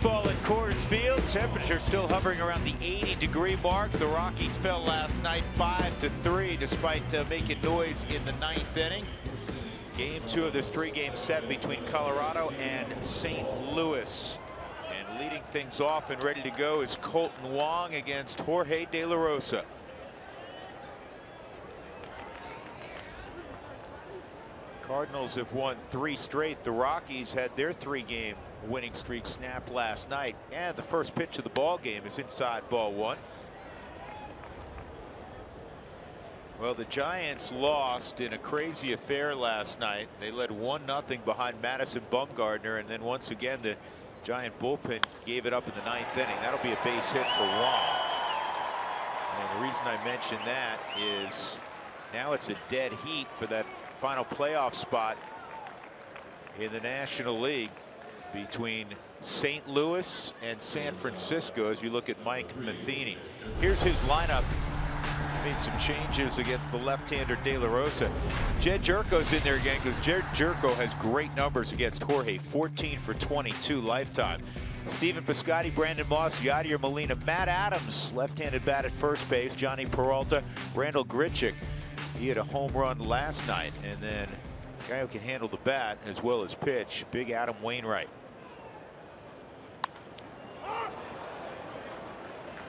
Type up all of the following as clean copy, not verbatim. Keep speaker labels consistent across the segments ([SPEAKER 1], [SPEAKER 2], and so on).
[SPEAKER 1] baseball at Coors Field. Temperature still hovering around the 80-degree mark. The Rockies fell last night 5-3 despite making noise in the 9th inning. Game 2 of this 3-game set between Colorado and St. Louis. And leading things off and ready to go is Kolten Wong against Jorge De La Rosa. Cardinals have won 3 straight. The Rockies had their 3-game winning streak snapped last night, and the first pitch of the ball game is inside ball 1. Well, the Giants lost in a crazy affair last night. They led 1-0 behind Madison Bumgarner, and then once again the Giant bullpen gave it up in the 9th inning. That'll be a base hit for Wong. And the reason I mention that is now it's a dead heat for that final playoff spot in the National League between St. Louis and San Francisco as you look at Mike Matheny. Here's his lineup. Made some changes against the left-hander De La Rosa. Jed Jerko's in there again because Jed Jerko has great numbers against Jorge. 14 for 22 lifetime. Steven Piscotty, Brandon Moss, Yadier Molina, Matt Adams, left-handed bat at first base. Johnny Peralta, Randall Grichuk. He had a home run last night, and then a guy who can handle the bat as well as pitch, big Adam Wainwright.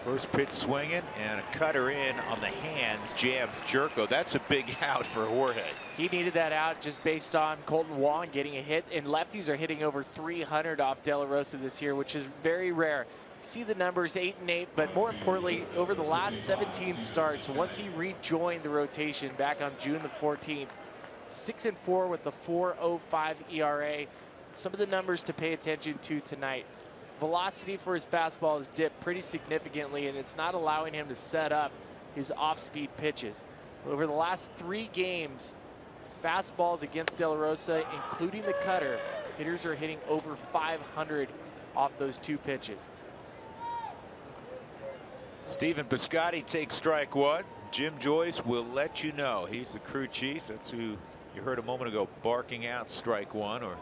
[SPEAKER 1] First pitch swinging and a cutter in on the hands, jams Jerko. That's a big out for Jorge.
[SPEAKER 2] He needed that out just based on Kolten Wong getting a hit, and lefties are hitting over 300 off De La Rosa this year, which is very rare. See the numbers 8-8, but more importantly, over the last 17 starts, once he rejoined the rotation back on June the 14th, 6-4 with the 4.05 ERA. Some of the numbers to pay attention to tonight. Velocity for his fastball has dipped pretty significantly, and it's not allowing him to set up his off-speed pitches. Over the last 3 games, fastballs against De La Rosa, including the cutter, hitters are hitting over 500 off those 2 pitches.
[SPEAKER 1] Steven Piscotty takes strike 1. Jim Joyce will let you know. He's the crew chief. That's who you heard a moment ago barking out strike 1, or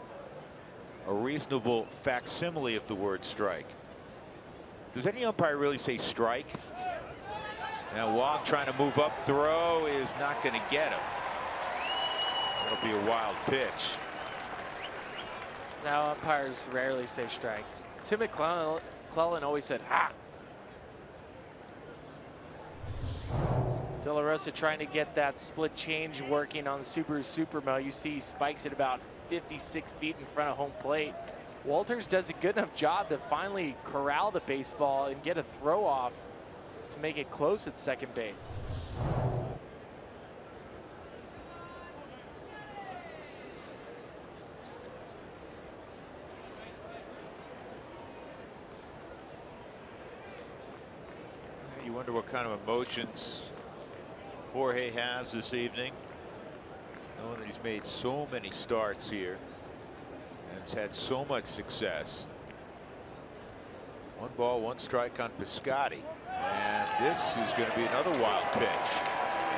[SPEAKER 1] a reasonable facsimile of the word strike. Does any umpire really say strike? Now Wong trying to move up, throw is not going to get him. That'll be a wild pitch.
[SPEAKER 2] Now umpires rarely say strike. Tim McClellan always said ha. De La Rosa trying to get that split change working on the Subaru Supermo. You see he spikes it about 56 feet in front of home plate. Walters does a good enough job to finally corral the baseball and get a throw off to make it close at second base.
[SPEAKER 1] You wonder what kind of emotions Jorge has this evening, knowing that he's made so many starts here and has had so much success. 1 ball, 1 strike on Piscotty, and this is going to be another wild pitch.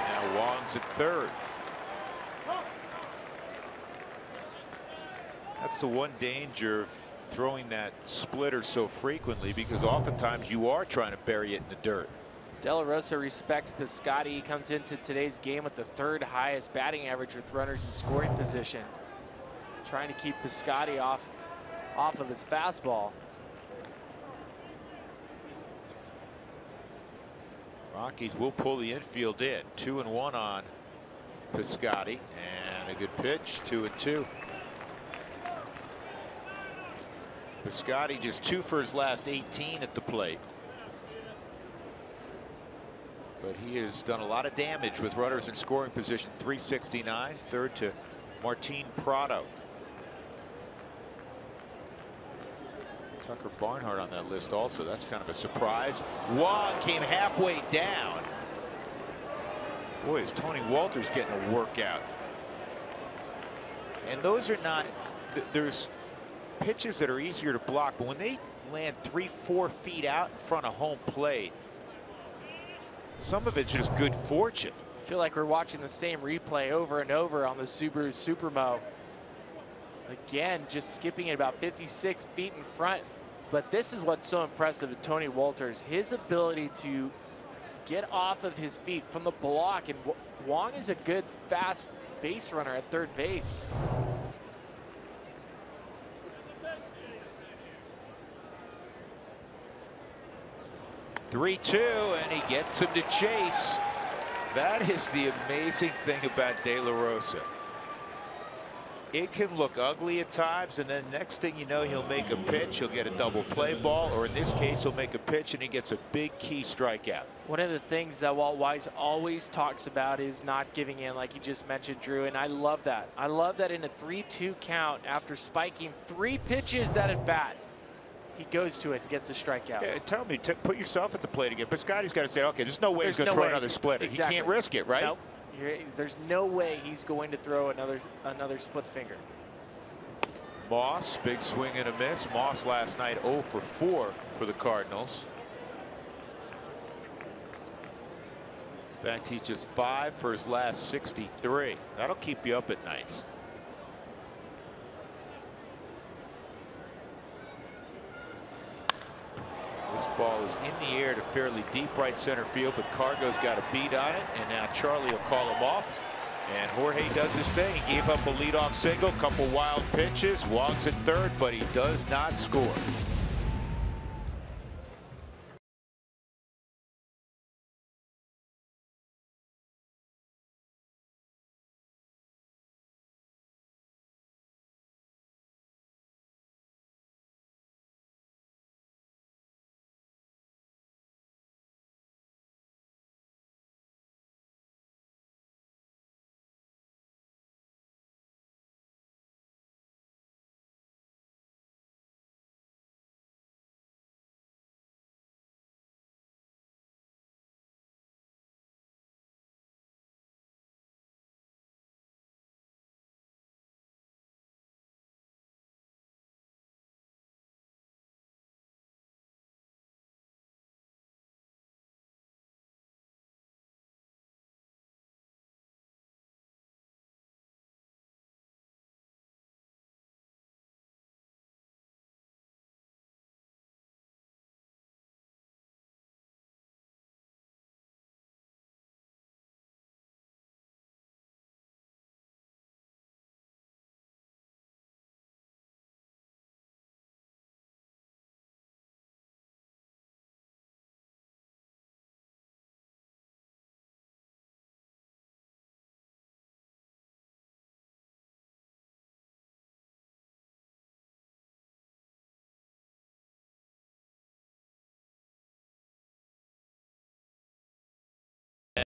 [SPEAKER 1] And now Wong's at third. That's the one danger of throwing that splitter so frequently, because oftentimes you are trying to bury it in the dirt.
[SPEAKER 2] De La Rosa respects Piscotty. He comes into today's game with the 3rd highest batting average with runners in scoring position, trying to keep Piscotty off of his fastball.
[SPEAKER 1] Rockies will pull the infield in. 2-1 on Piscotty, and a good pitch. 2-2. Piscotty just 2 for his last 18 at the plate. But he has done a lot of damage with runners in scoring position. 369, third to Martin Prado. Tucker Barnhart on that list also. That's kind of a surprise. Wong came halfway down. Boy, is Tony Walters getting a workout. And those are not, there's pitches that are easier to block, but when they land 3-4 feet out in front of home plate, some of it's just good fortune.
[SPEAKER 2] I feel like we're watching the same replay over and over on the Subaru Supermo. Again, just skipping it about 56 feet in front But this is what's so impressive with Tony Wolters, his ability to get off of his feet from the block. And Wong is a good, fast base runner at third base.
[SPEAKER 1] Three-two, and he gets him to chase. That is the amazing thing about De La Rosa. It can look ugly at times, and then next thing you know, he'll make a pitch, he'll get a double play ball, or in this case, he'll make a pitch and he gets a big key strikeout.
[SPEAKER 2] One of the things that Walt Weiss always talks about is not giving in, like you just mentioned, Drew, and I love that. I love that in a 3-2 count, after spiking 3 pitches that at bat, he goes to it and gets a strikeout.
[SPEAKER 1] Yeah, tell me, put yourself at the plate again. Piscotty's got to say, okay, there's no way he's going to throw another splitter.
[SPEAKER 2] Exactly.
[SPEAKER 1] He can't risk it, right?
[SPEAKER 2] Nope. There's no way he's going to throw another split finger.
[SPEAKER 1] Moss, big swing and a miss. Moss last night 0 for 4 for the Cardinals. In fact, he's just 5 for his last 63. That'll keep you up at nights. This ball is in the air to fairly deep right center field, but Cargo's got a beat on it, and now Charlie will call him off. And Jorge does his thing. He gave up a leadoff single, couple wild pitches, walks at third, but he does not score.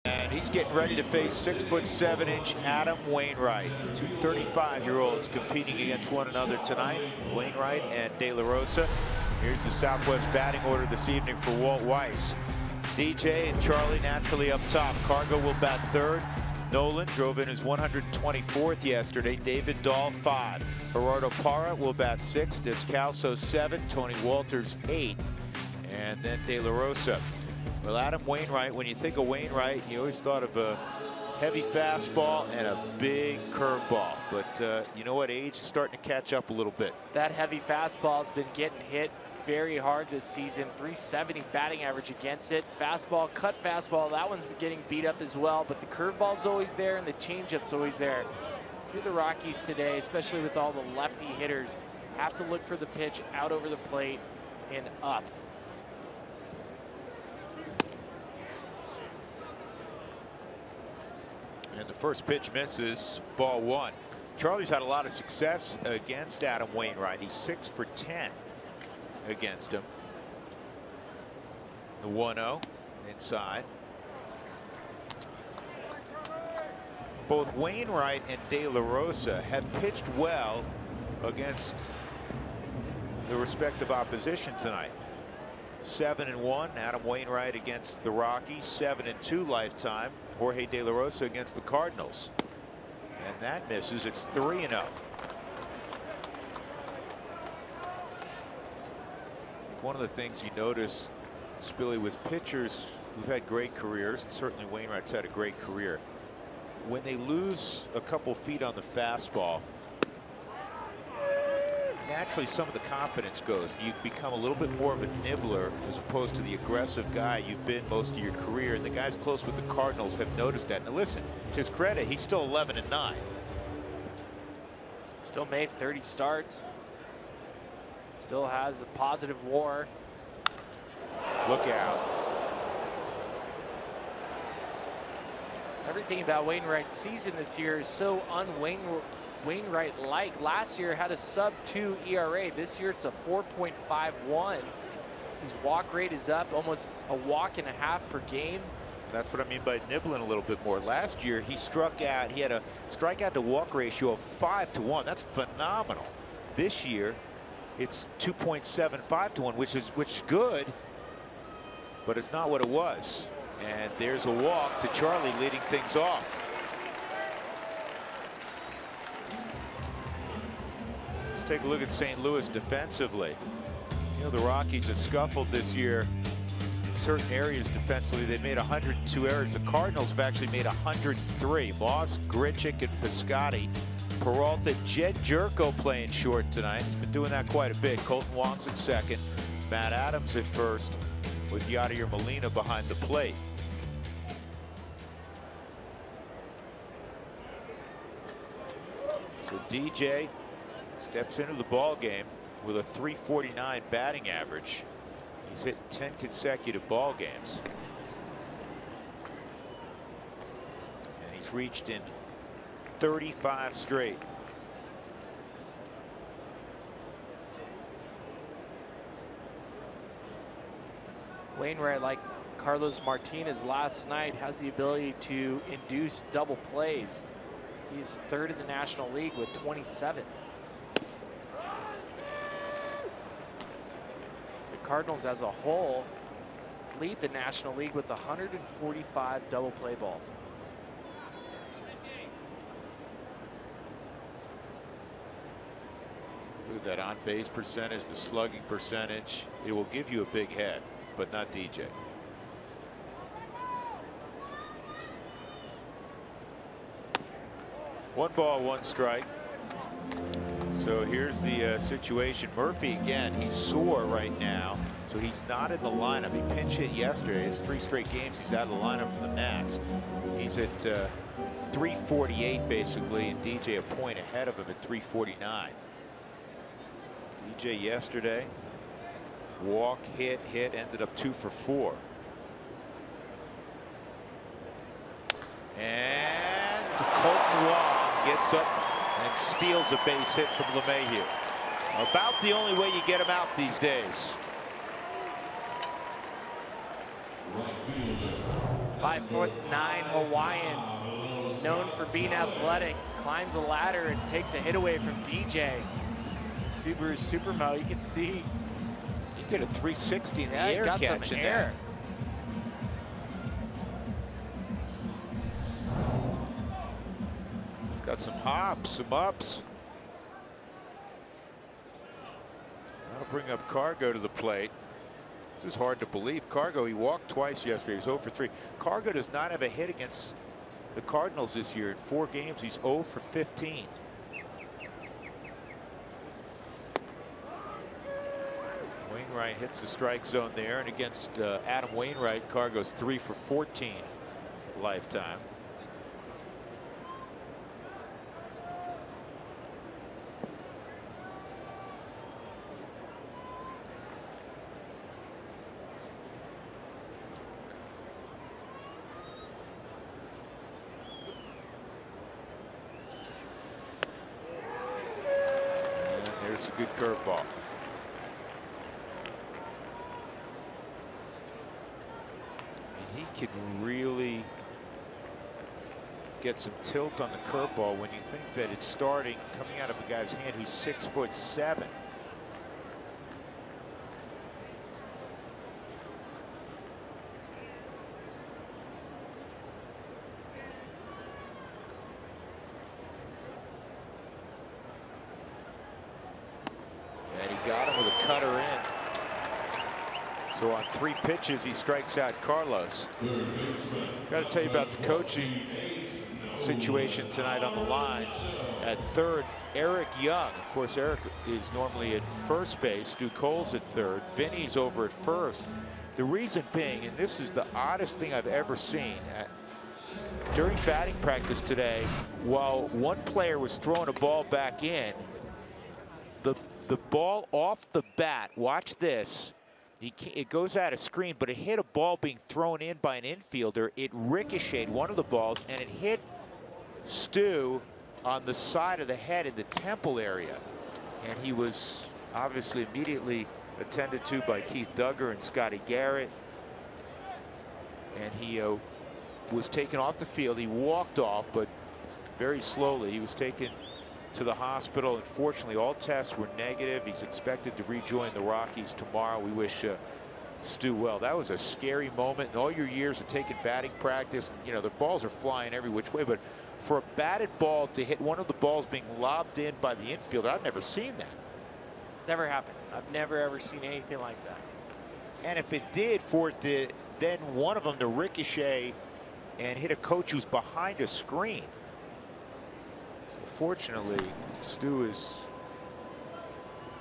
[SPEAKER 1] And he's getting ready to face 6'7" Adam Wainwright. 2 35-year-olds competing against one another tonight. Wainwright and De La Rosa. Here's the Southwest batting order this evening for Walt Weiss. DJ and Charlie naturally up top. Cargo will bat third. Nolan drove in his 124th yesterday. David Dahl 5. Gerardo Parra will bat 6. Descalso 7. Tony Wolters 8. And then De La Rosa. Well, Adam Wainwright, when you think of Wainwright, you always thought of a heavy fastball and a big curveball. But you know what? Age is starting to catch up a little bit.
[SPEAKER 2] That heavy fastball has been getting hit very hard this season. 370 batting average against it. Fastball, cut fastball, that one's been getting beat up as well. But the curveball's always there and the changeup's always there. If you're the Rockies today, especially with all the lefty hitters, have to look for the pitch out over the plate and up.
[SPEAKER 1] And the first pitch misses, ball 1. Charlie's had a lot of success against Adam Wainwright. He's 6 for 10 against him. The 1-0 inside. Both Wainwright and De La Rosa have pitched well against the respective opposition tonight. 7-1, Adam Wainwright against the Rockies. 7-2 lifetime, Jorge De La Rosa against the Cardinals. And that misses. It's 3-0. One of the things you notice, Spilly, with pitchers who've had great careers, and certainly Wainwright's had a great career, when they lose a couple feet on the fastball, naturally some of the confidence goes. You become a little bit more of a nibbler as opposed to the aggressive guy you've been most of your career. And the guys close with the Cardinals have noticed that. Now listen, to his credit, he's still 11-9.
[SPEAKER 2] Still made 30 starts. Still has a positive WAR.
[SPEAKER 1] Look out.
[SPEAKER 2] Everything about Wainwright's season this year is so Wainwright-like. Last year had a sub-2 ERA. This year it's a 4.51. His walk rate is up, almost a walk and a half per game.
[SPEAKER 1] That's what I mean by nibbling a little bit more. Last year he struck out. He had a strikeout to walk ratio of 5-1. That's phenomenal. This year it's 2.75 to 1, which is good, but it's not what it was. And there's a walk to Charlie, leading things off. Let's take a look at St. Louis defensively. You know, the Rockies have scuffled this year in certain areas defensively. They've made 102 errors. The Cardinals have actually made 103. Moss, Grichuk, and Piscotty. Peralta, Jed Jerko playing short tonight. He's been doing that quite a bit. Colton Wong's at second. Matt Adams at first, with Yadier Molina behind the plate. So DJ steps into the ball game with a .349 batting average. He's hit 10 consecutive ball games. And he's reached in 35 straight.
[SPEAKER 2] Wainwright, like Carlos Martinez last night, has the ability to induce double plays. He's third in the National League with 27. The Cardinals as a whole lead the National League with 145 double play balls.
[SPEAKER 1] With that on base percentage, the slugging percentage, it will give you a big head, but not DJ. One ball, one strike. So here's the situation. Murphy again, he's sore right now, so he's not in the lineup. He pinch hit yesterday. It's 3 straight games he's out of the lineup for the Nats. He's at .348 basically, and DJ a point ahead of him at .349. DJ yesterday, walk, hit, ended up 2 for 4. And Colton Wong gets up and steals a base hit from LeMahieu. About the only way you get him out these days.
[SPEAKER 2] 5'9" Hawaiian, known for being athletic, climbs a ladder and takes a hit away from DJ. Subaru Supermo, you can see
[SPEAKER 1] he did a 360 in the air catch in there. Got some hops, some ups. That'll bring up Cargo to the plate. This is hard to believe. Cargo, he walked twice yesterday. He's 0 for 3. Cargo does not have a hit against the Cardinals this year. In 4 games, he's 0 for 15. Wainwright hits the strike zone there, and against Adam Wainwright, Cargo's 3 for 14 lifetime. And there's a good curveball. He can really get some tilt on the curveball when you think that it's starting coming out of a guy's hand who's 6'7". And he got him with a cutter in. So on 3 pitches, he strikes out Carlos. Got to tell you about the coaching situation tonight on the lines. At third, Eric Young. Of course, Eric is normally at first base. Stu Cole's at third. Vinny's over at first. The reason being, and this is the oddest thing I've ever seen, during batting practice today, while one player was throwing a ball back in, the ball off the bat, watch this, it goes out of screen, but it hit a ball being thrown in by an infielder. It ricocheted one of the balls, and it hit Stu on the side of the head in the temple area. And he was obviously immediately attended to by Keith Duggar and Scotty Garrett. And he was taken off the field. He walked off, but very slowly. He was taken to the hospital. Unfortunately, all tests were negative. He's expected to rejoin the Rockies tomorrow. We wish Stu well. That was a scary moment. In all your years of taking batting practice, you know, the balls are flying every which way, but for a batted ball to hit one of the balls being lobbed in by the infielder, I've never seen that.
[SPEAKER 2] Never happened. I've never ever seen anything like that.
[SPEAKER 1] And if it did, for it to then one of them to ricochet and hit a coach who's behind a screen. So fortunately, Stu is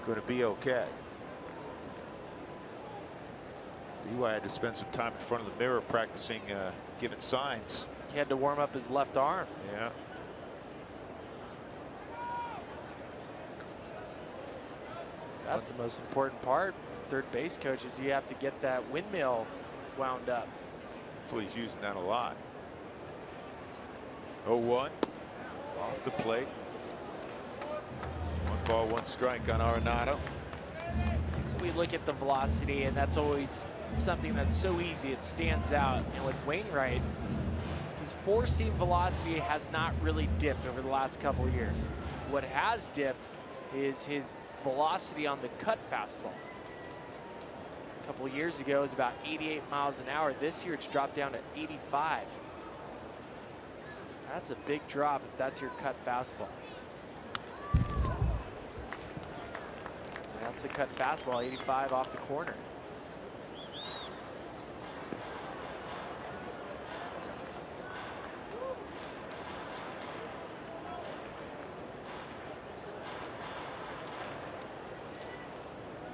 [SPEAKER 1] going to be okay. See why I had to spend some time in front of the mirror practicing giving signs.
[SPEAKER 2] He had to warm up his left arm.
[SPEAKER 1] Yeah.
[SPEAKER 2] That's the most important part. Third base coach is you have to get that windmill wound up.
[SPEAKER 1] Hopefully he's using that a lot. 0-1 off the plate. 1 ball, 1 strike on Arenado.
[SPEAKER 2] So we look at the velocity, and that's always something that's so easy. It stands out. And with Wainwright, his 4-seam velocity has not really dipped over the last couple of years. What has dipped is his velocity on the cut fastball. A couple of years ago, it was about 88 miles an hour. This year, it's dropped down to 85. That's a big drop if that's your cut fastball. That's the cut fastball, 85 off the corner.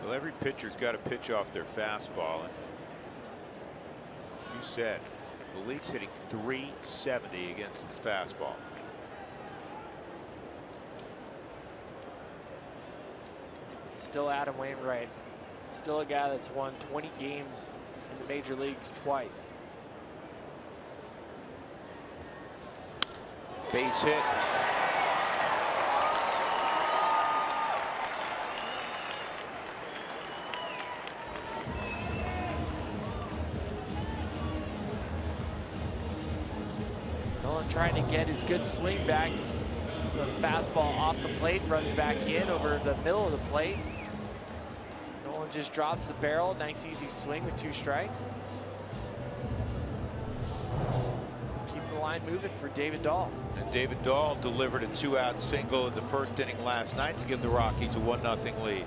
[SPEAKER 1] Well, every pitcher's got to pitch off their fastball. And you said, the league's hitting .370 against his fastball.
[SPEAKER 2] It's still Adam Wainwright. Still a guy that's won 20 games in the major leagues twice.
[SPEAKER 1] Base hit.
[SPEAKER 2] Trying to get his good swing back. The fastball off the plate, runs back in over the middle of the plate. Nolan just drops the barrel. Nice easy swing with 2 strikes. Keep the line moving for David Dahl.
[SPEAKER 1] And David Dahl delivered a 2-out single in the first inning last night to give the Rockies a 1-0 lead.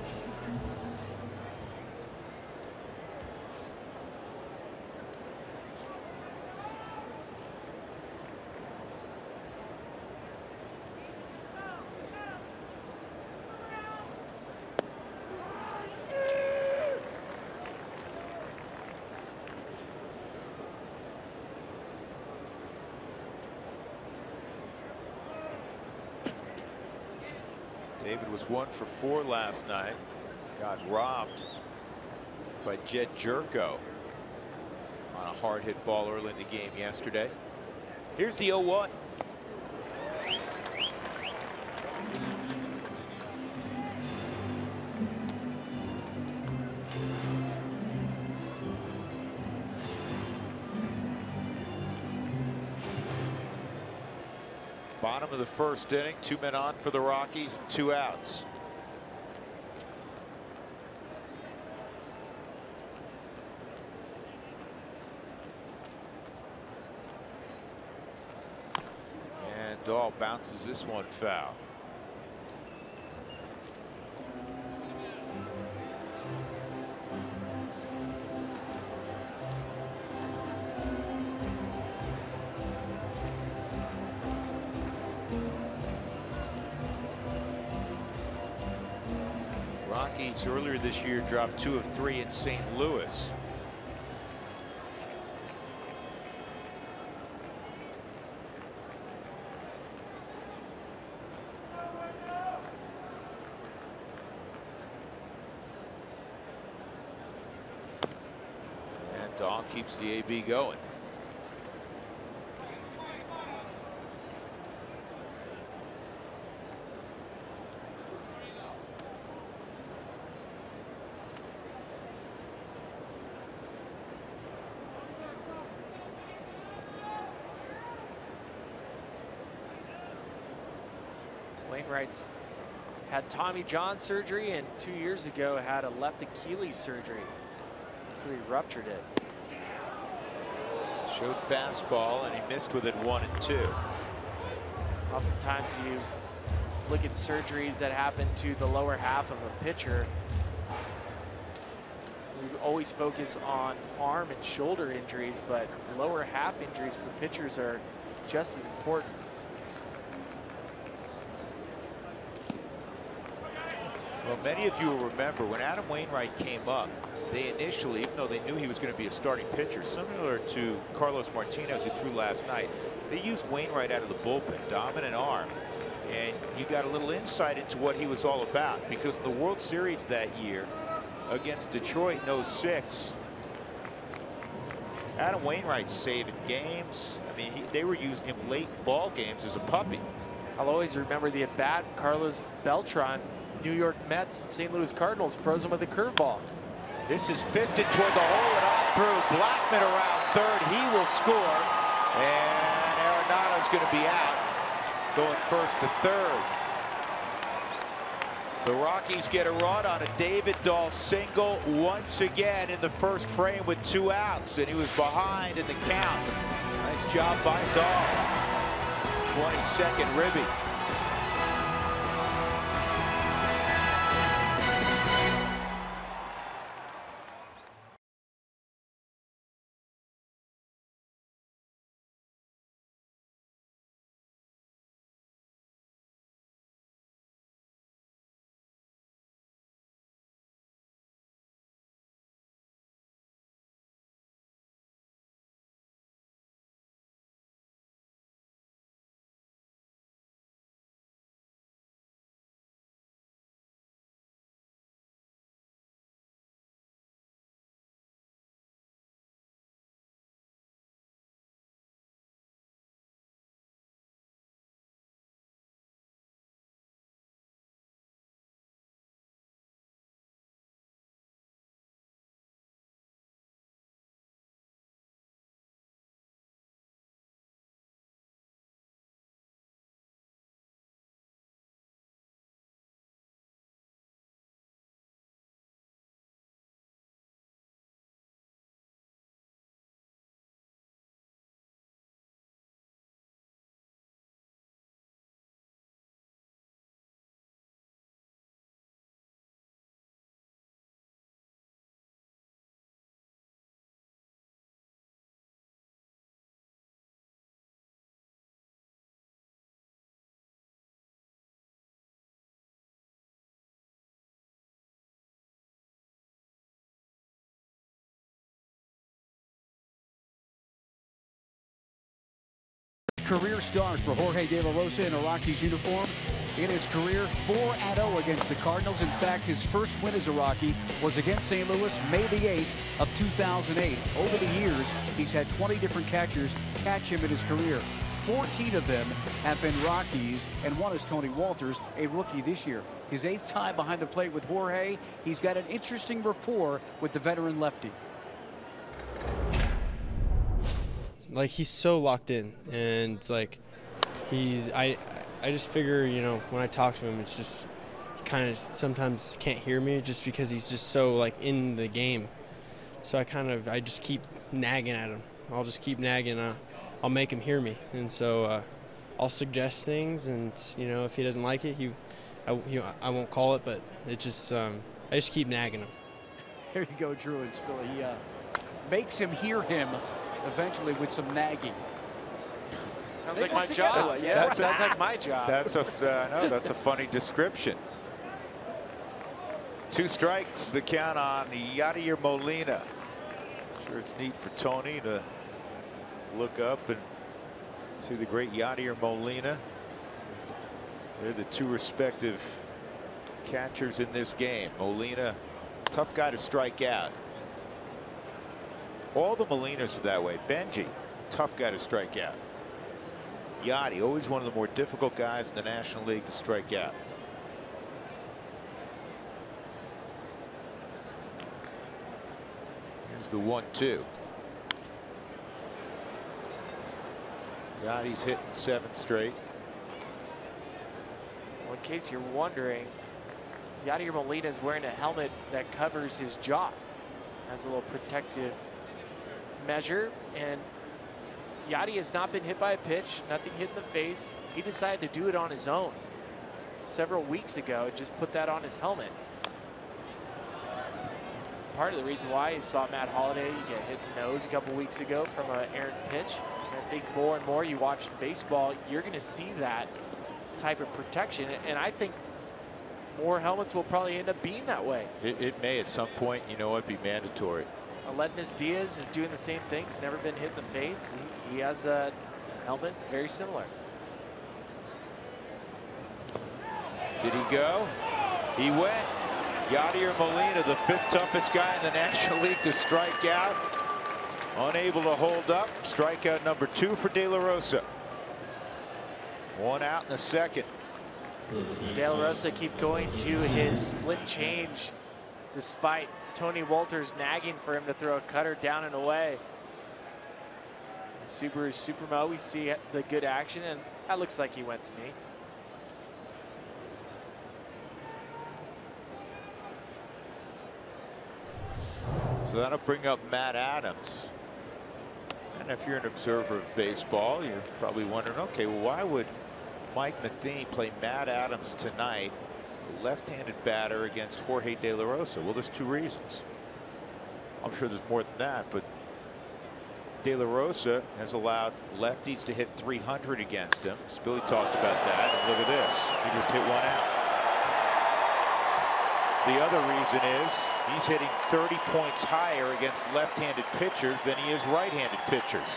[SPEAKER 1] David was 1 for 4 last night. Got robbed by Jed Jerko on a hard hit ball early in the game yesterday. Here's the 0-1. Bottom of the first inning, 2 men on for the Rockies, 2 outs. And Dahl bounces this one foul. Rockies earlier this year dropped 2 of 3 in St. Louis. And Dahl keeps the AB going.
[SPEAKER 2] Wainwright's had Tommy John surgery, and 2 years ago had a left Achilles surgery. He ruptured it.
[SPEAKER 1] Showed fastball, and he missed with it 1 and 2.
[SPEAKER 2] Oftentimes you look at surgeries that happen to the lower half of a pitcher. We always focus on arm and shoulder injuries, but lower half injuries for pitchers are just as important.
[SPEAKER 1] Well, many of you will remember when Adam Wainwright came up, they initially, even though they knew he was going to be a starting pitcher, similar to Carlos Martinez, who threw last night, they used Wainwright out of the bullpen, dominant arm. And you got a little insight into what he was all about, because in the World Series that year against Detroit in '06, Adam Wainwright saving games. I mean, they were using him late ball games as a puppy.
[SPEAKER 2] I'll always remember the at-bat. Carlos Beltran, New York Mets and St. Louis Cardinals, froze him with a curveball.
[SPEAKER 1] This is fisted toward the hole and on through. Blackman around third. He will score. And Arenado's going to be out, going first to third. The Rockies get a run on a David Dahl single once again in the first frame with 2 outs, and he was behind in the count. Nice job by Dahl. 22nd ribby.
[SPEAKER 3] Career start for Jorge De La Rosa in a Rockies uniform. In his career, 4-0 against the Cardinals. In fact, his first win as a Rocky was against St. Louis, May the 8th of 2008. Over the years, he's had 20 different catchers catch him in his career. 14 of them have been Rockies, and one is Tony Walters, a rookie this year. His 8th time behind the plate with Jorge. He's got an interesting rapport with the veteran lefty.
[SPEAKER 4] Like, he's so locked in, and it's like I just figure, you know, when I talk to him, it's just he kind of sometimes can't hear me just because he's just so like in the game. So I just keep nagging at him. I'll just keep nagging. I'll make him hear me, and so I'll suggest things, and you know, if he doesn't like it, I won't call it, but it just I just keep nagging him.
[SPEAKER 3] Here you go, Drew and Spilla. He makes him hear him eventually with some nagging.
[SPEAKER 2] Sounds like my job. Yeah, that sounds like my job.
[SPEAKER 1] That's a no, that's a funny description. 2 strikes, the count on Yadier Molina. I'm sure it's neat for Tony to look up and see the great Yadier Molina. They're the 2 respective catchers in this game. Molina, tough guy to strike out. All the Molinas are that way. Benji, tough guy to strike out. Yadi, always one of the more difficult guys in the National League to strike out. Here's the 1-2. Yadi's hitting 7 straight.
[SPEAKER 2] Well, in case you're wondering, Yadier Molina is wearing a helmet that covers his jaw. Has a little protective measure, and Yadi has not been hit by a pitch, nothing hit in the face. He decided to do it on his own several weeks ago, just put that on his helmet. Part of the reason why you saw Matt Holliday get hit in the nose a couple weeks ago from an errant pitch. And I think more and more you watch baseball, you're going to see that type of protection, and I think more helmets will probably end up being that way.
[SPEAKER 1] It may at some point, you know what, be mandatory.
[SPEAKER 2] Aledmus Diaz is doing the same thing. He's never been hit in the face. He has a helmet very similar.
[SPEAKER 1] Did he go? He went. Yadier Molina, the 5th toughest guy in the National League to strike out. Unable to hold up. Strikeout number 2 for De La Rosa. 1 out in the 2nd.
[SPEAKER 2] De La Rosa keep going to his split change despite Tony Wolters nagging for him to throw a cutter down and away. Subaru Supermo, we see the good action, and that looks like he went to me.
[SPEAKER 1] So that'll bring up Matt Adams. And if you're an observer of baseball, you're probably wondering, okay, well, why would Mike Matheny play Matt Adams tonight, a left-handed batter against Jorge De La Rosa? Well, there's 2 reasons. I'm sure there's more than that, but De La Rosa has allowed lefties to hit 300 against him. Billy talked about that, and look at this. He just hit 1 out. The other reason is he's hitting 30 points higher against left-handed pitchers than he is right-handed pitchers.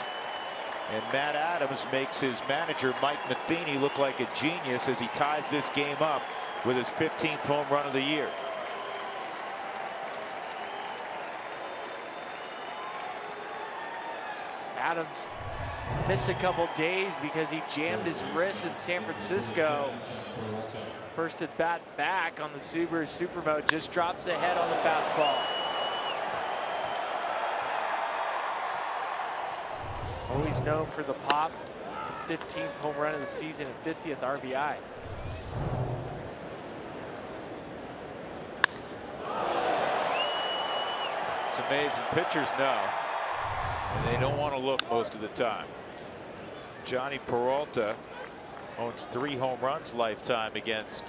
[SPEAKER 1] And Matt Adams makes his manager, Mike Matheny, look like a genius as he ties this game up with his 15th home run of the year.
[SPEAKER 2] Adams missed a couple days because he jammed his wrist in San Francisco. First at bat back on the Subaru Supermo, just drops the head on the fastball. Always known for the pop. His 15th home run of the season and 50th RBI.
[SPEAKER 1] It's amazing. Pitchers know, and they don't want to look most of the time. Johnny Peralta owns 3 home runs lifetime against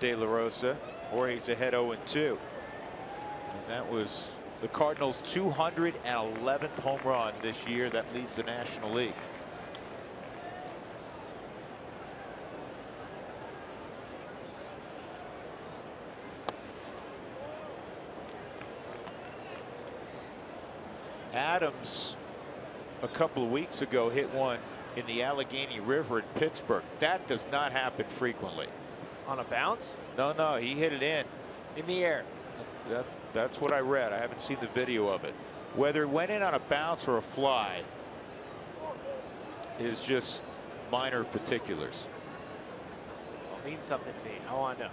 [SPEAKER 1] De La Rosa. Jorge's ahead 0-2. And that was the Cardinals' 211th home run this year. That leads the National League. Adams a couple of weeks ago hit one in the Allegheny River at Pittsburgh. That does not happen frequently.
[SPEAKER 2] On a bounce?
[SPEAKER 1] No, he hit it in
[SPEAKER 2] the air.
[SPEAKER 1] That's what I read. I haven't seen the video of it. Whether it went in on a bounce or a fly is just minor particulars.
[SPEAKER 2] It'll mean something to me. I want to know.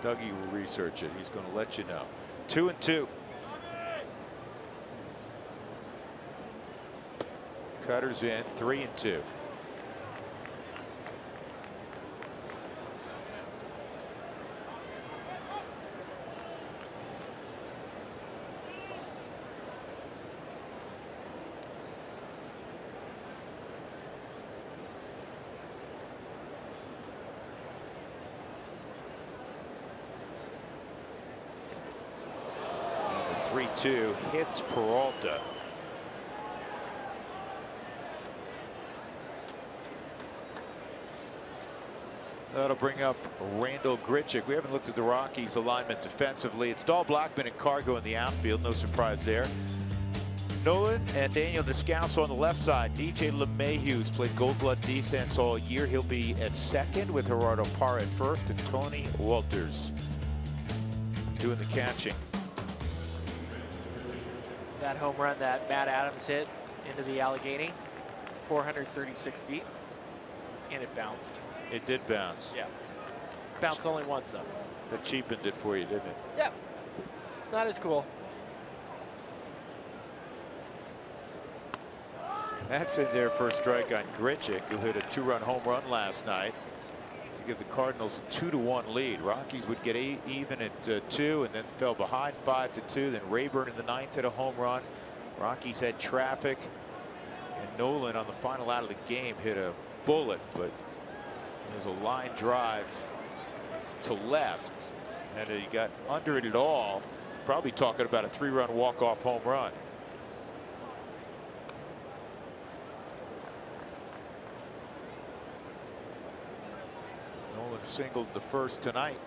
[SPEAKER 1] Dougie will research it. He's going to let you know. 2-2. Cutters in. 3-2. The 3-2 hits Peralta. That'll bring up Randall Grichuk. We haven't looked at the Rockies alignment defensively. It's Dahl Blackman and Cargo in the outfield. No surprise there. Nolan and Daniel Descalso on the left side. DJ LeMahieu's played Gold Glove defense all year. He'll be at second with Gerardo Parra at first and Tony Walters doing the catching.
[SPEAKER 2] That home run that Matt Adams hit into the Allegheny, 436 feet, and it bounced.
[SPEAKER 1] It did bounce.
[SPEAKER 2] Yeah. Bounced only once, though.
[SPEAKER 1] That cheapened it for you, didn't it?
[SPEAKER 2] Yeah. Not as cool.
[SPEAKER 1] That's in there for a strike on Grichuk, who hit a 2-run home run last night to give the Cardinals a 2-1 lead. Rockies would get even at 2 and then fell behind 5-2. Then Rayburn in the 9th hit a home run. Rockies had traffic, and Nolan on the final out of the game hit a bullet, but there's a line drive to left, and he got under it at all. Probably talking about a 3-run walk-off home run. Nolan singled the first tonight.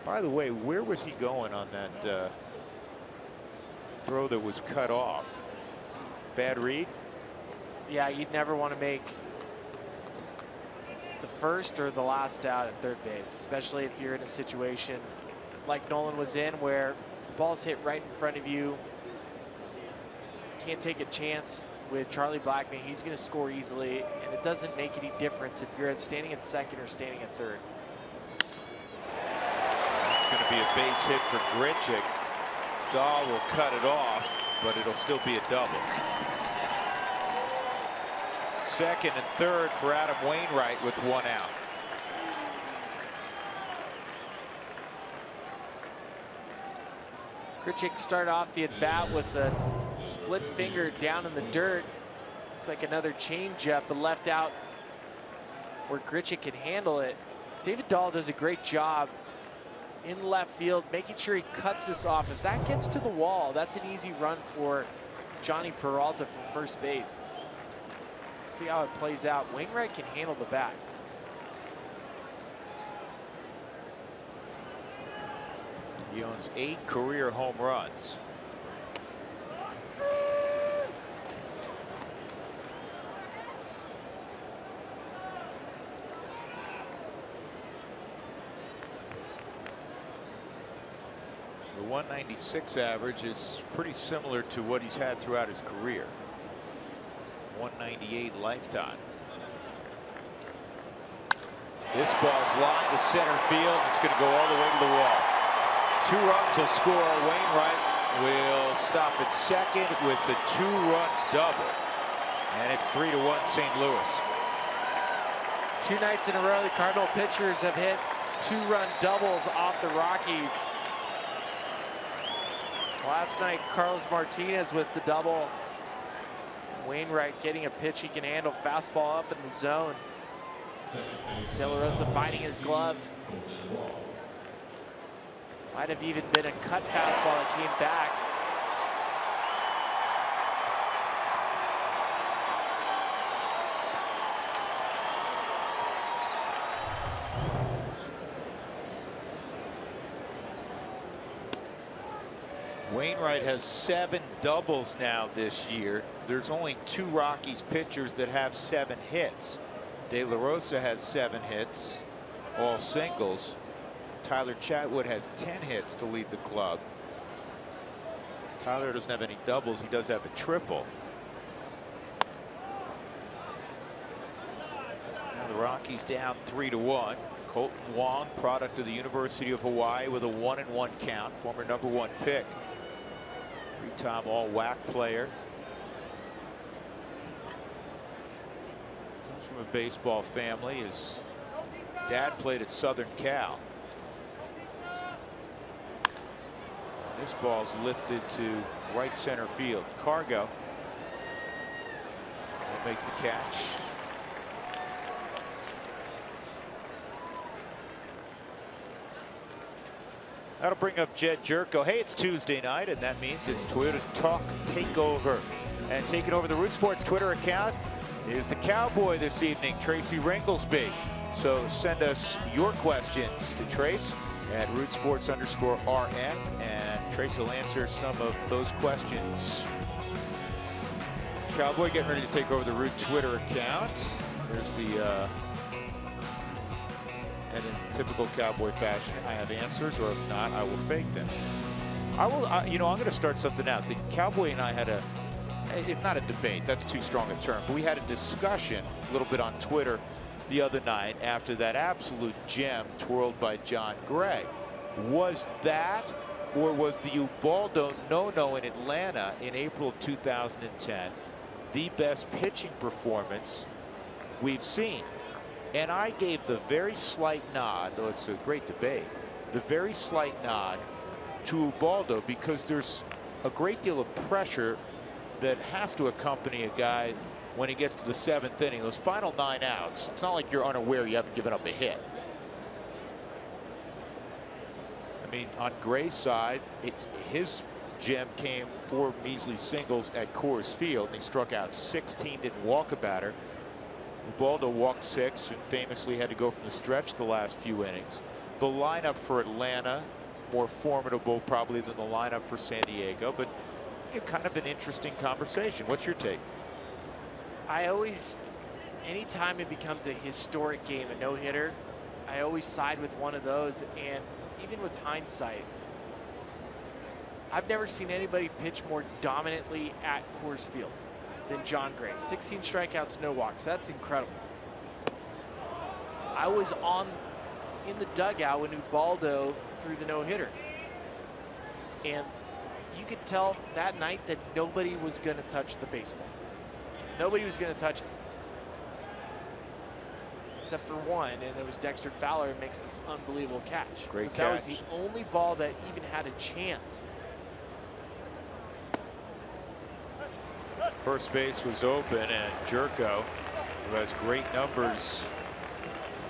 [SPEAKER 1] By the way, where was he going on that throw that was cut off? Bad read?
[SPEAKER 2] Yeah, you'd never want to make the first or the last out at third base, especially if you're in a situation like Nolan was in where the ball's hit right in front of you. Can't take a chance with Charlie Blackman. He's going to score easily, and it doesn't make any difference if you're standing at second or standing at third.
[SPEAKER 1] It's going to be a base hit for Grichuk. Dahl will cut it off, but it'll still be a double. Second and third for Adam Wainwright with 1 out.
[SPEAKER 2] Grichuk started off the at bat with a split finger down in the dirt. It's like another changeup, but left out where Grichuk can handle it. David Dahl does a great job in left field, making sure he cuts this off. If that gets to the wall, that's an easy run for Johnny Peralta from first base. See how it plays out. Wainwright can handle the bat.
[SPEAKER 1] He owns 8 career home runs. The 196 average is pretty similar to what he's had throughout his career. 198 lifetime. This ball's lined to center field. It's going to go all the way to the wall. 2 runs will score. Wainwright will stop at second with the 2-run double. And it's 3-1 St. Louis.
[SPEAKER 2] 2 nights in a row, the Cardinal pitchers have hit 2-run doubles off the Rockies. Last night, Carlos Martinez with the double. Wainwright getting a pitch he can handle. Fastball up in the zone. De La Rosa biting his glove. Might have even been a cut fastball that came back.
[SPEAKER 1] Wainwright has 7 doubles now this year. There's only 2 Rockies pitchers that have 7 hits. De La Rosa has 7 hits, all singles. Tyler Chatwood has 10 hits to lead the club. Tyler doesn't have any doubles. He does have a triple. Now the Rockies down 3-1. Colton Wong, product of the University of Hawaii, with a 1-1 count. Former #1 pick. 3-time all-WAC player. Comes from a baseball family. His dad played at Southern Cal. This ball's lifted to right center field. Cargo will make the catch. That'll bring up Jed Jerko. Hey, it's Tuesday night, and that means it's Toyota Talk Takeover. And taking over the Root Sports Twitter account is the Cowboy this evening, Tracy Ringlesby. So send us your questions to Trace at rootsports_RN, and Trace will answer some of those questions. Cowboy getting ready to take over the Root Twitter account. There's the, and in typical Cowboy fashion, I have answers, or if not, I will fake them. You know, I'm going to start something out. The Cowboy and I had it's not a debate, that's too strong a term, but we had a discussion a little bit on Twitter the other night after that absolute gem twirled by John Gray. Was that, or was the Ubaldo no-no in Atlanta in April of 2010 the best pitching performance we've seen? And I gave the very slight nod, though it's a great debate, the very slight nod to Ubaldo, because there's a great deal of pressure that has to accompany a guy when he gets to the 7th inning. Those final 9 outs, it's not like you're unaware you haven't given up a hit. I mean, on Gray's side, his gem came 4 measly singles at Coors Field, and he struck out 16, didn't walk a batter. Ubaldo walked 6 and famously had to go from the stretch the last few innings. The lineup for Atlanta, more formidable probably than the lineup for San Diego, but kind of an interesting conversation. What's your take?
[SPEAKER 2] Anytime it becomes a historic game, a no-hitter, I always side with one of those. And even with hindsight, I've never seen anybody pitch more dominantly at Coors Field than John Gray. 16 strikeouts, no walks. That's incredible. I was in the dugout when Ubaldo threw the no-hitter, and you could tell that night that nobody was going to touch the baseball. Nobody was going to touch it, except for one, and it was Dexter Fowler who makes this unbelievable catch.
[SPEAKER 1] Great catch.
[SPEAKER 2] That was the only ball that even had a chance.
[SPEAKER 1] First base was open, and Jerko, who has great numbers,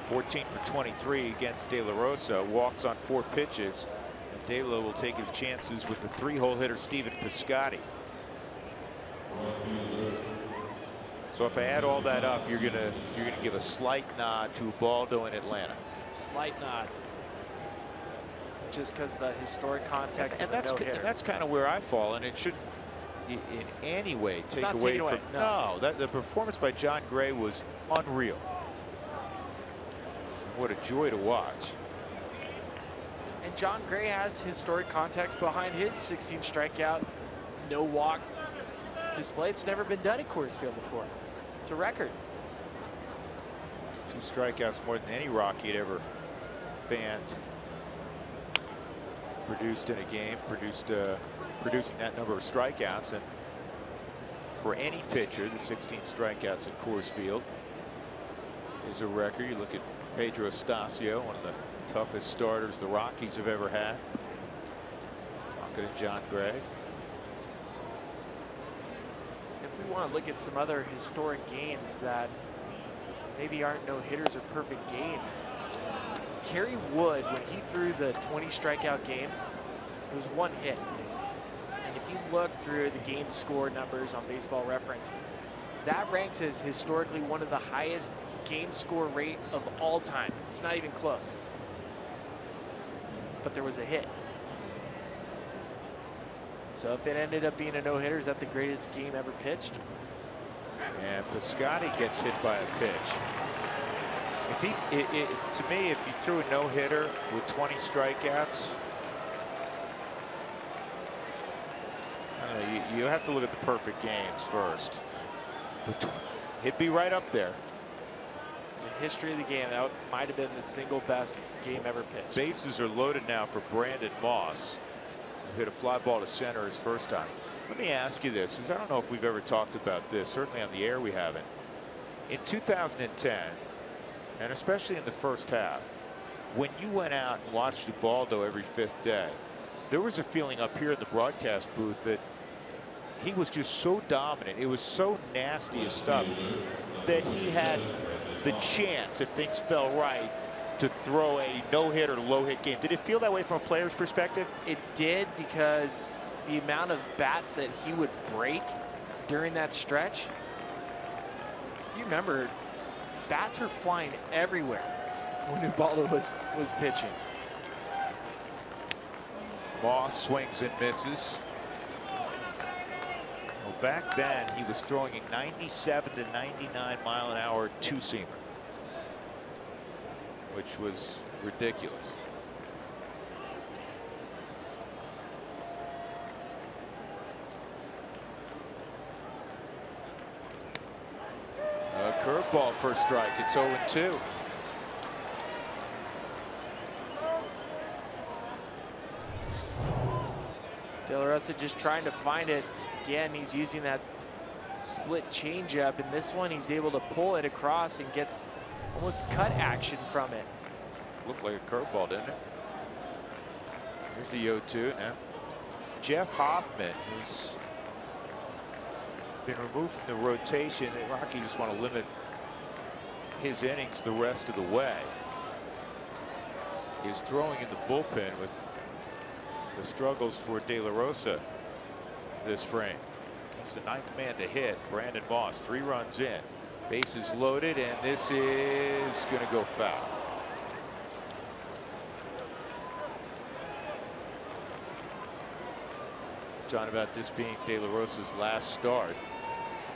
[SPEAKER 1] 14 for 23 against De La Rosa, walks on 4 pitches. And De La will take his chances with the 3-hole hitter Stephen Piscotty. So if I add all that up, you're gonna give a slight nod to Ubaldo in Atlanta.
[SPEAKER 2] Slight nod, just because the historic context.
[SPEAKER 1] And that's kind of where I fall, and it shouldn't in any way take away from. No, the performance by John Gray was unreal. What a joy to watch.
[SPEAKER 2] And John Gray has historic context behind his 16 strikeout, no walk display. It's never been done at Coors Field before. It's a record.
[SPEAKER 1] 2 strikeouts more than any Rocky had ever fanned. Produced in a game, producing that number of strikeouts, and for any pitcher, the 16 strikeouts at Coors Field is a record. You look at Pedro Estacio, one of the toughest starters the Rockies have ever had. Talking to John Gray.
[SPEAKER 2] If we want to look at some other historic games that maybe aren't no-hitters or perfect game, Kerry Wood, when he threw the 20 strikeout game, it was 1 hit. And if you look through the game score numbers on Baseball Reference, that ranks as historically one of the highest game score rate of all time. It's not even close. But there was a hit. So if it ended up being a no-hitter, is that the greatest game ever pitched?
[SPEAKER 1] And Piscotty gets hit by a pitch. If to me, if you threw a no-hitter with 20 strikeouts, you have to look at the perfect games first. It'd be right up there.
[SPEAKER 2] The history of the game, that might have been the single best game ever pitched.
[SPEAKER 1] Bases are loaded now for Brandon Moss, who hit a fly ball to center his first time. Let me ask you this, because I don't know if we've ever talked about this. Certainly on the air we haven't. In 2010, and especially in the first half, when you went out and watched Ubaldo every 5th day, there was a feeling up here in the broadcast booth that he was just so dominant. It was so nasty a stuff that he had the chance, if things fell right, to throw a no-hit or low-hit game. Did it feel that way from a player's perspective?
[SPEAKER 2] It did, because the amount of bats that he would break during that stretch. If you remember, bats were flying everywhere when Ubaldo was pitching.
[SPEAKER 1] Moss swings and misses. Well, back then he was throwing a 97 to 99 mile an hour two-seamer, which was ridiculous. A curveball for a strike. It's 0-2.
[SPEAKER 2] De La Rosa just trying to find it. Again, he's using that split changeup, and this one he's able to pull it across and gets almost cut action from it.
[SPEAKER 1] Looked like a curveball, didn't it? Here's the 0-2 now. Jeff Hoffman, who's been removed from the rotation, and Rocky just want to limit his innings the rest of the way. He's throwing in the bullpen with the struggles for De La Rosa this frame. It's the 9th man to hit. Brandon Moss, 3 runs in, bases loaded, and this is going to go foul. John, about this being De La Rosa's last start.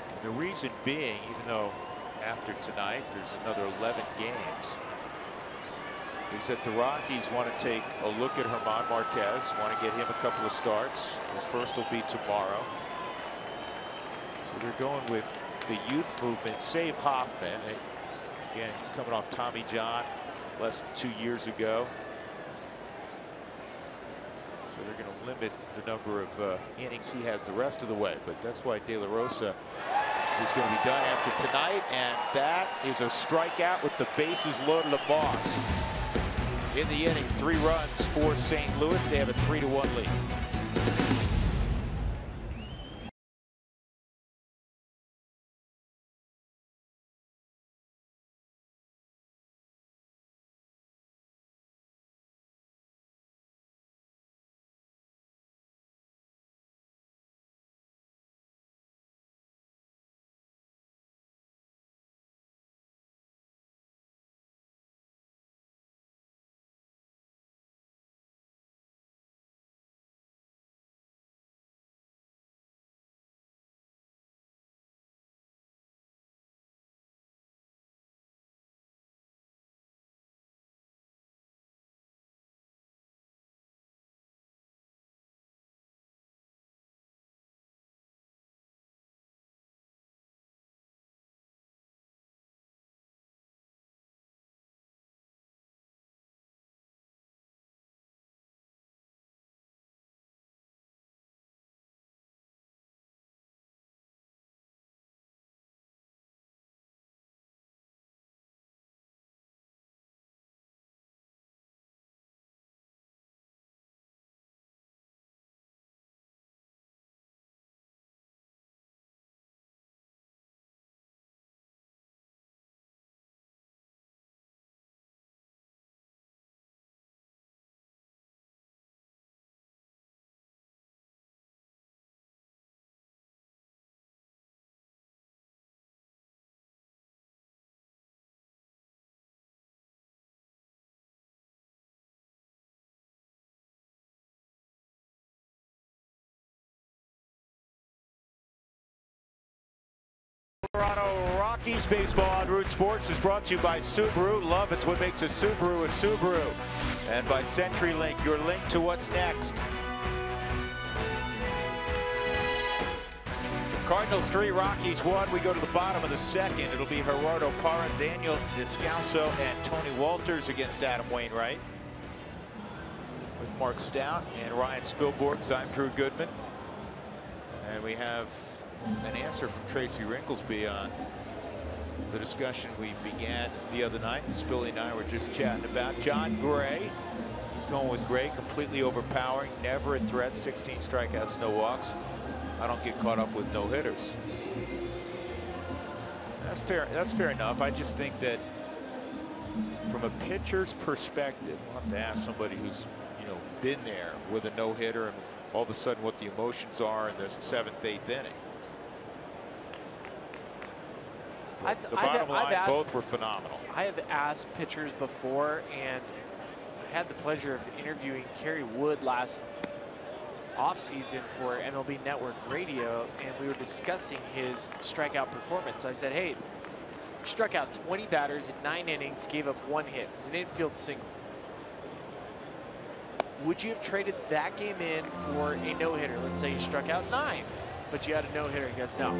[SPEAKER 1] And the reason being, even though after tonight there's another 11 games, is that the Rockies want to take a look at German Marquez, want to get him a couple of starts. His first will be tomorrow. So they're going with the youth movement, save Hoffman. And again, he's coming off Tommy John less than 2 years ago. So they're going to limit the number of innings he has the rest of the way. But that's why De La Rosa is going to be done after tonight. And that is a strikeout with the bases loaded of Moss. In the inning, 3 runs for St. Louis. They have a 3-1 lead. Colorado Rockies baseball on Root Sports is brought to you by Subaru. Love, it's what makes a Subaru a Subaru. And by CenturyLink, your link to what's next. Cardinals 3, Rockies 1. We go to the bottom of the second. It'll be Gerardo Parra, Daniel Descalso, and Tony Walters against Adam Wainwright. With Mark Stout and Ryan Spilborghs, I'm Drew Goodman. And we have an answer from Tracy Rinklesby on the discussion we began the other night. Spilly and I were just chatting about John Gray. He's going with Gray, completely overpowering, never a threat, 16 strikeouts, no walks. I don't get caught up with no hitters. That's fair. That's fair enough. I just think that from a pitcher's perspective, we'll have to ask somebody who's, you know, been there with a no hitter and all of a sudden what the emotions are in the 7th, 8th inning. The bottom line, both were phenomenal.
[SPEAKER 2] I have asked pitchers before, and I had the pleasure of interviewing Kerry Wood last offseason for MLB Network Radio, and we were discussing his strikeout performance. I said, hey, struck out 20 batters in 9 innings, gave up 1 hit. It was an infield single. Would you have traded that game in for a no-hitter? Let's say you struck out 9, but you had a no-hitter. He goes, no.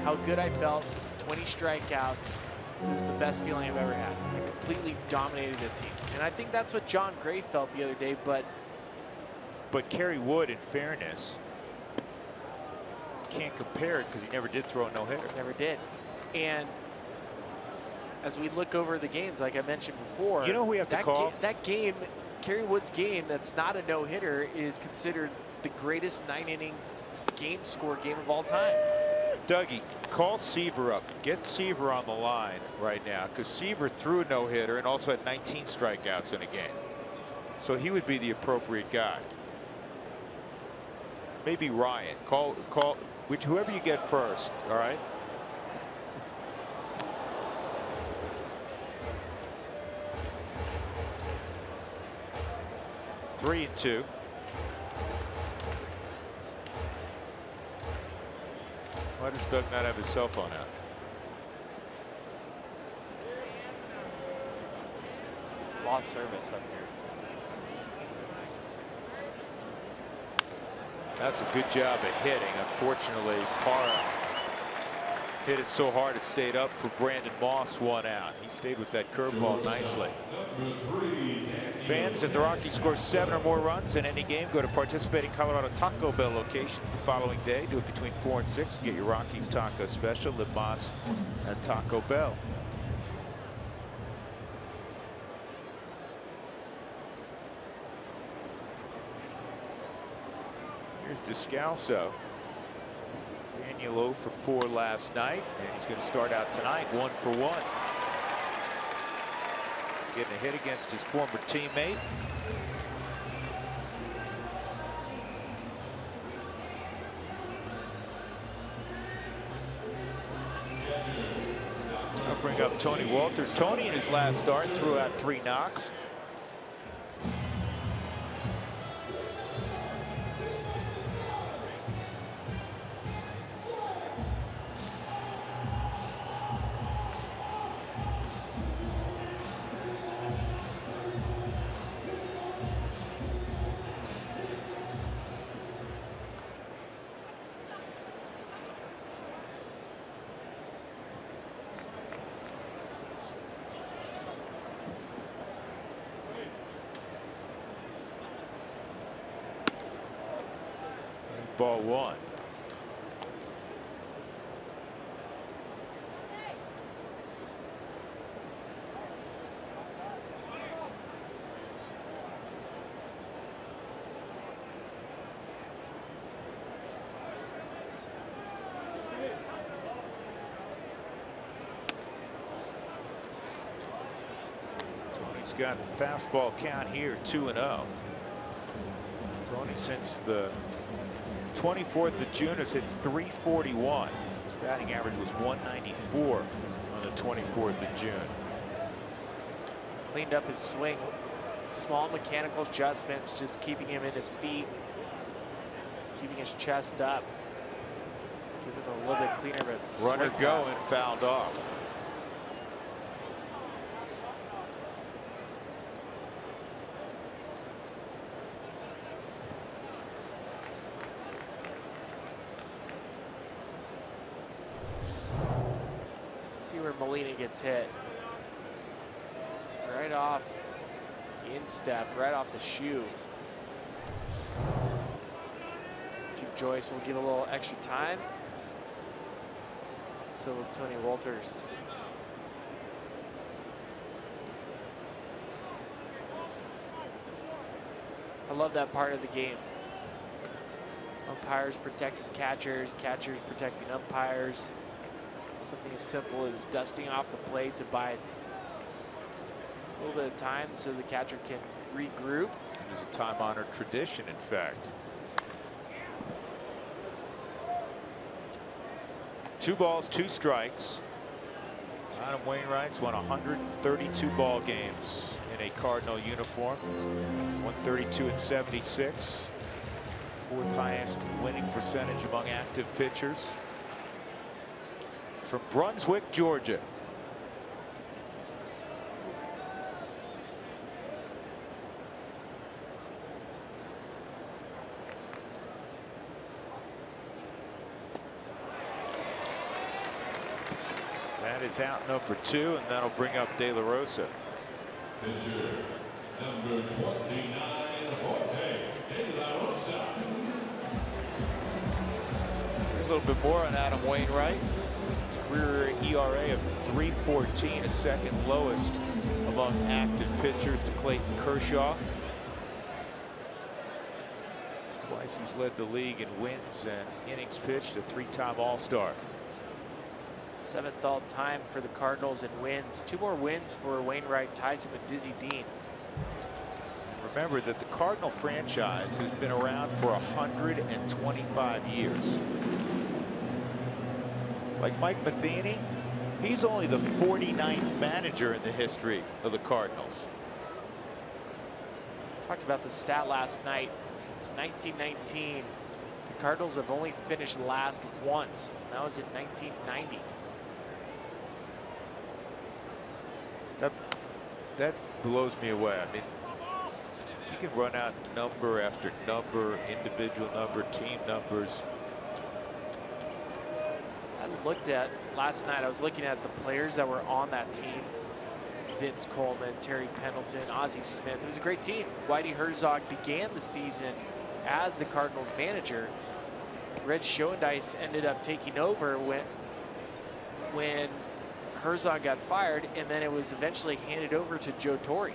[SPEAKER 2] How good I felt, 20 strikeouts. It was the best feeling I've ever had. I completely dominated the team. And I think that's what John Gray felt the other day, but
[SPEAKER 1] Kerry Wood, in fairness, can't compare it because he never did throw a no-hitter.
[SPEAKER 2] Never did. And as we look over the games, like I mentioned before,
[SPEAKER 1] you know who we have to call?
[SPEAKER 2] That game, Kerry Wood's game that's not a no-hitter, is considered the greatest 9-inning game score game of all time.
[SPEAKER 1] Dougie, call Seaver up. Get Seaver on the line right now, because Seaver threw a no-hitter and also had 19 strikeouts in a game. So he would be the appropriate guy. Maybe Ryan. Call whoever you get first, all right? Three and 2. Why does Doug not have his cell phone out?
[SPEAKER 2] Lost service up here.
[SPEAKER 1] That's a good job at hitting. Unfortunately, Parra hit it so hard it stayed up for Brandon Moss, 1 out. He stayed with that curveball nicely. Fans, if the Rockies score 7 or more runs in any game, go to participating Colorado Taco Bell locations the following day. Do it between 4 and 6. Get your Rockies taco special, Lip Moss and Taco Bell. Here's Descalso. Daniel 0 for 4 last night, and he's going to start out tonight 1 for 1. Getting a hit against his former teammate. I'll bring up Tony Walters. Tony in his last start threw out 3 knocks. Ball 1. Tony's got fastball count here, 2-0. Tony, since the 24th of June, has hit .341. His batting average was .194 on the 24th of June.
[SPEAKER 2] Cleaned up his swing. Small mechanical adjustments, just keeping him in his feet, keeping his chest up. Gives him a little bit cleaner of a
[SPEAKER 1] runner going, fouled off.
[SPEAKER 2] See where Molina gets hit. Right off the instep, right off the shoe. Chief Joyce will give a little extra time. So will Tony Walters. I love that part of the game. Umpires protecting catchers, catchers protecting umpires. Something as simple as dusting off the plate to buy a little bit of time so the catcher can regroup.
[SPEAKER 1] It is a time-honored tradition, in fact. 2 balls, 2 strikes. Adam Wainwright's won 132 ball games in a Cardinal uniform. 132 and 76. Fourth highest winning percentage among active pitchers. From Brunswick, Georgia. That is out number 2, and that'll bring up De La Rosa.
[SPEAKER 5] Number 29, Jorge De La Rosa.
[SPEAKER 1] There's a little bit more on Adam Wainwright. His career ERA of 3.14, a second lowest among active pitchers to Clayton Kershaw. Twice he's led the league in wins and innings pitched, a 3-time All-Star.
[SPEAKER 2] 7th all-time for the Cardinals in wins. 2 more wins for Wainwright, ties him with Dizzy Dean.
[SPEAKER 1] And remember that the Cardinal franchise has been around for 125 years. Like Mike Matheny, he's only the 49th manager in the history of the Cardinals.
[SPEAKER 2] Talked about the stat last night. Since 1919, the Cardinals have only finished last once. That was in 1990.
[SPEAKER 1] That blows me away. I mean, you can run out number after number, individual number, team numbers.
[SPEAKER 2] I looked at last night, I was looking at the players that were on that team. Vince Coleman, Terry Pendleton, Ozzie Smith. It was a great team. Whitey Herzog began the season as the Cardinals manager. Red Schoendice ended up taking over when Herzog got fired, and then it was eventually handed over to Joe Torre.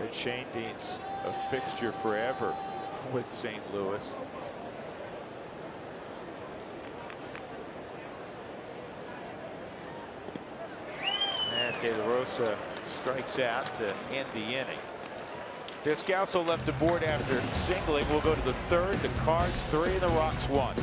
[SPEAKER 1] Red Schoendienst's a fixture forever with St. Louis. And De La Rosa strikes out to end the inning. Descalso left the board after singling. We'll go to the 3rd. The Cards 3 and the Rocks 1.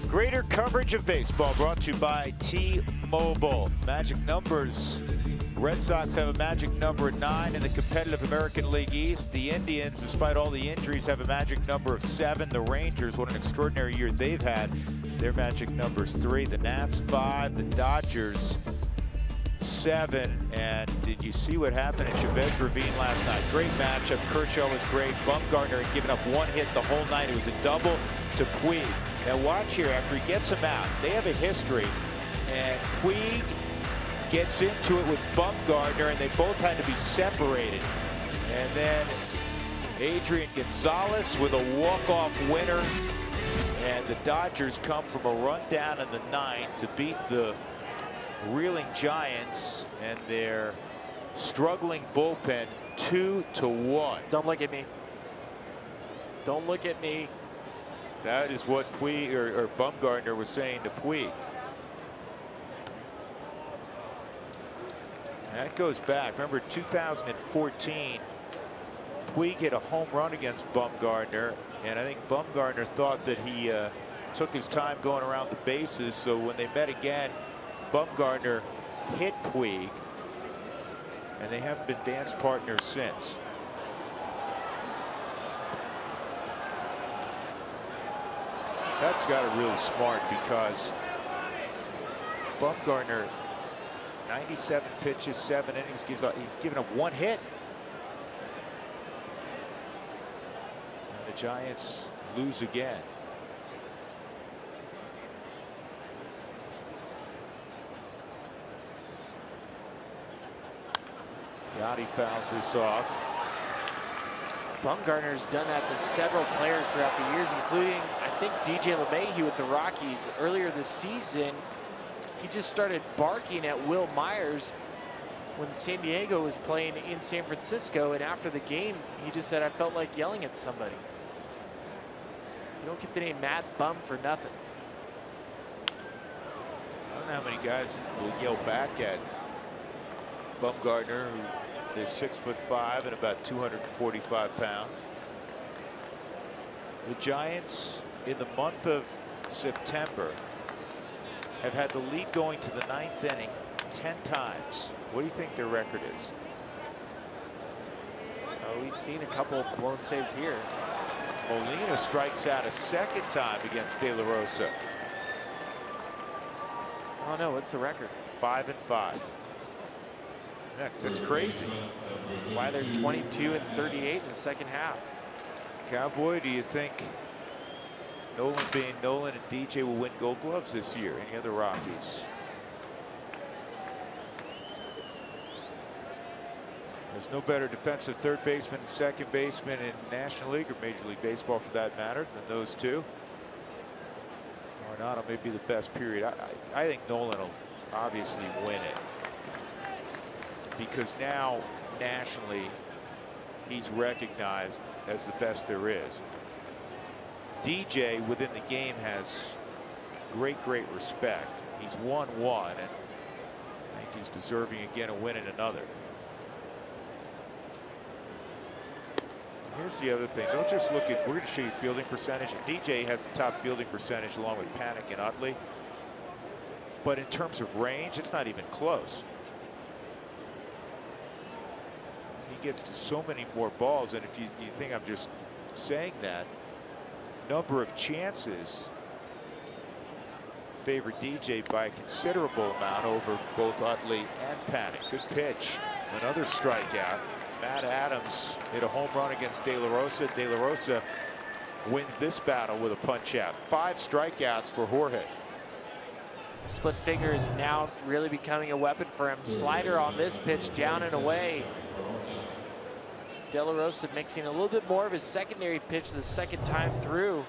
[SPEAKER 1] Greater coverage of baseball brought to you by T-Mobile. Magic numbers. Red Sox have a magic number 9 in the competitive American League East. The Indians, despite all the injuries, have a magic number of 7. The Rangers, what an extraordinary year they've had. Their magic number's 3. The Nats 5. The Dodgers 7. And did you see what happened at Chavez Ravine last night? Great matchup. Kershaw was great. Bumgarner had given up 1 hit the whole night. It was a double to Puig. Now watch here, after he gets him out, they have a history, and Puig gets into it with Bumgarner, and they both had to be separated. And then Adrian Gonzalez with a walk-off winner, and the Dodgers come from a run down in the 9th to beat the reeling Giants, and they're struggling bullpen 2-1.
[SPEAKER 2] Don't look at me. Don't look at me.
[SPEAKER 1] That is what Puig or Bumgarner was saying to Puig. That goes back. Remember 2014, Puig hit a home run against Bumgarner, and I think Bumgarner thought that he took his time going around the bases. So when they met again, Bumgarner hit Puig, and they haven't been dance partners since. That's got it really smart, because Bumgarner, 97 pitches, 7 innings, he's given up 1 hit. And the Giants lose again. Yachty fouls this off.
[SPEAKER 2] Bumgarner's done that to several players throughout the years, including, I think, DJ LeMahieu with the Rockies. Earlier this season, he just started barking at Will Myers when San Diego was playing in San Francisco, and after the game, he just said, "I felt like yelling at somebody." You don't get the name Mad Bum for nothing.
[SPEAKER 1] I don't know how many guys will yell back at Bumgarner, who is 6'5" and about 245 pounds. The Giants, in the month of September, have had the lead going to the 9th inning 10 times. What do you think their record is?
[SPEAKER 2] We've seen a couple of blown saves here.
[SPEAKER 1] Molina strikes out a 2nd time against De La Rosa.
[SPEAKER 2] Oh no, what's the record?
[SPEAKER 1] 5-5. That's crazy.
[SPEAKER 2] That's why they're 22-38 in the second half.
[SPEAKER 1] Cowboy, do you think Nolan, being Nolan, and DJ will win Gold Gloves this year? Any other Rockies? There's no better defensive third baseman and second baseman in National League or Major League Baseball, for that matter, than those two. Arenado may be the best, period. I think Nolan will obviously win it, because now nationally he's recognized as the best there is. DJ within the game has great respect. He's won 1, and I think he's deserving again of winning another. Here's the other thing. Don't just look at, we're going to show you fielding percentage. DJ has the top fielding percentage along with Panic and Utley. But in terms of range, it's not even close. He gets to so many more balls, and if you think I'm just saying that, number of chances favor DJ by a considerable amount over both Utley and Panic. Good pitch. Another strikeout. Matt Adams hit a home run against De La Rosa. De La Rosa wins this battle with a punch out. 5 strikeouts for Jorge.
[SPEAKER 2] Split finger is now really becoming a weapon for him. Slider on this pitch, down and away. De La Rosa mixing a little bit more of his secondary pitch the second time through.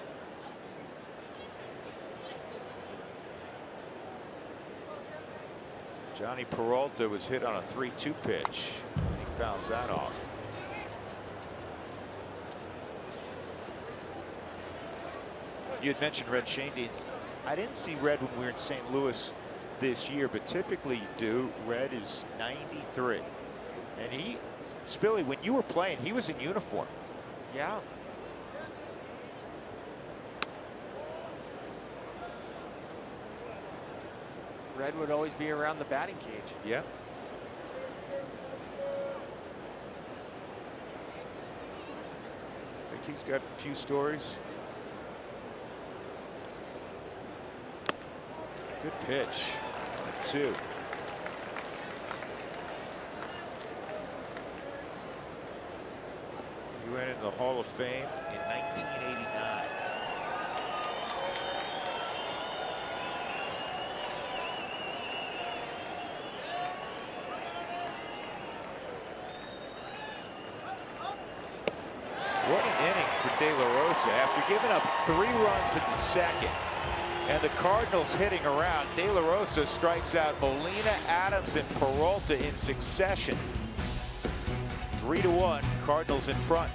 [SPEAKER 1] Johnny Peralta was hit on a 3-2 pitch. He fouls that off. You had mentioned Red Schoendienst. I didn't see Red when we were in St. Louis this year, but typically you do. Red is 93. And he, Spilly, when you were playing, he was in uniform.
[SPEAKER 2] Yeah. Red would always be around the batting cage.
[SPEAKER 1] Yeah. I think he's got a few stories. Good pitch. 2. He went in the Hall of Fame in 1989. What an inning for De La Rosa after giving up 3 runs in the second. And the Cardinals hitting around. De La Rosa strikes out Molina, Adams, and Peralta in succession. 3-1, Cardinals in front.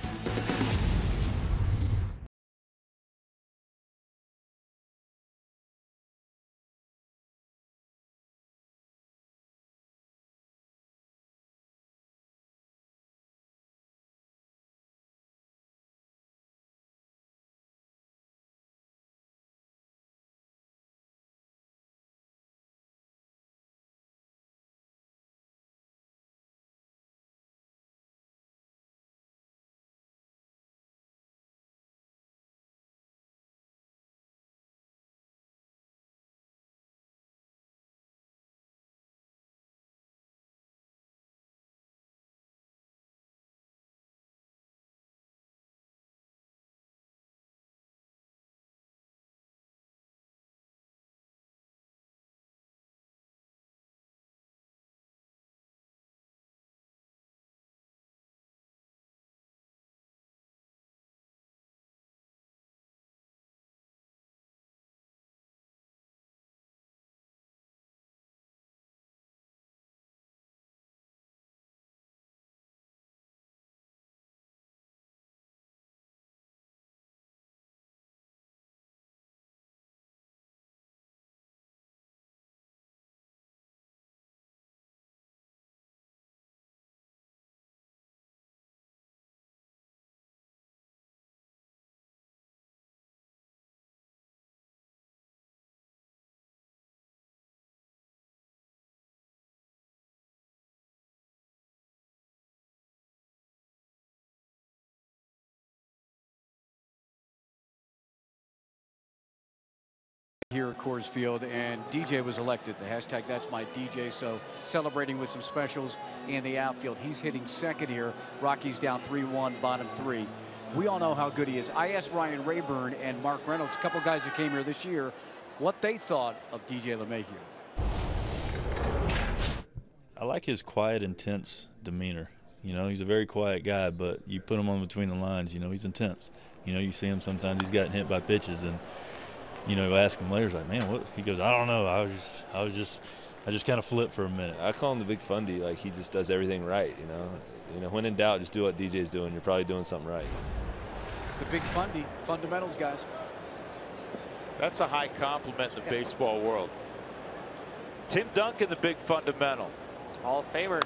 [SPEAKER 3] Here at Coors Field, and DJ was elected. The hashtag That's My DJ, so celebrating with some specials in the outfield. He's hitting second here. Rockies down 3-1, bottom 3. We all know how good he is. I asked Ryan Rayburn and Mark Reynolds, a couple guys that came here this year, what they thought of DJ LeMahieu.
[SPEAKER 6] I like his quiet, intense demeanor. You know, he's a very quiet guy, but you put him on between the lines, you know, he's intense. You know, you see him sometimes, he's gotten hit by pitches, and you know, ask him later, he's like, man, what? He goes, I don't know. I just kind of flipped for a minute.
[SPEAKER 7] I call him the Big Fundy. Like, he just does everything right, you know. You know, when in doubt, just do what DJ's doing. You're probably doing something right.
[SPEAKER 3] The Big Fundy, fundamentals, guys.
[SPEAKER 1] That's a high compliment in the baseball world. Tim Duncan, the big fundamental.
[SPEAKER 2] Hall of Famer.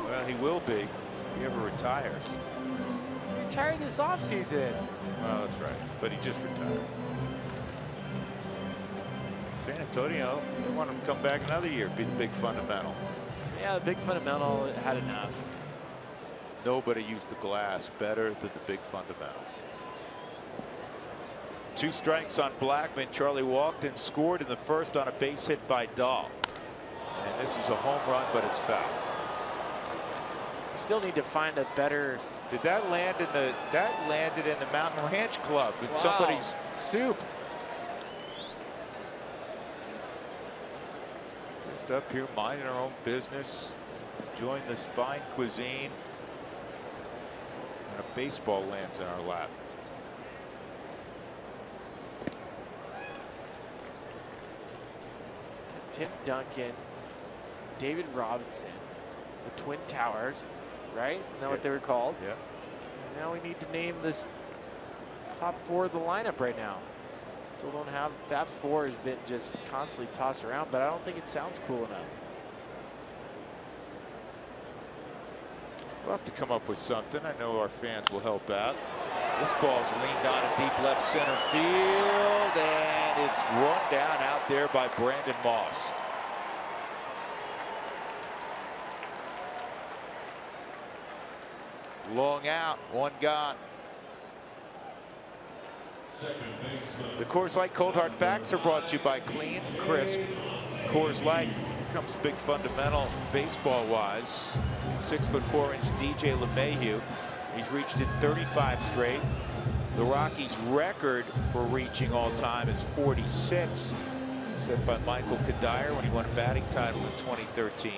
[SPEAKER 1] Well, he will be if he ever retires.
[SPEAKER 2] Retired this offseason.
[SPEAKER 1] Well, that's right, but he just retired. San Antonio, they want him to come back another year, be the big fundamental.
[SPEAKER 2] Yeah, the big fundamental had enough.
[SPEAKER 1] Nobody used the glass better than the big fundamental. 2 strikes on Blackman. Charlie walked and scored in the first on a base hit by Dahl. And this is a home run, but it's foul.
[SPEAKER 2] We still need to find a better.
[SPEAKER 1] Did that land in the? That landed in the Mountain Ranch Club. With
[SPEAKER 2] Wow.
[SPEAKER 1] Somebody's
[SPEAKER 2] soup.
[SPEAKER 1] Just up here minding our own business, enjoying this fine cuisine, and a baseball lands in our lap.
[SPEAKER 2] Tim Duncan, David Robinson, the Twin Towers, right? Isn't that what they were called?
[SPEAKER 1] Yeah.
[SPEAKER 2] And now we need to name this top 4 of the lineup right now. Still don't have Fab 4 has been just constantly tossed around, but I don't think it sounds cool enough.
[SPEAKER 1] We'll have to come up with something. I know our fans will help out. This ball's leaned on in deep left center field, and it's run down out there by Brandon Moss. Long out, 1 gone. The Coors Light Cold Hard Facts are brought to you by Clean, Crisp Coors Light. Here comes a big fundamental baseball-wise. 6'4" DJ LeMahieu. He's reached it 35 straight. The Rockies' record for reaching all time is 46, set by Michael Kadire when he won a batting title in 2013.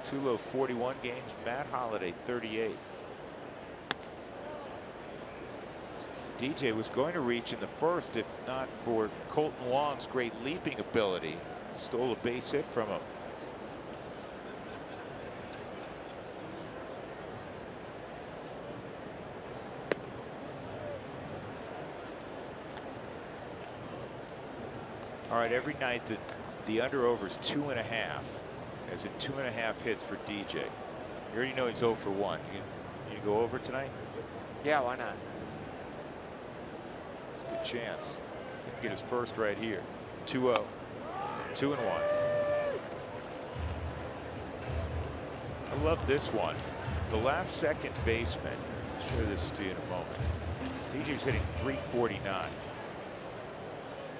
[SPEAKER 1] Tulo 41 games, Matt Holliday 38. DJ was going to reach in the first if not for Colton Wong's great leaping ability. Stole a base hit from him. All right, every night the under/over is 2.5, as in 2.5 hits for DJ. You already know he's 0 for 1. You go over tonight?
[SPEAKER 2] Yeah, why not?
[SPEAKER 1] It's a good chance. He's gonna get his first right here. 2-0. 2-1. I love this one. The last second baseman. I'll show this to you in a moment. DJ's hitting 349.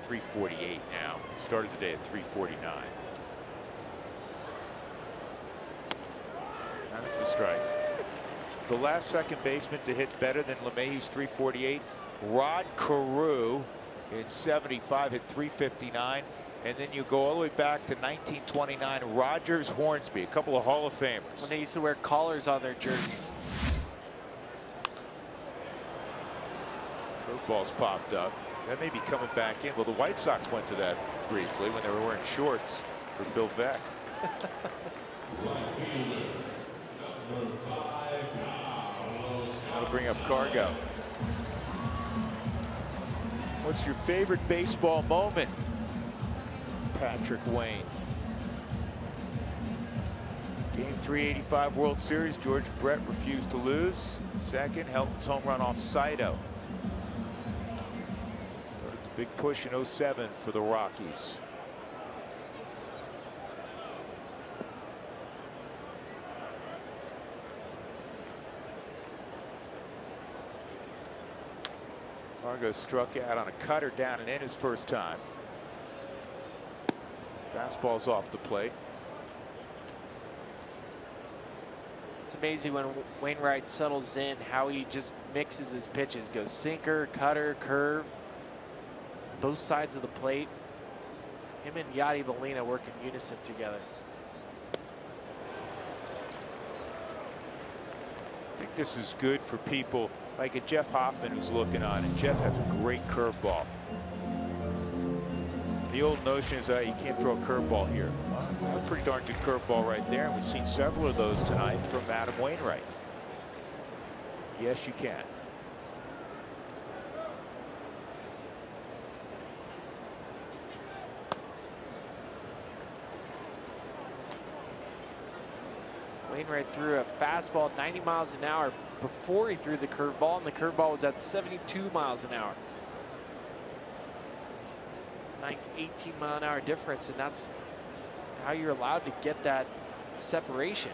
[SPEAKER 1] 348 now. Started the day at 349. That's a strike. The last second baseman to hit better than LeMahieu's 348, Rod Carew in 75 hit 359. And then you go all the way back to 1929, Rogers Hornsby, a couple of Hall of Famers.
[SPEAKER 2] When they used to wear collars on their jersey.
[SPEAKER 1] Curveballs popped up. That may be coming back in. Well, the White Sox went to that briefly when they were wearing shorts for Bill Veeck. That'll bring up Cargo. What's your favorite baseball moment? Patrick Wayne. Game 385 World Series. George Brett refused to lose. Second, Helton's home run off Saito. Started the big push in 07 for the Rockies. Cargo struck out on a cutter down and in his first time. Fastball's off the plate.
[SPEAKER 2] It's amazing when Wainwright settles in how he just mixes his pitches. Goes sinker, cutter, curve. Both sides of the plate. Him and Yadi Molina work in unison together.
[SPEAKER 1] I think this is good for people like a Jeff Hoffman who's looking on, and Jeff has a great curveball. The old notion is that you can't throw a curveball here. Well, a pretty darn good curveball right there, and we've seen several of those tonight from Adam Wainwright. Yes, you can.
[SPEAKER 2] Wainwright threw a fastball 90 miles an hour before he threw the curveball, and the curveball was at 72 miles an hour. Nice 18-mile-an-hour difference, and that's how you're allowed to get that separation.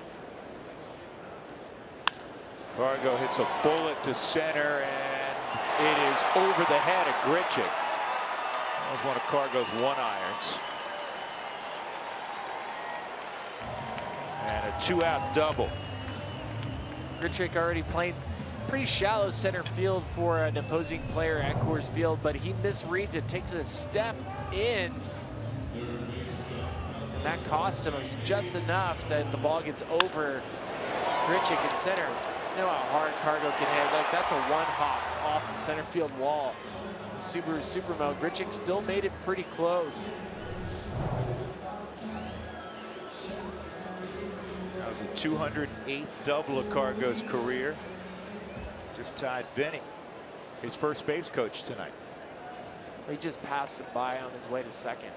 [SPEAKER 1] Cargo hits a bullet to center, and it is over the head of Grichuk. That was one of Cargo's one-irons. And a two-out double.
[SPEAKER 2] Grichuk already played pretty shallow center field for an opposing player at Coors Field, but he misreads it, takes a step in, and that cost him. It's just enough that the ball gets over Grichuk at center. You know how hard Cargo can hit. Like, that's a one-hop off the center field wall. The Subaru Supermo. Grichuk still made it pretty close.
[SPEAKER 1] That was a 208th double of Cargo's career. Just tied Vinny, his first base coach tonight.
[SPEAKER 2] He just passed him by on his way to second.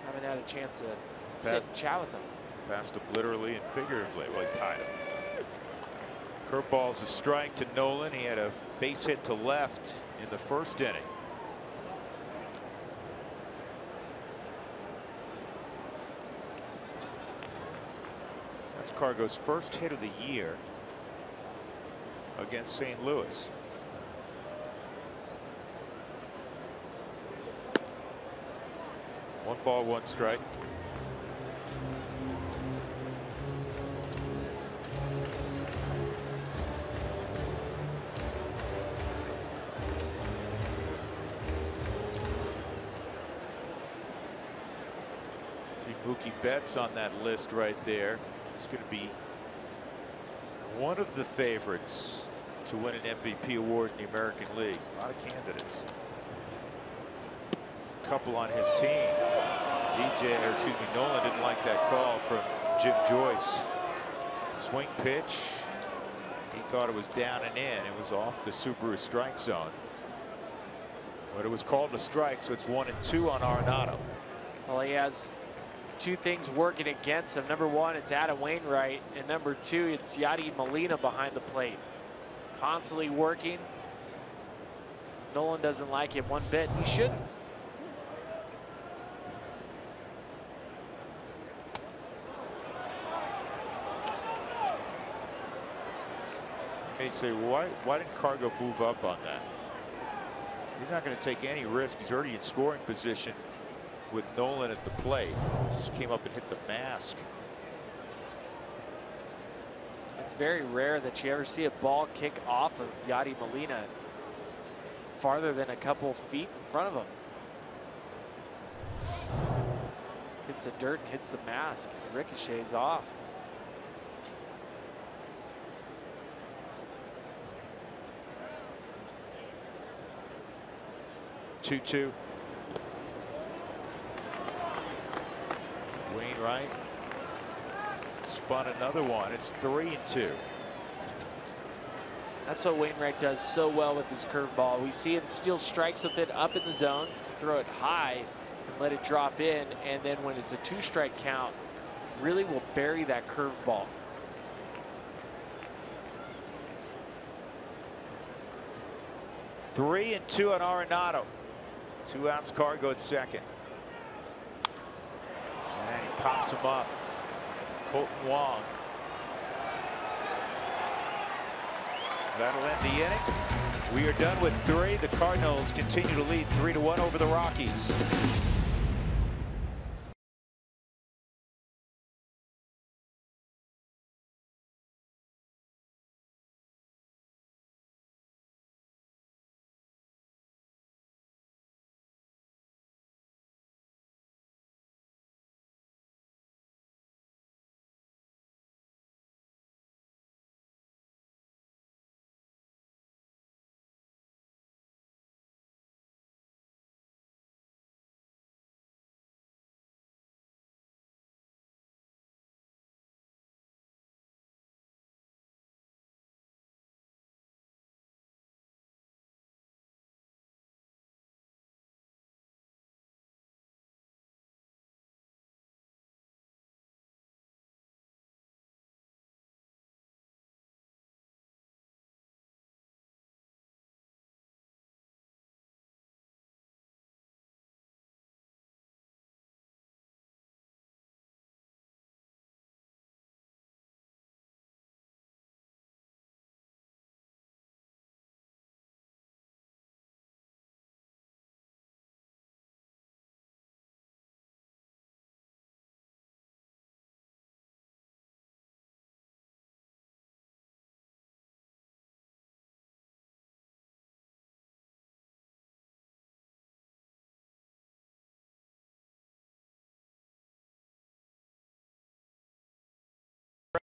[SPEAKER 2] Haven't had a chance to sit and chat with him.
[SPEAKER 1] Passed him literally and figuratively. Well, he tied him. Curveball's a strike to Nolan. He had a base hit to left in the first inning. That's Cargo's first hit of the year against St. Louis. One ball, one strike. See Mookie Betts on that list right there. He's going to be one of the favorites to win an MVP award in the American League. A lot of candidates. A couple on his team. Nolan didn't like that call from Jim Joyce. Swing pitch. He thought it was down and in. It was off the Subaru strike zone. But it was called a strike, so it's 1-2 on Arenado.
[SPEAKER 2] Well, he has two things working against him. Number one, it's Adam Wainwright, and number two, it's Yadi Molina behind the plate. Constantly working. Nolan doesn't like it one bit. He shouldn't.
[SPEAKER 1] Hey, say, why didn't Cargo move up on that? He's not going to take any risk. He's already in scoring position with Nolan at the plate. This came up and hit the mask.
[SPEAKER 2] It's very rare that you ever see a ball kick off of Yadi Molina farther than a couple feet in front of him. Hits the dirt and hits the mask. Ricochets off.
[SPEAKER 1] Two. Wainwright spun another one. It's 3-2.
[SPEAKER 2] That's what Wainwright does so well with his curveball. We see him steal strikes with it up in the zone, throw it high, and let it drop in. And then when it's a 2-strike count, really will bury that curveball.
[SPEAKER 1] Three and 2 on Arenado. 2 outs, Cargo at second. And he pops him up. Colton Wong. That'll end the inning. We are done with 3. The Cardinals continue to lead 3-1 over the Rockies.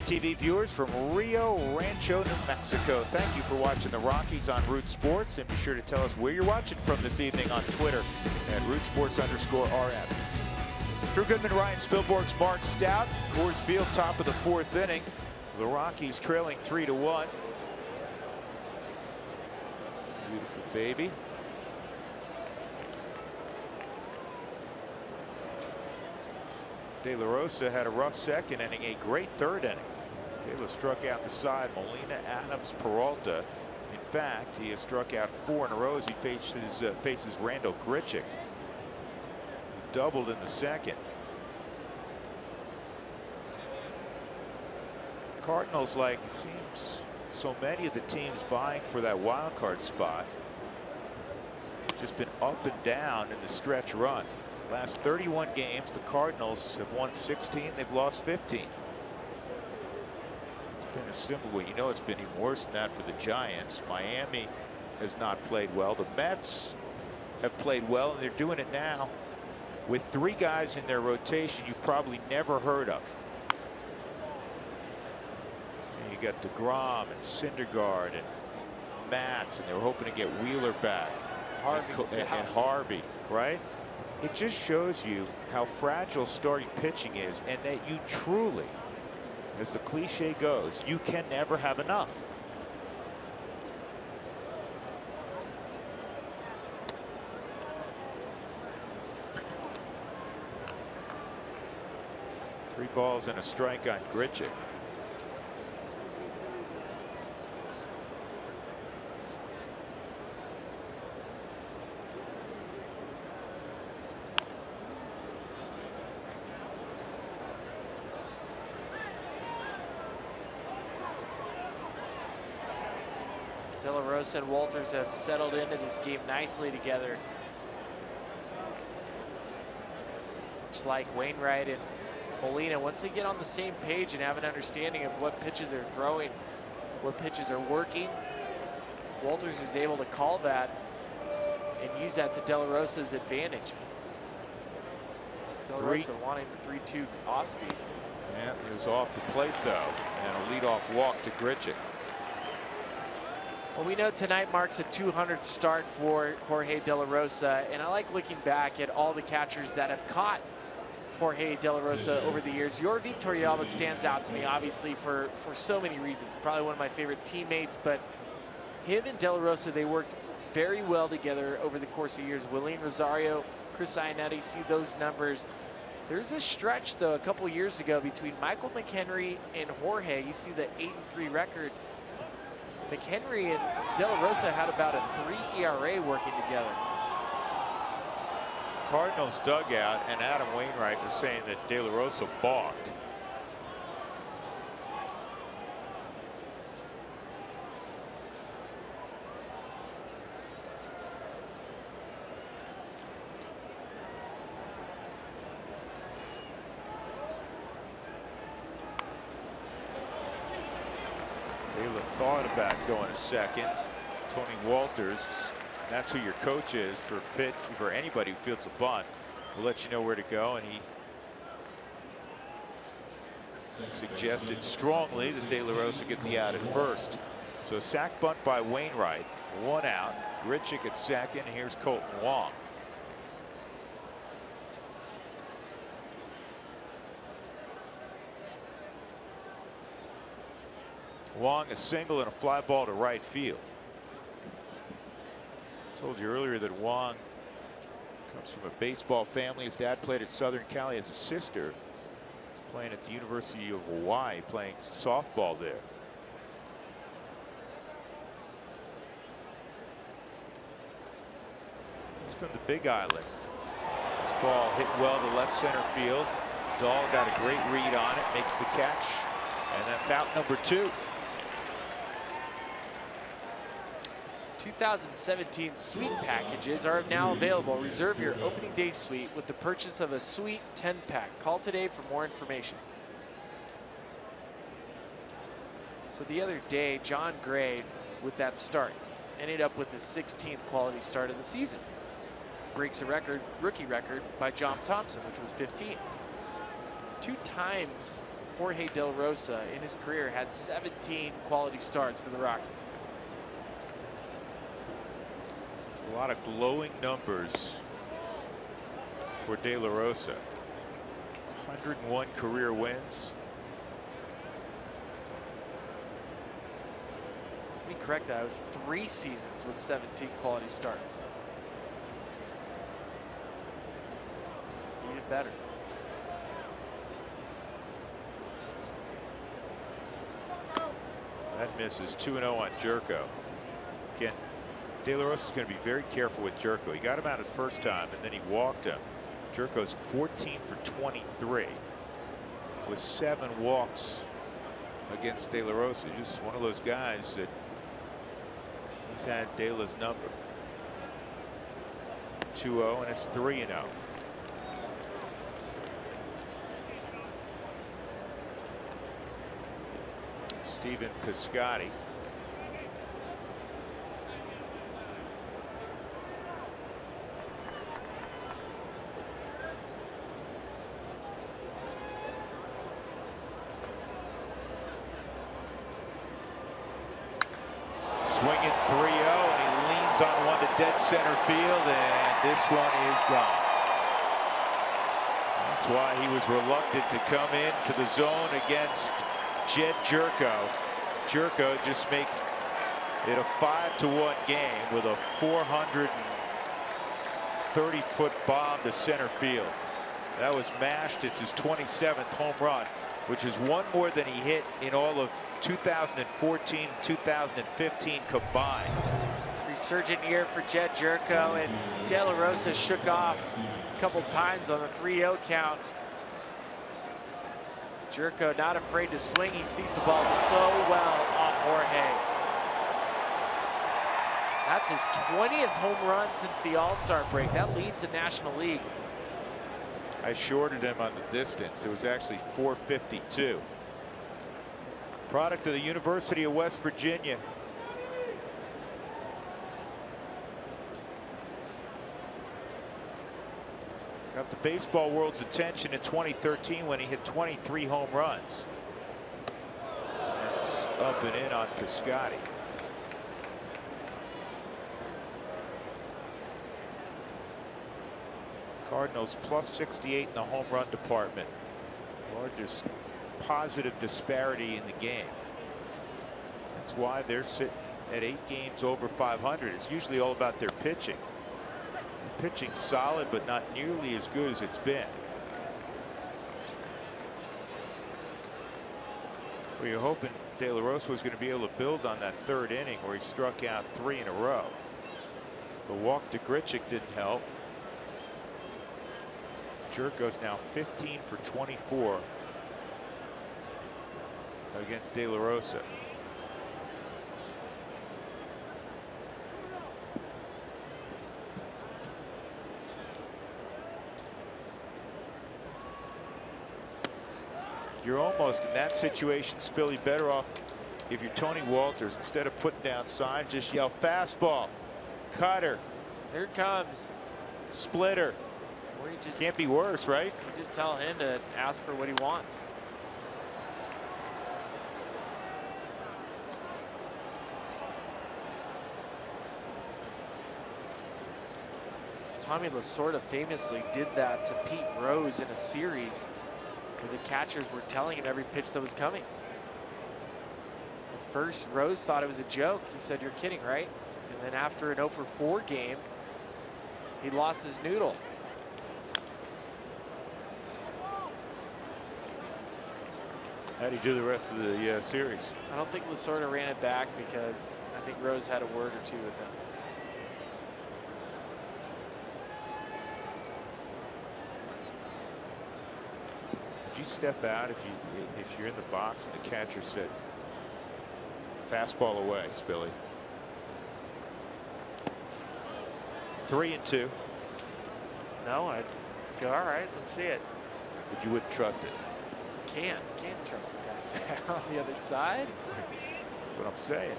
[SPEAKER 1] TV viewers from Rio Rancho, New Mexico, thank you for watching the Rockies on Root Sports, and be sure to tell us where you're watching from this evening on Twitter at @RootSports_RM. Drew Goodman, Ryan Spilborgh's Mark Stout, Coors Field, top of the 4th inning. The Rockies trailing 3-1. Beautiful baby. De La Rosa had a rough second inning, a great 3rd inning. De La struck out the side, Molina, Adams, Peralta. In fact, he has struck out 4 in a row as he faces Randall Grichuk. Doubled in the second. Cardinals, like it seems so many of the teams vying for that wild card spot, just been up and down in the stretch run. Last 31 games, the Cardinals have won 16. They've lost 15. It's been a simple way. You know, it's been even worse than that for the Giants. Miami has not played well. The Mets have played well, and they're doing it now with 3 guys in their rotation you've probably never heard of. And you got DeGrom and Syndergaard and Matz, and they were hoping to get Wheeler back. And Harvey, right? It just shows you how fragile starting pitching is, and that you truly, as the cliche goes, you can never have enough. Three balls and a strike on Grichuk.
[SPEAKER 2] De La Rosa and Walters have settled into this game nicely together. Just like Wainwright and Molina, once they get on the same page and have an understanding of what pitches they're throwing, what pitches are working, Walters is able to call that and use that to De La Rosa's advantage. De La Rosa wanting the 3-2 off speed.
[SPEAKER 1] Yeah, he was off the plate though, and a leadoff walk to Grichuk.
[SPEAKER 2] Well, we know tonight marks a 200th start for Jorge De La Rosa, and I like looking back at all the catchers that have caught Jorge De La Rosa over the years. Yorvi Torrealba stands out to me, obviously, for so many reasons. Probably one of my favorite teammates, but him and De La Rosa, they worked very well together over the course of years. Willeen Rosario, Chris Iannetti, see those numbers. There's a stretch, though, a couple years ago between Michael McHenry and Jorge. You see the 8-3 record. McHenry and De La Rosa had about a 3 ERA working together.
[SPEAKER 1] Cardinals dugout and Adam Wainwright were saying that De La Rosa balked. Taylor thought about going to second. Tony Walters, that's who your coach is for anybody who fields a bunt. Will let you know where to go, and he suggested strongly that De La Rosa get the out at first. So a sac bunt by Wainwright, 1 out. Grichuk at second. Here's Colton Wong. Wong a single and a fly ball to right field. Told you earlier that Wong comes from a baseball family. His dad played at Southern Cal. He has a sister who's playing at the University of Hawaii, playing softball there. He's from the Big Island. This ball hit well to left center field. Dahl got a great read on it, makes the catch, and that's out number 2.
[SPEAKER 2] 2017 suite packages are now available. Reserve your opening day suite with the purchase of a suite 10-pack. Call today for more information. So the other day, John Gray, with that start, ended up with his 16th quality start of the season. Breaks a rookie record by John Thompson, which was 15. 2 times Jorge De La Rosa in his career had 17 quality starts for the Rockies.
[SPEAKER 1] A lot of glowing numbers for De La Rosa. 101 career wins.
[SPEAKER 2] Let me correct that. It was 3 seasons with 17 quality starts. Even better.
[SPEAKER 1] That misses. 2-0 on Jerko. Again, De La Rosa is going to be very careful with Jerko. He got him out his first time, and then he walked him. Jerko's 14 for 23 with 7 walks against De La Rosa. Just one of those guys that he's had De La's number. 2-0, and it's 3-0. Stephen Piscotty. Swinging 3-0, and he leans on one to dead center field, and this one is gone. That's why he was reluctant to come into the zone against Jed Jerko. Jerko just makes it a 5-1 game with a 430-foot bomb to center field. That was mashed. It's his 27th home run, which is one more than he hit in all of 2014 and 2015 combined.
[SPEAKER 2] Resurgent year for Jed Jerko, and De La Rosa shook off a couple times on the 3-0 count. Jerko not afraid to swing. He sees the ball so well off Jorge. That's his 20th home run since the All-Star break. That leads the National League.
[SPEAKER 1] I shorted him on the distance. It was actually 452. Product of the University of West Virginia. Got the baseball world's attention in 2013 when he hit 23 home runs. That's up and in on Piscotty. Cardinals plus 68 in the home run department. Largest positive disparity in the game. That's why they're sitting at 8 games over 500. It's usually all about their pitching. Pitching solid, but not nearly as good as it's been. Well, you're hoping De La Rosa was going to be able to build on that 3rd inning where he struck out 3 in a row. The walk to Grichuk didn't help. Jerko's now 15 for 24 against De La Rosa. You're almost in that situation, Spilly, better off if you're Tony Walters, instead of putting down signs, just yell fastball, cutter.
[SPEAKER 2] Here it comes.
[SPEAKER 1] Splitter.
[SPEAKER 2] Or you just
[SPEAKER 1] can't be worse, right?
[SPEAKER 2] You just tell him to ask for what he wants. Tommy Lasorda famously did that to Pete Rose in a series where the catchers were telling him every pitch that was coming. At first, Rose thought it was a joke. He said, "You're kidding, right?" And then after an 0-for-4 game, he lost his noodle.
[SPEAKER 1] How do you do the rest of the series?
[SPEAKER 2] I don't think Lasorda ran it back because I think Rose had a word or two with him.
[SPEAKER 1] Would you step out if you're in the box and the catcher said fastball away, Spilly? 3-2.
[SPEAKER 2] No, I'd go, all right, let's see it.
[SPEAKER 1] But you wouldn't trust it.
[SPEAKER 2] Can't trust the guys back on the other side.
[SPEAKER 1] That's what I'm saying.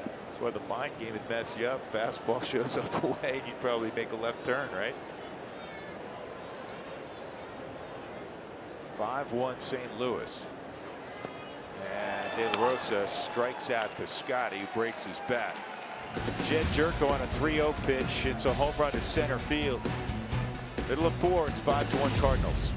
[SPEAKER 1] That's why the mind game would mess you up. Fastball shows up away, and you'd probably make a left turn, right? 5-1 St. Louis. And De La Rosa strikes out Piscotty, who breaks his bat. Jed Jerko on a 3-0 pitch. It's a home run to center field. Middle of 4, it's 5-1 Cardinals.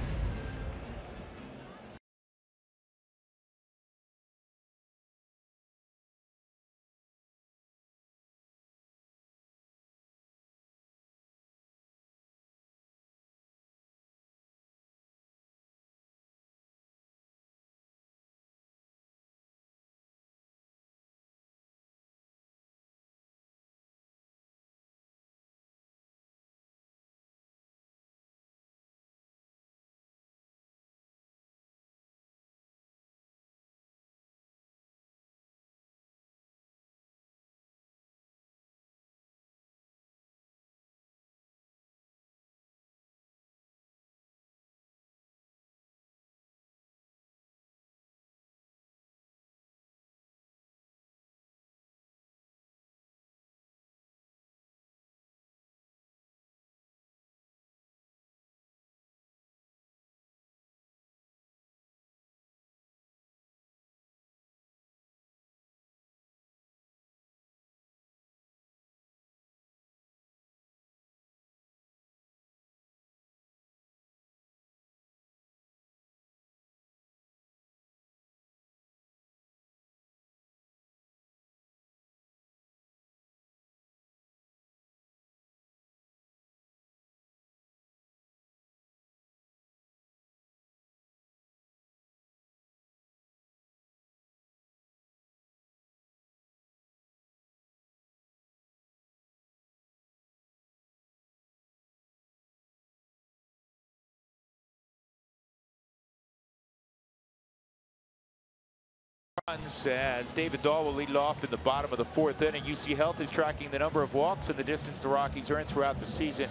[SPEAKER 1] As David Dahl will lead it off in the bottom of the 4th inning. UC Health is tracking the number of walks and the distance the Rockies earn throughout the season.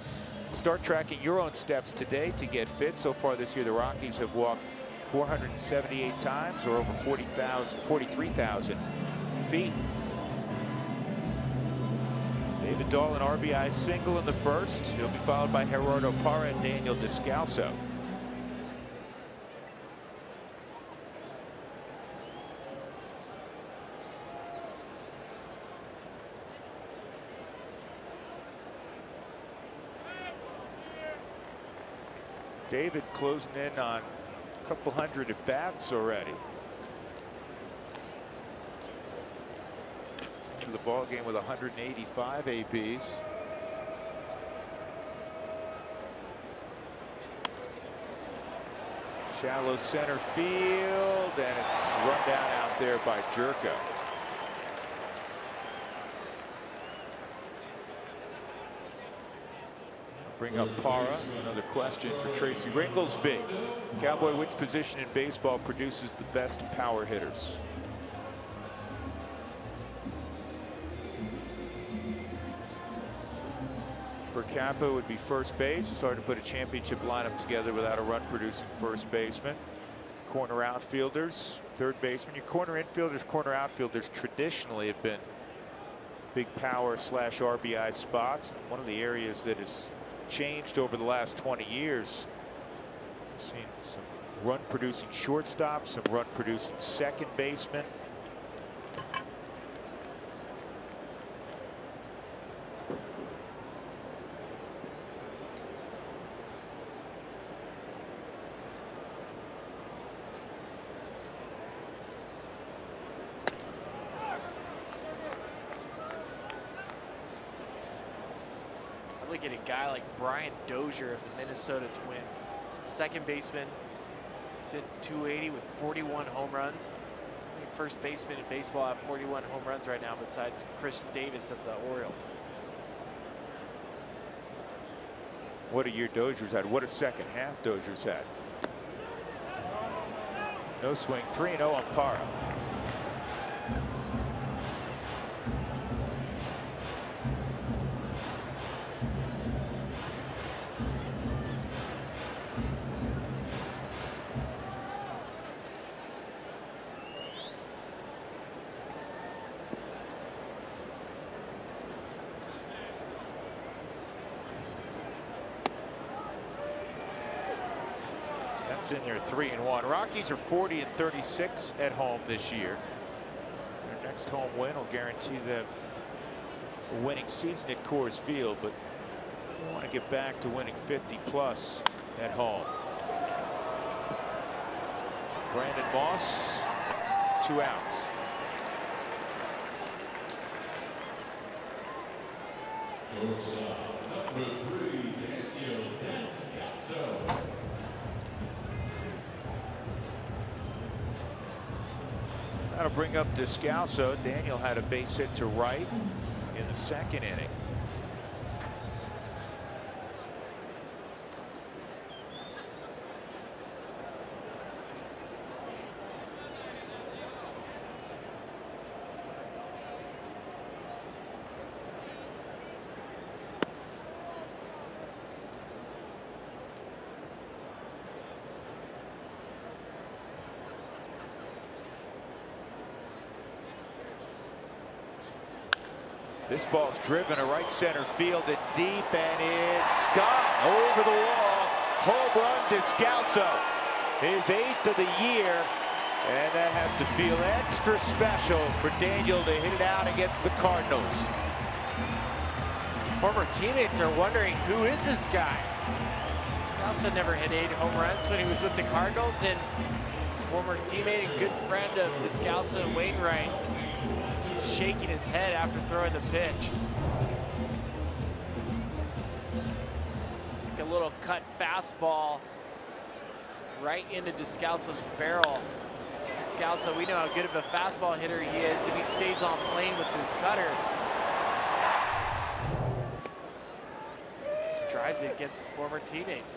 [SPEAKER 1] Start tracking your own steps today to get fit. So far this year, the Rockies have walked 478 times, or over 43,000 feet. David Dahl, an RBI single in the first. He'll be followed by Gerardo Parra and Daniel Descalso. David closing in on a couple hundred at bats already. To the ball game with 185 ABs. Shallow center field, and it's run down out there by Jerko. Bring up Parra. Another question for Tracy Ringlesby. Cowboy, which position in baseball produces the best power hitters? Per capita would be first base. It's hard to put a championship lineup together without a run-producing first baseman. Corner outfielders, third baseman. Your corner infielders, corner outfielders traditionally have been big power / RBI spots. One of the areas that has changed over the last 20 years. We've seen some run-producing shortstops, some run-producing second basemen.
[SPEAKER 2] Look at a guy like Brian Dozier of the Minnesota Twins. Second baseman, he's hit 280 with 41 home runs. The first baseman in baseball have 41 home runs right now besides Chris Davis of the Orioles.
[SPEAKER 1] What a year Dozier's had. What a second half Dozier's had. No swing, 3-0 on Parra. In there, 3-1. Rockies are 40-36 at home this year. Their next home win will guarantee them a winning season at Coors Field, but they want to get back to winning 50+ at home. Brandon Moss, 2 outs. That'll bring up Descalso. Daniel had a base hit to right in the second inning. This ball's driven to right center field and deep, and it's gone over the wall. Home run, Descalso. His 8th of the year, and that has to feel extra special for Daniel to hit it out against the Cardinals.
[SPEAKER 2] Former teammates are wondering, who is this guy? Descalso never hit 8 home runs when he was with the Cardinals, and former teammate and good friend of Descalso, Wainwright, shaking his head after throwing the pitch. It's like a little cut fastball right into Descalso's barrel. Descalso, we know how good of a fastball hitter he is if he stays on plane with his cutter. Drives it against his former teammates.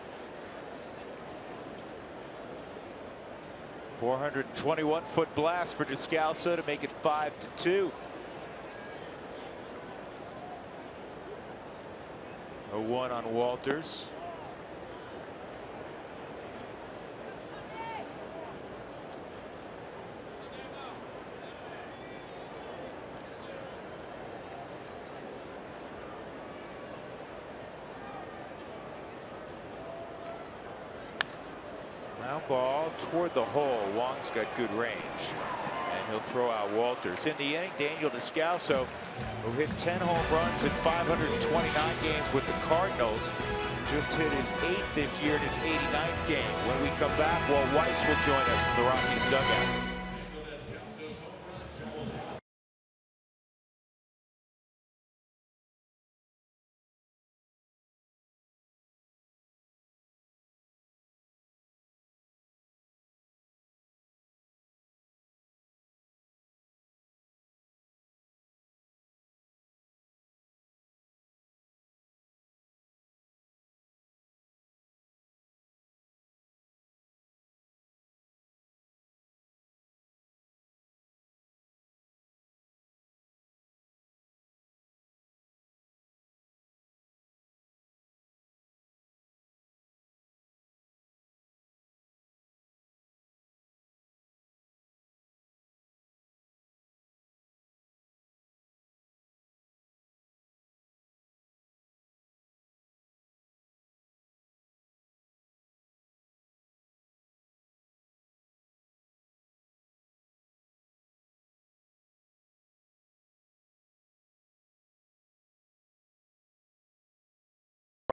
[SPEAKER 1] 421-foot blast for Descalso to make it 5-2. 0-1 on Walters. Ground ball toward the hole. Wong's got good range, and he'll throw out Walters. In the inning, Daniel Descalso, who hit 10 home runs in 529 games with the Cardinals, just hit his 8th this year in his 89th game. When we come back, Walt Weiss will join us from the Rockies dugout.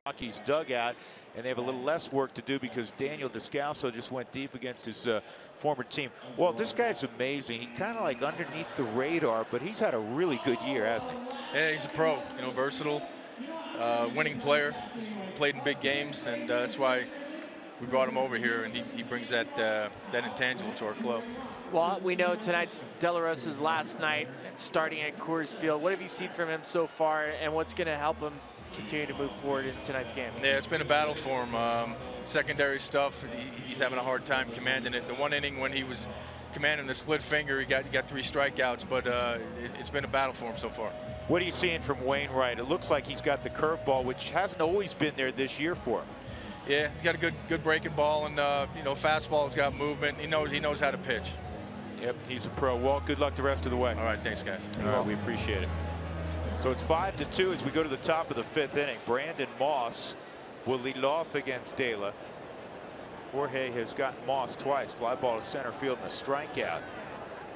[SPEAKER 1] Rockies dugout, and they have a little less work to do because Daniel Descalso just went deep against his former team. Well, this guy's amazing. He's kind of like underneath the radar, but he's had a really good year, hasn't he?
[SPEAKER 8] Yeah, he's a pro, you know, versatile, winning player. He's played in big games, and that's why we brought him over here, and he brings that intangible to our club.
[SPEAKER 2] Well, we know tonight's De La Rosa's last night starting at Coors Field. What have you seen from him so far, and what's going to help him continue to move forward in tonight's game?
[SPEAKER 8] Yeah, it's been a battle for him. Secondary stuff, he's having a hard time commanding it. The one inning when he was commanding the split finger, he got 3 strikeouts, but it's been a battle for him so far.
[SPEAKER 1] What are you seeing from Wainwright? It looks like he's got the curveball, which hasn't always been there this year for him.
[SPEAKER 8] Yeah, he's got a good breaking ball, and you know, fastball's got movement. He knows how to pitch.
[SPEAKER 1] Yep, he's a pro. Walt, good luck the rest of the way.
[SPEAKER 8] All right, thanks, guys.
[SPEAKER 1] All right, we appreciate it. So it's 5-2 as we go to the top of the 5th inning. Brandon Moss will lead off against De La. Jorge has gotten Moss twice. Fly ball to center field and a strikeout.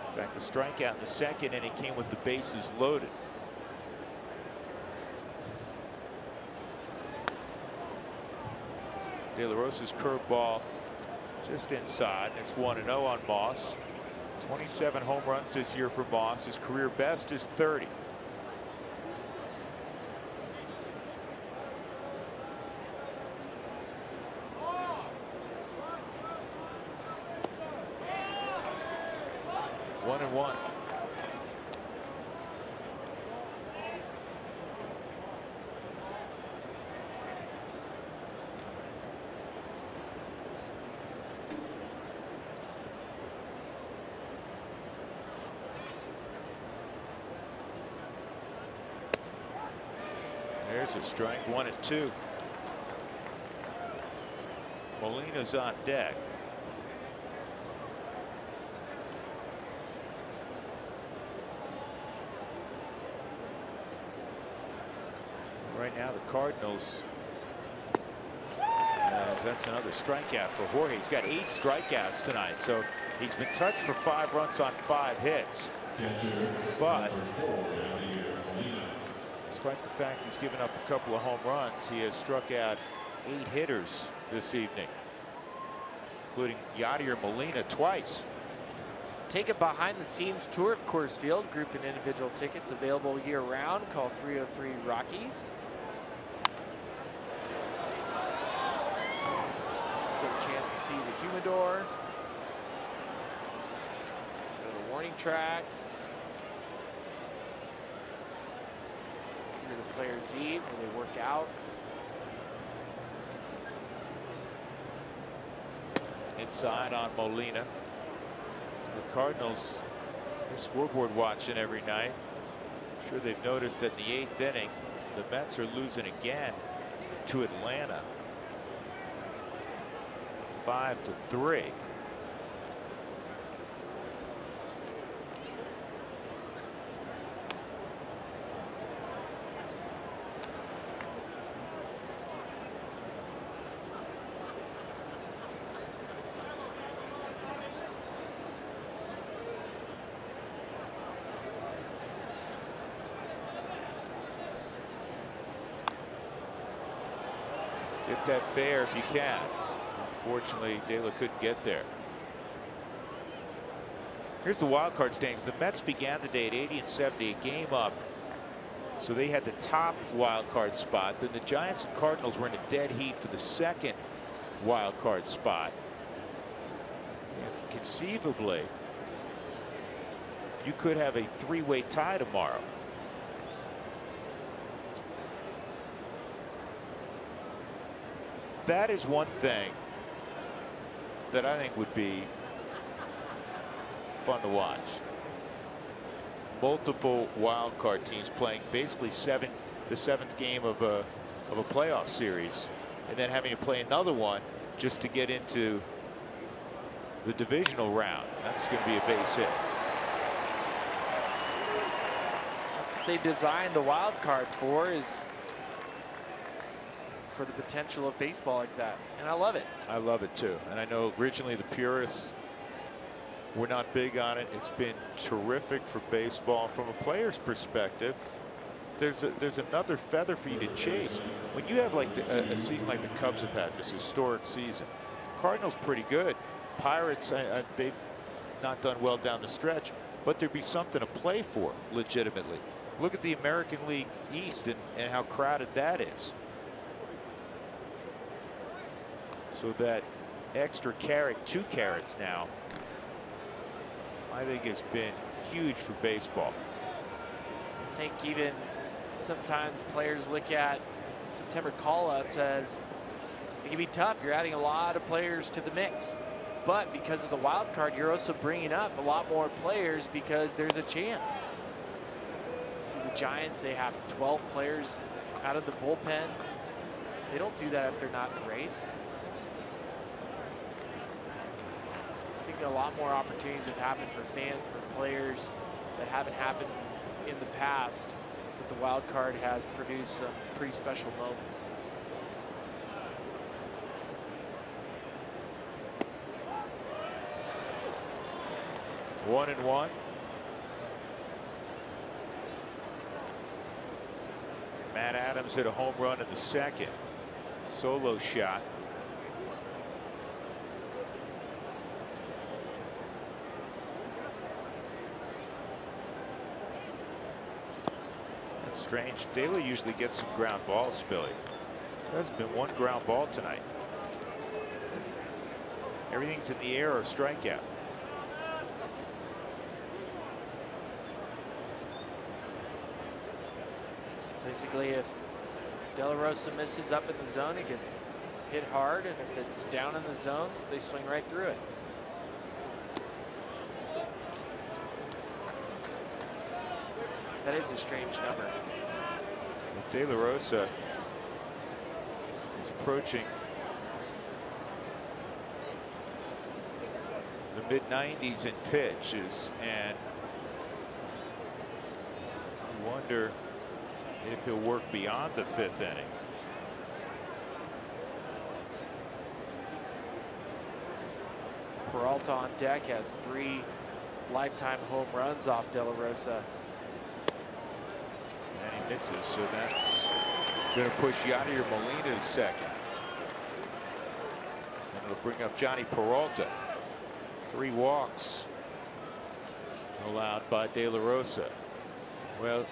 [SPEAKER 1] In fact, the strikeout in the 2nd inning came with the bases loaded. De La Rosa's curveball just inside. It's 1-0 on Moss. 27 home runs this year for Moss. His career best is 30. One and one. There's a strike. 1-2. Molina's on deck. Right now, the Cardinals. That's another strikeout for Jorge. He's got 8 strikeouts tonight, so he's been touched for 5 runs on 5 hits. But despite the fact he's given up a couple of home runs, he has struck out 8 hitters this evening, including Yadier Molina twice.
[SPEAKER 2] Take a behind-the-scenes tour of Coors Field. Group and individual tickets available year-round. Call 303-ROCKIES. Get a chance to see the humidor. Go to the warning track. See where the players eat, where they work out.
[SPEAKER 1] Inside on Molina. The Cardinals, they're scoreboard watching every night. I'm sure they've noticed that in the 8th inning, the Mets are losing again to Atlanta. 5-3. Get that fair if you can. Unfortunately, De La couldn't get there. Here's the wild card standings. The Mets began the day at 80 and 70, a game up. So they had the top wild card spot. Then the Giants and Cardinals were in a dead heat for the second wild card spot. And conceivably, you could have a 3-way tie tomorrow. That is one thing that I think would be fun to watch. Multiple wild card teams playing basically the seventh game of a playoff series, and then having to play another one just to get into the divisional round. That's going to be a base hit.
[SPEAKER 2] That's what they designed the wild card for, is for the potential of baseball like that, and I love it.
[SPEAKER 1] I love it too, and I know originally the purists were not big on it. It's been terrific for baseball from a player's perspective. There's another feather for you to chase when you have like a season like the Cubs have had, this historic season. Cardinals pretty good. Pirates, they've not done well down the stretch, but there'd be something to play for legitimately. Look at the American League East and how crowded that is. So that extra carrot, 2 carrots now, I think has been huge for baseball.
[SPEAKER 2] I think even sometimes players look at September call-ups as it can be tough. You're adding a lot of players to the mix, but because of the wild card, you're also bringing up a lot more players because there's a chance. See the Giants, they have 12 players out of the bullpen. They don't do that if they're not in the race. A lot more opportunities have happened for fans, for players, that haven't happened in the past, but the wild card has produced some pretty special moments.
[SPEAKER 1] One and one. Matt Adams hit a home run in the second. Solo shot. Strange. De La usually gets some ground balls, Billy. There hasn't been one ground ball tonight. Everything's in the air or strikeout.
[SPEAKER 2] Basically, if De La Rosa misses up in the zone, it gets hit hard, and if it's down in the zone, they swing right through it. That is a strange number.
[SPEAKER 1] De La Rosa is approaching the mid-90s in pitches, and I wonder if he'll work beyond the 5th inning.
[SPEAKER 2] Peralta on deck has 3 lifetime home runs off De La Rosa.
[SPEAKER 1] And he misses, so that's going to push Yadier Molina to second. And it'll bring up Johnny Peralta. 3 walks allowed by De La Rosa. Well,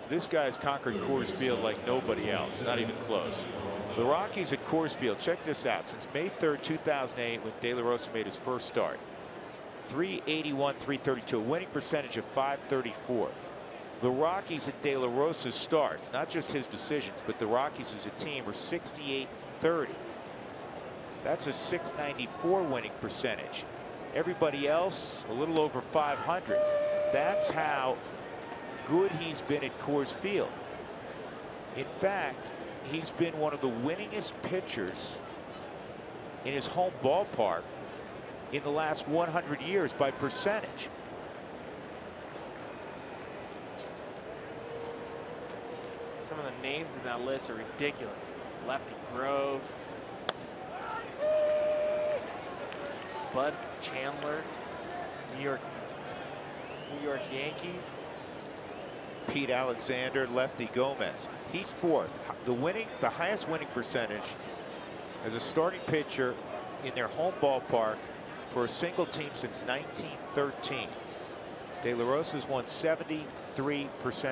[SPEAKER 1] this guy's conquered Coors Field like nobody else, not even close. The Rockies at Coors Field, check this out, since May 3rd, 2008, when De La Rosa made his first start. 381, 332, a winning percentage of 534. The Rockies at De La Rosa's starts, not just his decisions, but the Rockies as a team, are 68-30. That's a 694 winning percentage. Everybody else a little over 500. That's how good he's been at Coors Field. In fact, he's been one of the winningest pitchers in his home ballpark in the last 100 years by percentage.
[SPEAKER 2] Some of the names in that list are ridiculous. Lefty Grove, Spud Chandler, New York Yankees.
[SPEAKER 1] Pete Alexander, Lefty Gomez. He's fourth. The highest winning percentage as a starting pitcher in their home ballpark for a single team since 1913. De La Rosa's won 73%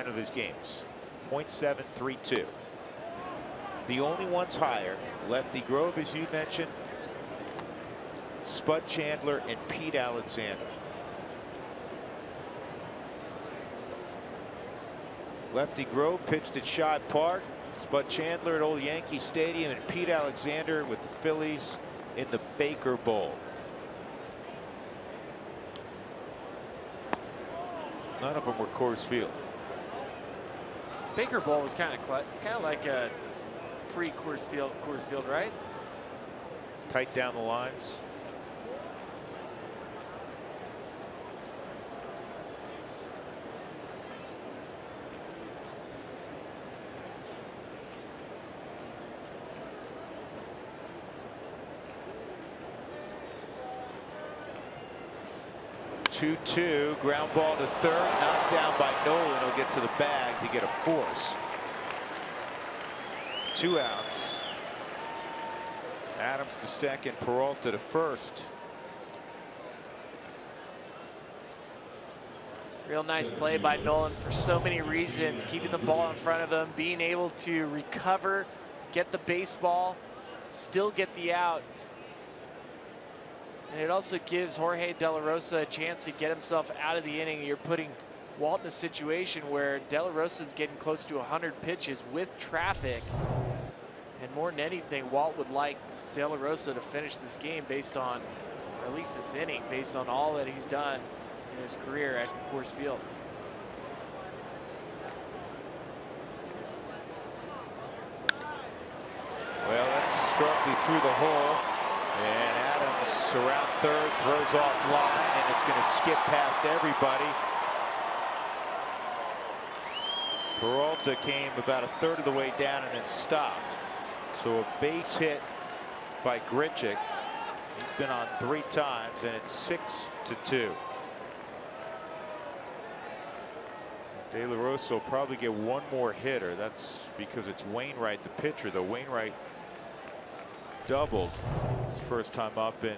[SPEAKER 1] of his games. .732. The only ones higher, Lefty Grove, as you mentioned, Spud Chandler, and Pete Alexander. Lefty Grove pitched at Shibe Park, Spud Chandler at Old Yankee Stadium, and Pete Alexander with the Phillies in the Baker Bowl. None of them were Coors Field.
[SPEAKER 2] Baker Bowl was kind of like a pre-Coors Field, right?
[SPEAKER 1] Tight down the lines. Two, ground ball to third, knocked down by Nolan. He'll get to the bag to get a force. 2 outs. Adams to second, Peralta to first.
[SPEAKER 2] Real nice play by Nolan for so many reasons. Keeping the ball in front of him, being able to recover, get the baseball, still get the out. And it also gives Jorge De La Rosa a chance to get himself out of the inning. You're putting Walt in a situation where De La Rosa is getting close to 100 pitches with traffic. And more than anything, Walt would like De La Rosa to finish this game based on, or at least this inning, based on all that he's done in his career at Coors Field.
[SPEAKER 1] Well, that's struck through the hole. And Adams around third, throws off line, and it's going to skip past everybody. Peralta came about a third of the way down and then stopped. So a base hit by Grichuk. He's been on 3 times, and it's 6-2. De La Rosa will probably get one more hitter. That's because it's Wainwright, the pitcher, though. Wainwright doubled his first time up. And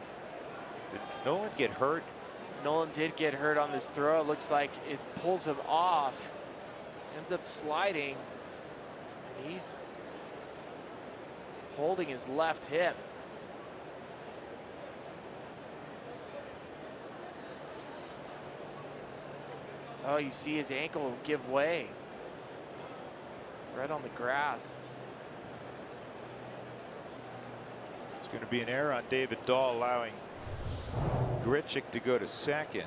[SPEAKER 1] did Nolan get hurt?
[SPEAKER 2] Nolan did get hurt on this throw. It looks like it pulls him off, ends up sliding, and he's holding his left hip. Oh, you see his ankle give way right on the grass.
[SPEAKER 1] It's going to be an error on David Dahl, allowing Grichuk to go to second.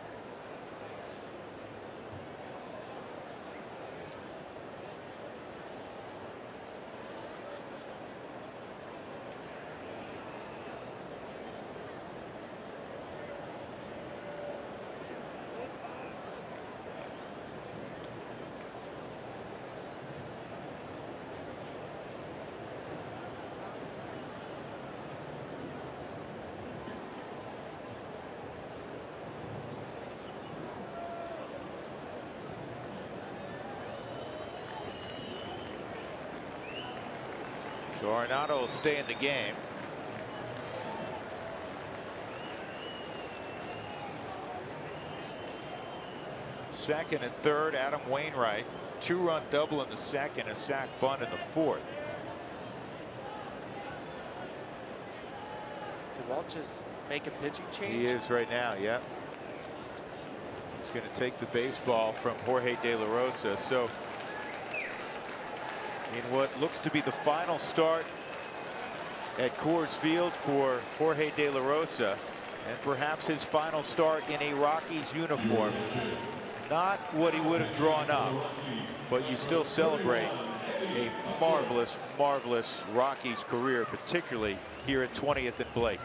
[SPEAKER 1] So Arenado will stay in the game. Second and third, Adam Wainwright. 2-run double in the second, a sac bunt in the fourth.
[SPEAKER 2] Did Walt just make a pitching change?
[SPEAKER 1] He is right now, yep. He's going to take the baseball from Jorge De La Rosa. So in what looks to be the final start at Coors Field for Jorge De La Rosa, and perhaps his final start in a Rockies uniform. Not what he would have drawn up, but you still celebrate a marvelous, marvelous Rockies career, particularly here at 20th and Blake.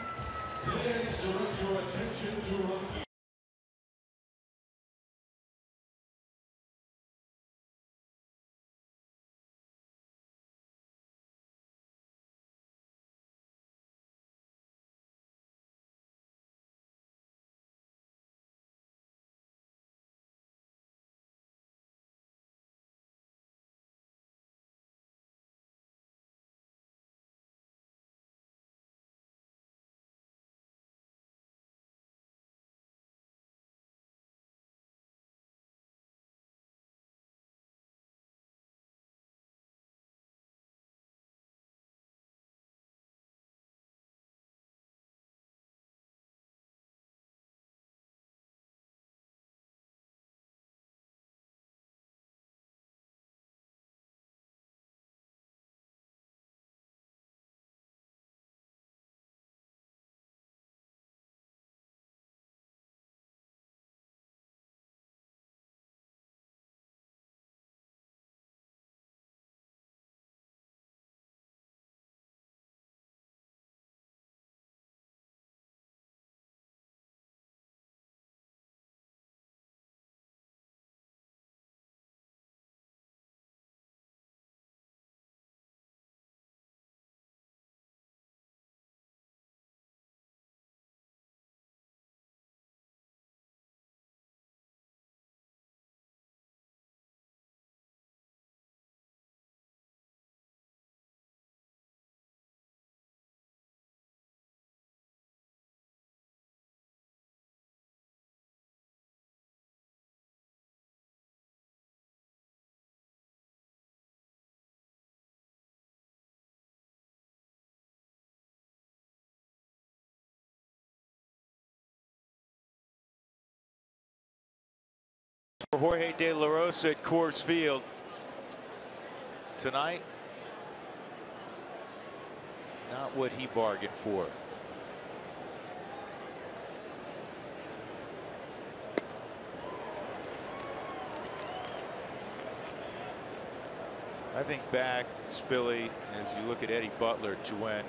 [SPEAKER 1] For Jorge De La Rosa at Coors Field tonight, not what he bargained for. I think back, Spilly, as you look at Eddie Butler, to when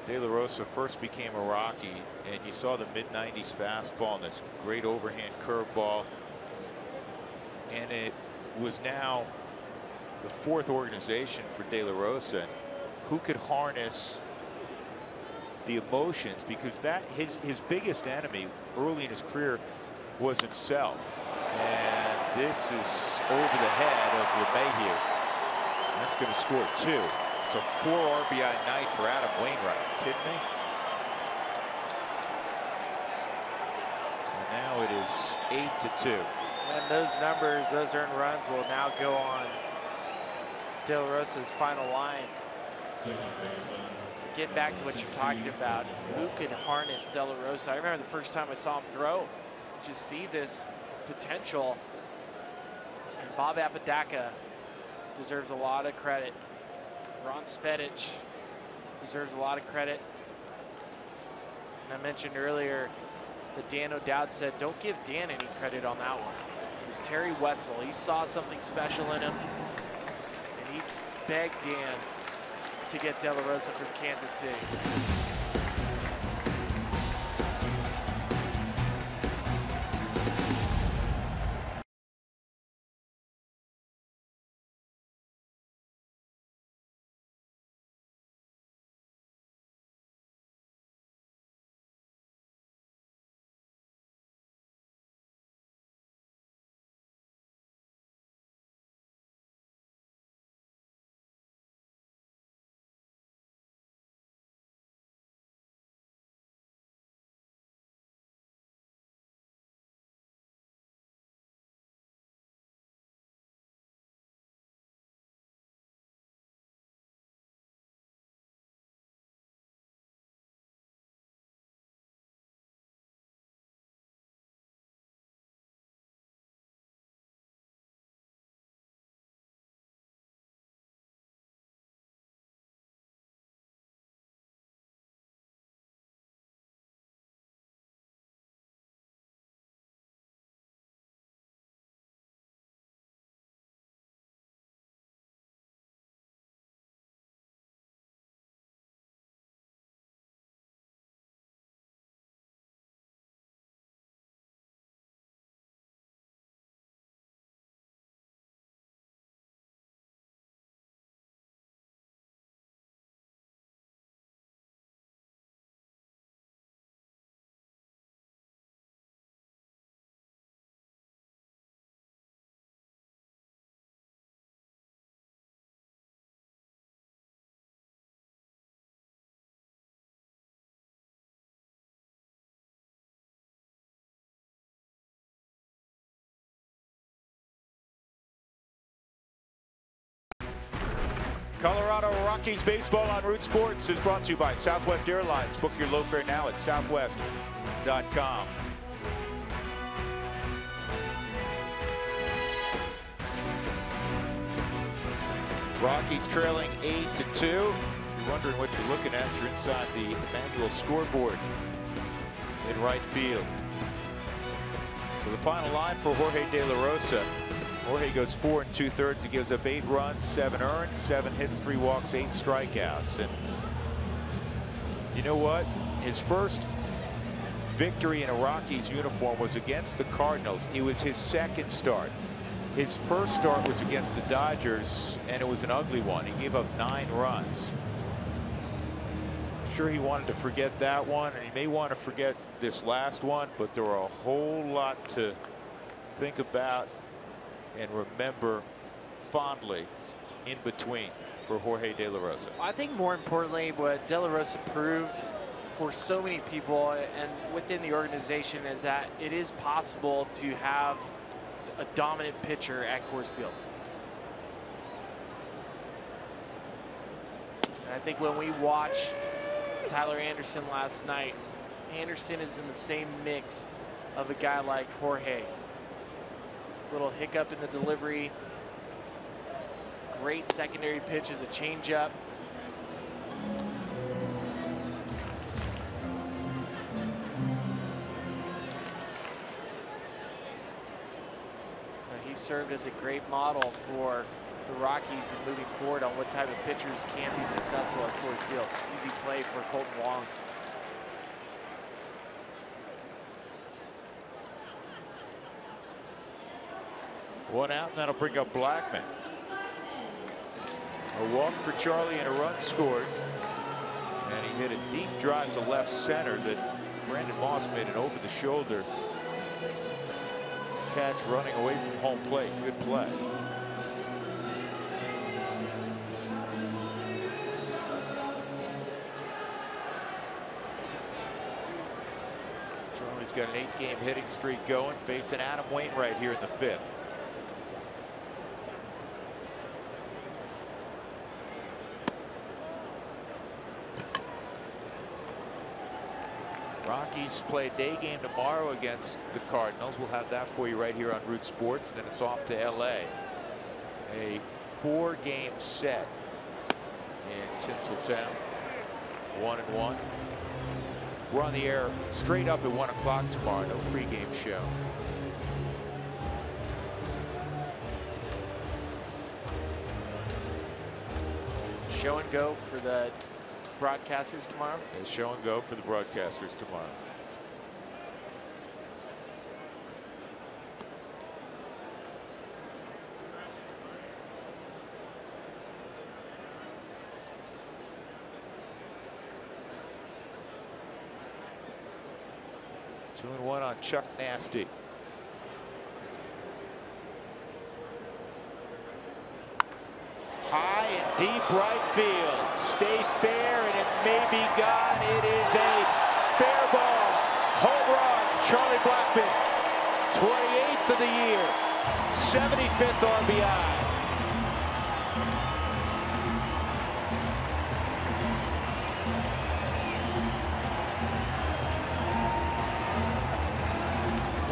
[SPEAKER 1] De La Rosa first became a Rocky, and you saw the mid-90s fastball and this great overhand curveball. And it was now the fourth organization for De La Rosa, and who could harness the emotions, because that his biggest enemy early in his career was himself. And this is over the head of LeMahieu. That's going to score 2. It's a 4 RBI night for Adam Wainwright. Kidding me? And now it is 8-2.
[SPEAKER 2] And those numbers, those earned runs, will now go on De La Rosa's final line. Get back to what you're talking about. Who could harness De La Rosa? I remember the first time I saw him throw. Just see this potential. And Bob Apodaca deserves a lot of credit. Ron Svedich deserves a lot of credit. And I mentioned earlier that Dan O'Dowd said, don't give Dan any credit on that one. It was Terry Wetzel. He saw something special in him, and he begged Dan to get De La Rosa from Kansas City.
[SPEAKER 1] Colorado Rockies baseball on Root Sports is brought to you by Southwest Airlines. Book your low fare now at southwest.com. Rockies trailing 8-2. You're wondering what you're looking at. You're inside the manual scoreboard in right field. So the final line for Jorge De La Rosa. Jorge goes 4 2/3. He gives up 8 runs, 7 earned, 7 hits, 3 walks, 8 strikeouts. And you know what? His first victory in a Rockies uniform was against the Cardinals. It was his second start. His first start was against the Dodgers, and it was an ugly one. He gave up 9 runs. I'm sure he wanted to forget that one, and he may want to forget this last one, but there were a whole lot to think about and remember fondly in between for Jorge De La Rosa.
[SPEAKER 2] I think more importantly, what De La Rosa proved for so many people and within the organization is that it is possible to have a dominant pitcher at Coors Field. And I think when we watch Tyler Anderson last night, Anderson is in the same mix of a guy like Jorge. Little hiccup in the delivery. Great secondary pitch is a changeup. He served as a great model for the Rockies and moving forward on what type of pitchers can be successful at Coors Field. Easy play for Colton Wong.
[SPEAKER 1] One out, and that'll bring up Blackman. A walk for Charlie and a run scored. And he hit a deep drive to left center that Brandon Moss made an over-the-shoulder catch running away from home plate. Good play. Charlie's got an 8-game hitting streak going, facing Adam Wainwright here in the 5th. Rockies play a day game tomorrow against the Cardinals. We'll have that for you right here on Root Sports. And then it's off to LA. A 4-game set in Tinseltown. 1-1. We're on the air straight up at 1 o'clock tomorrow. No pregame show.
[SPEAKER 2] Show and go for the broadcasters tomorrow.
[SPEAKER 1] A show and go for the broadcasters tomorrow. Two and one on Chuck Nasty. High and deep right field. Stay fair, and it may be gone. It is a fair ball. Home run. Charlie Blackman. 28th of the year. 75th RBI.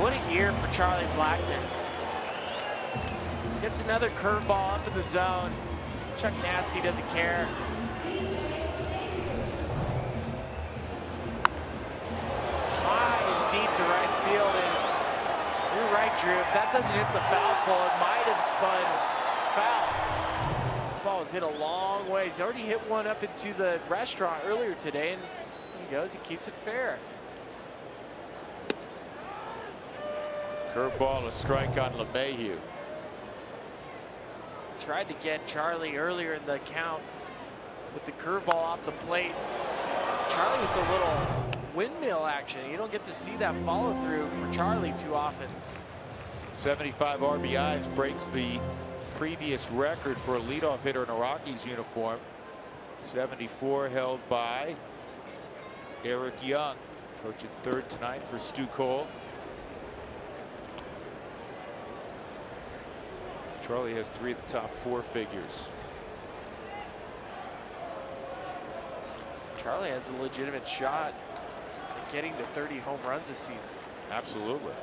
[SPEAKER 2] What a year for Charlie Blackman. Gets another curveball up in the zone. Chuck Nasty doesn't care. High and deep to right field. And you're right, Drew. If that doesn't hit the foul pole, it might have spun foul. The ball was hit a long way. He's already hit one up into the restaurant earlier today, and there he goes. He keeps it fair.
[SPEAKER 1] Curveball, a strike on LeMahieu.
[SPEAKER 2] Tried to get Charlie earlier in the count with the curveball off the plate. Charlie with a little windmill action. You don't get to see that follow through for Charlie too often.
[SPEAKER 1] 75 RBIs breaks the previous record for a leadoff hitter in a Rockies uniform. 74 held by Eric Young, coaching third tonight for Stu Cole. Charlie has 3 of the top 4 figures.
[SPEAKER 2] Charlie has a legitimate shot at getting to 30 home runs this season.
[SPEAKER 1] Absolutely.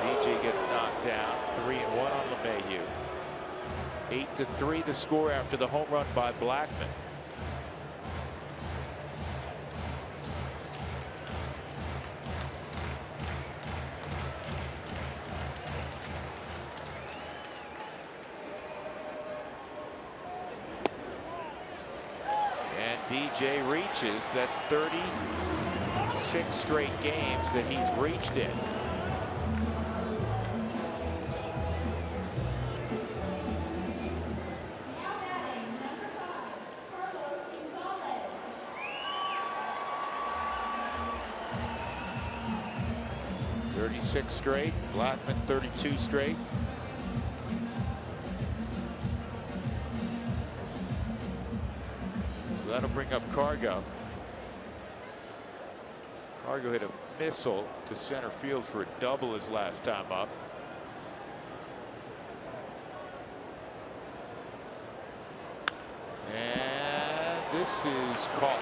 [SPEAKER 1] DJ gets knocked down. 3-1 on LeMahieu. 8-3 the score after the home run by Blackman. And DJ reaches. That's 36 straight games that he's reached in. Six straight. Blackman 32 straight. So that'll bring up Cargo. Cargo hit a missile to center field for a double his last time up. And this is caught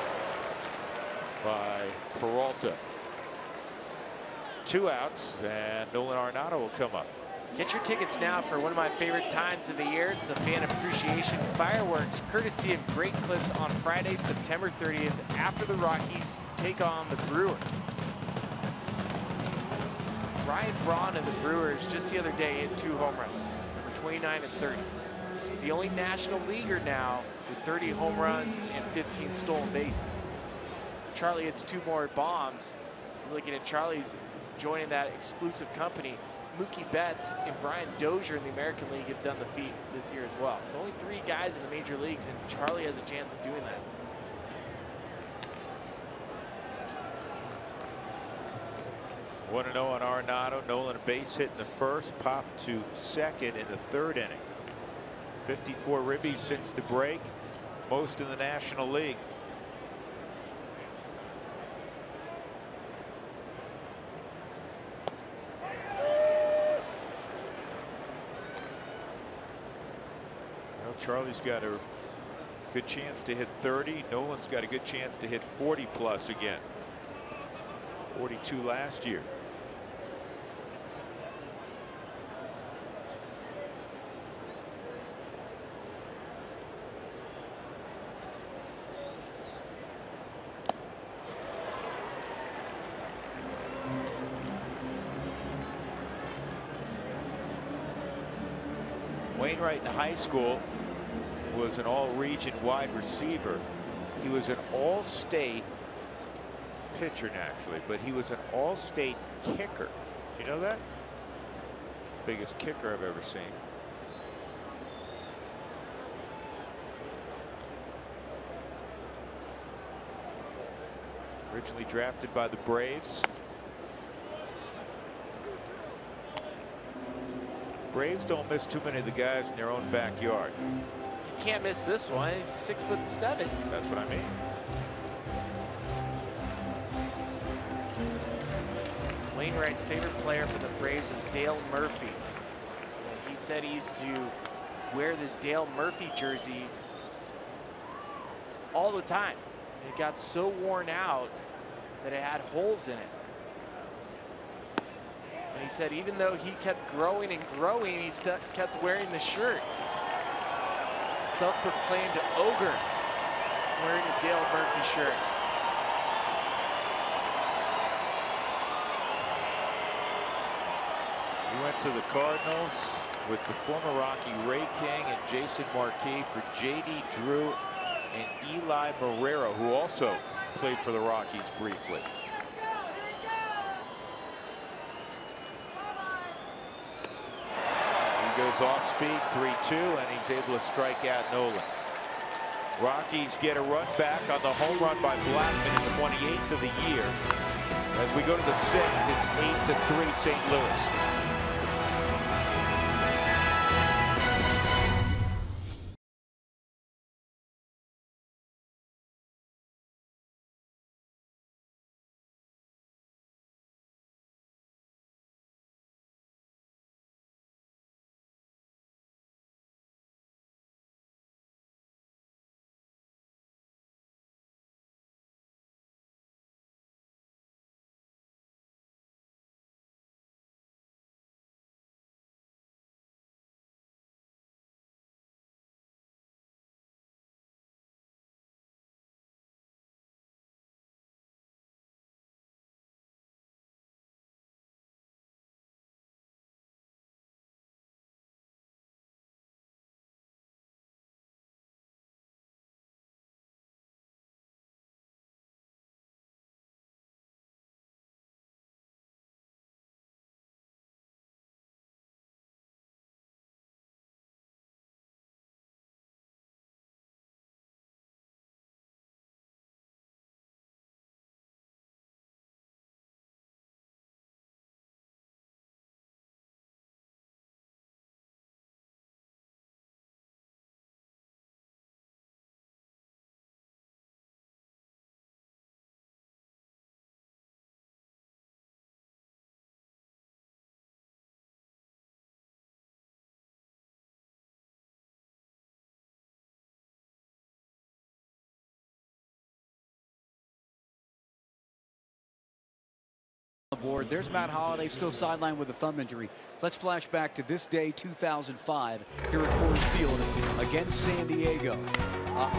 [SPEAKER 1] by Peralta. 2 outs, and Nolan Arenado will come up.
[SPEAKER 2] Get your tickets now for one of my favorite times of the year. It's the Fan Appreciation Fireworks, courtesy of Great Clips on Friday, September 30th, after the Rockies take on the Brewers. Ryan Braun of the Brewers just the other day hit 2 home runs, number 29 and 30. He's the only National Leaguer now with 30 home runs and 15 stolen bases. Charlie hits 2 more bombs. You're looking at Charlie's joining that exclusive company. Mookie Betts and Brian Dozier in the American League have done the feat this year as well. So only 3 guys in the major leagues, and Charlie has a chance of doing that.
[SPEAKER 1] One to 0 on Arenado. Nolan a base hit in the first, popped to second in the 3rd inning. 54 ribbies since the break, most in the National League. Charlie's got a good chance to hit 30. Nolan's got a good chance to hit 40 plus again. 42 last year. Wainwright in high school was an all-region wide receiver. He was an all-state pitcher naturally, but he was an all-state kicker. Do you know that? Biggest kicker I've ever seen. Originally drafted by the Braves. Braves don't miss too many of the guys in their own backyard.
[SPEAKER 2] You can't miss this one. He's 6'7".
[SPEAKER 1] That's what I mean.
[SPEAKER 2] Wainwright's favorite player for the Braves was Dale Murphy. And he said he used to wear this Dale Murphy jersey all the time. It got so worn out that it had holes in it. And he said even though he kept growing and growing, he kept wearing the shirt. Self-proclaimed ogre wearing a Dale Murphy shirt.
[SPEAKER 1] He went to the Cardinals with the former Rocky Ray King and Jason Marquis for J.D. Drew and Eli Marrero, who also played for the Rockies briefly. He goes off speed, 3-2, and he's able to strike out Nolan. Rockies get a run back on the home run by Blackman, his 28th of the year. As we go to the 6th, it's 8-3 St. Louis.
[SPEAKER 3] board. There's Matt Holliday still sidelined with a thumb injury. Let's flash back to this day, 2005, here at Coors Field against San Diego.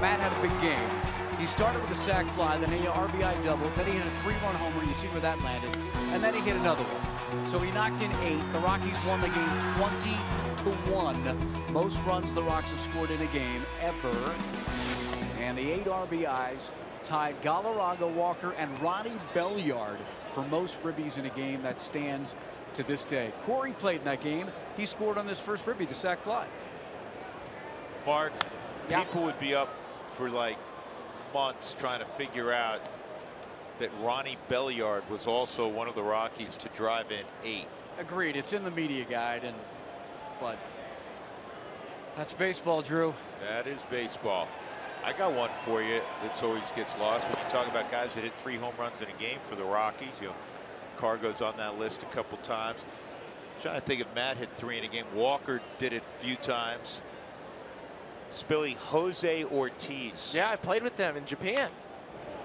[SPEAKER 3] Matt had a big game. He started with a sac fly, then he RBI double, then he hit a 3-run homer. You see where that landed, and then he hit another one. So he knocked in 8. The Rockies won the game 20-1. Most runs the Rocks have scored in a game ever. And the 8 RBIs tied Galarraga, Walker, and Ronnie Belliard for most ribbies in a game. That stands to this day. Corey played in that game. He scored on his first ribby, the sac fly.
[SPEAKER 1] Mark, people would be up for like months trying to figure out that Ronnie Belliard was also one of the Rockies to drive in 8.
[SPEAKER 3] Agreed. It's in the media guide, but that's baseball, Drew.
[SPEAKER 1] That is baseball. I got one for you that's always gets lost when you talk about guys that hit 3 home runs in a game for the Rockies. You know, Cargo's on that list a couple times. I'm trying to think if Matt hit 3 in a game. Walker did it a few times. Spilly, Jose Ortiz.
[SPEAKER 2] Yeah, I played with them in Japan.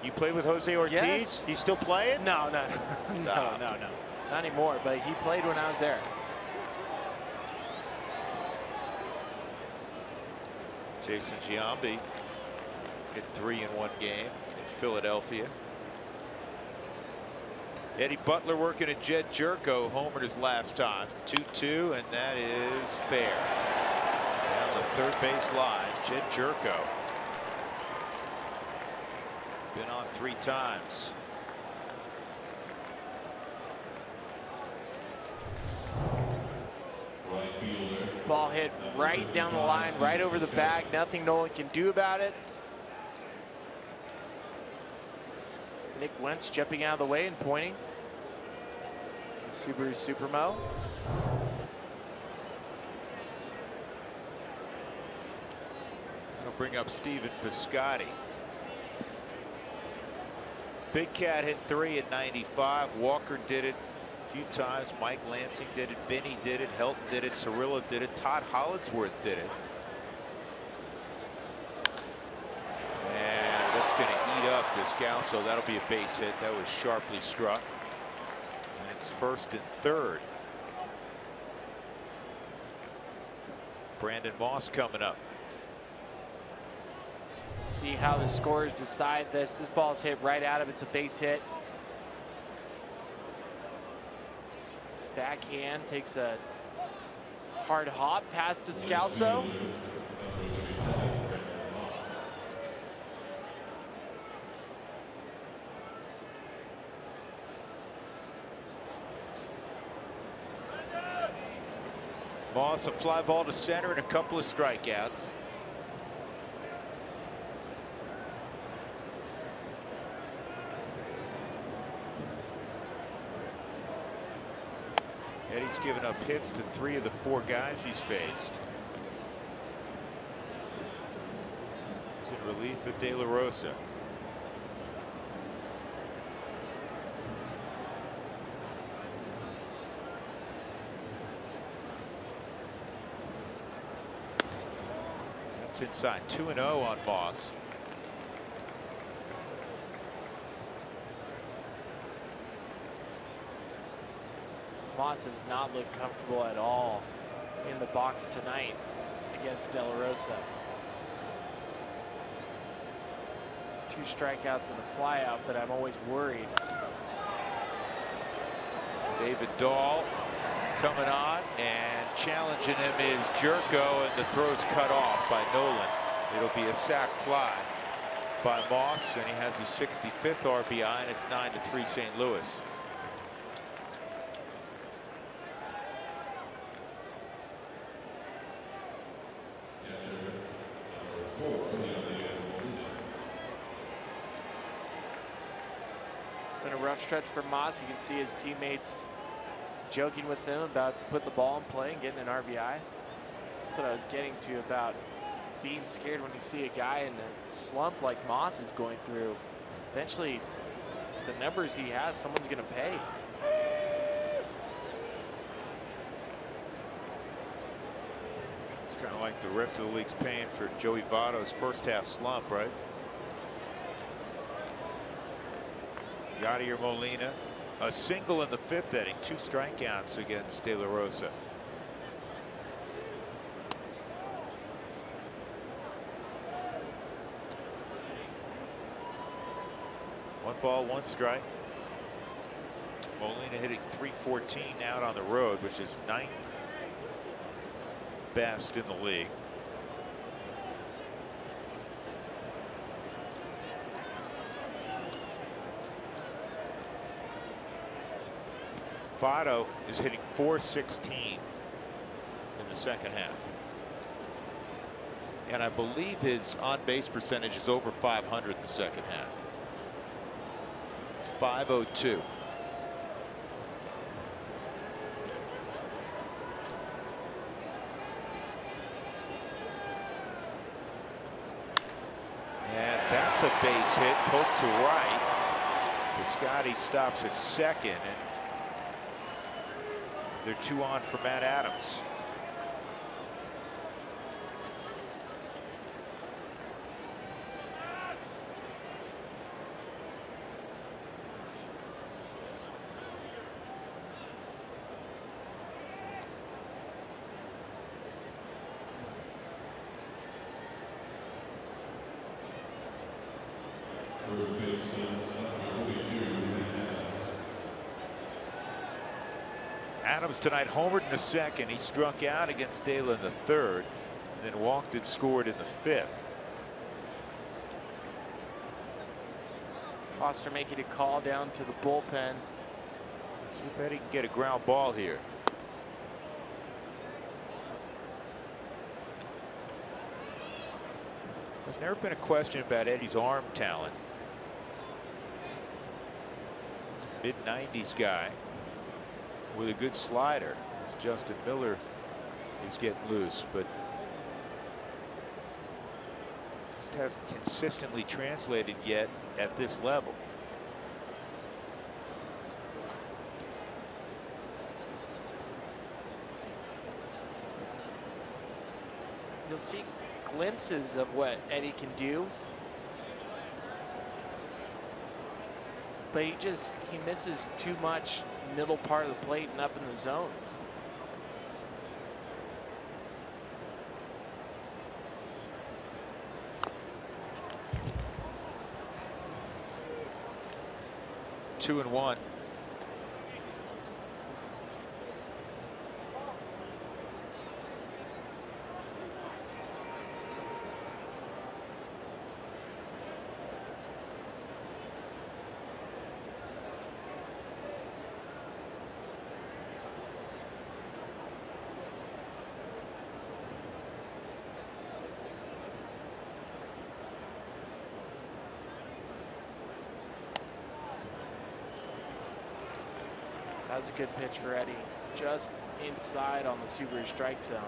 [SPEAKER 1] You played with Jose Ortiz?
[SPEAKER 2] Yes.
[SPEAKER 1] He's still playing?
[SPEAKER 2] No. No. Not anymore, but he played when I was there.
[SPEAKER 1] Jason Giambi hit 3 in one game in Philadelphia. Eddie Butler working at Jed Jerko, homered his last time. 2-2, and that is fair. Down the third base line, Jed Jerko. Been on 3 times.
[SPEAKER 2] Ball hit right down the line, right over the bag. Nothing Nolan can do about it. Nick Wentz jumping out of the way and pointing. Subaru Supermo.
[SPEAKER 1] That'll bring up Steven Piscotty. Big Cat hit 3 at 95. Walker did it a few times. Mike Lansing did it. Benny did it. Helton did it. Cirillo did it. Todd Hollingsworth did it. And that's going to eat up Descalso. That'll be a base hit. That was sharply struck. And it's 1st and 3rd. Brandon Moss coming up.
[SPEAKER 2] See how the scorers decide this. This ball is hit right at him. It's a base hit. Backhand takes a hard hop past Descalso.
[SPEAKER 1] Moss, a fly ball to center and a couple of strikeouts. Eddie's given up hits to 3 of the 4 guys he's faced. He's in relief of De La Rosa. That's inside. 2-0 on Moss.
[SPEAKER 2] Moss has not looked comfortable at all in the box tonight against De La Rosa. 2 strikeouts and a flyout, but I'm always worried.
[SPEAKER 1] David Dahl coming on, and challenging him is Jerko, and the throw's cut off by Nolan. It'll be a sac fly by Moss, and he has his 65th RBI, and it's 9-3 St. Louis.
[SPEAKER 2] It's been a rough stretch for Moss. You can see his teammates joking with him about putting the ball in play and getting an RBI. That's what I was getting to about being scared when you see a guy in a slump like Moss is going through. Eventually, the numbers he has, someone's going to pay.
[SPEAKER 1] It's kind of like the rest of the league's paying for Joey Votto's first half slump, right? Yadier Molina a single in the 5th inning, 2 strikeouts against De La Rosa. One ball, 1 strike. Molina hitting .314 out on the road, which is 9th best in the league. Votto is hitting .416 in the 2nd half. And I believe his on-base percentage is over .500 in the 2nd half. It's .502. And that's a base hit, poked to right. Scotty stops at 2nd, and they're 2 on for Matt Adams. Adams tonight homered in the 2nd. He struck out against Dela in the 3rd, and then walked and scored in the 5th.
[SPEAKER 2] Foster making a call down to the bullpen.
[SPEAKER 1] See if Eddie can get a ground ball here. There's never been a question about Eddie's arm talent. Mid-90s guy with a good slider. As Justin Miller is getting loose, but just hasn't consistently translated yet at this level.
[SPEAKER 2] You'll see glimpses of what Eddie can do, but he misses too much middle part of the plate and up in the zone.
[SPEAKER 1] Two and one.
[SPEAKER 2] That was a good pitch for Eddie, just inside on the Subaru strike zone.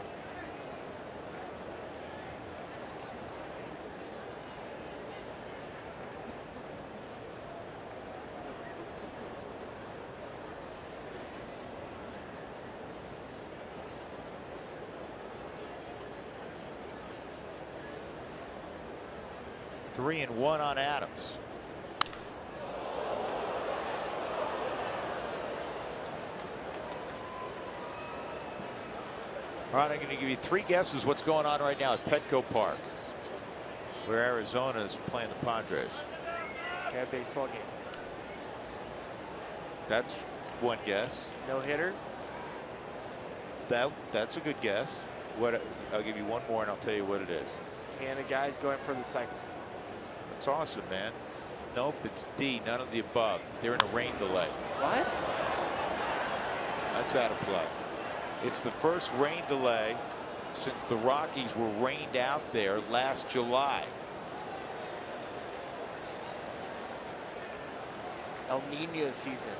[SPEAKER 1] Three and one on Adams. All right, I'm going to give you 3 guesses what's going on right now at Petco Park, where Arizona is playing the Padres.
[SPEAKER 2] Okay, baseball game.
[SPEAKER 1] That's one guess.
[SPEAKER 2] No hitter.
[SPEAKER 1] That's a good guess. I'll give you one more and I'll tell you what it is.
[SPEAKER 2] And a guy's going for the cycle.
[SPEAKER 1] That's awesome, man. Nope, it's D, none of the above. They're in a rain delay.
[SPEAKER 2] What?
[SPEAKER 1] That's out of play. It's the first rain delay since the Rockies were rained out there last July.
[SPEAKER 2] El Nino season.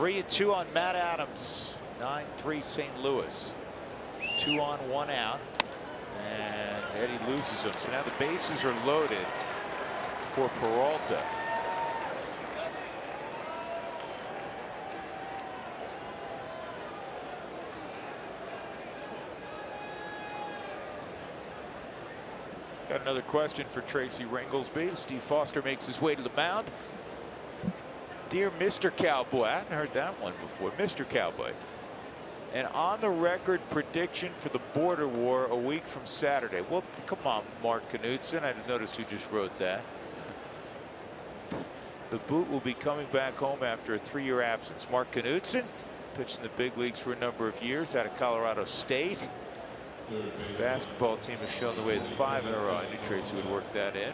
[SPEAKER 1] 3-2 on Matt Adams. 9-3 St. Louis. 2 on, 1 out. And Eddie loses him. So now the bases are loaded for Peralta. Got another question for Tracy Ringolsby. Steve Foster makes his way to the mound. Dear Mr. Cowboy, I hadn't heard that one before. Mr. Cowboy. An on-the-record prediction for the border war a week from Saturday. Well, come on, Mark Knudsen. I noticed who just wrote that. The boot will be coming back home after a 3-year absence. Mark Knudsen pitched in the big leagues for a number of years out of Colorado State. The basketball team has shown the way to 5 in a row. I knew Tracy would work that in.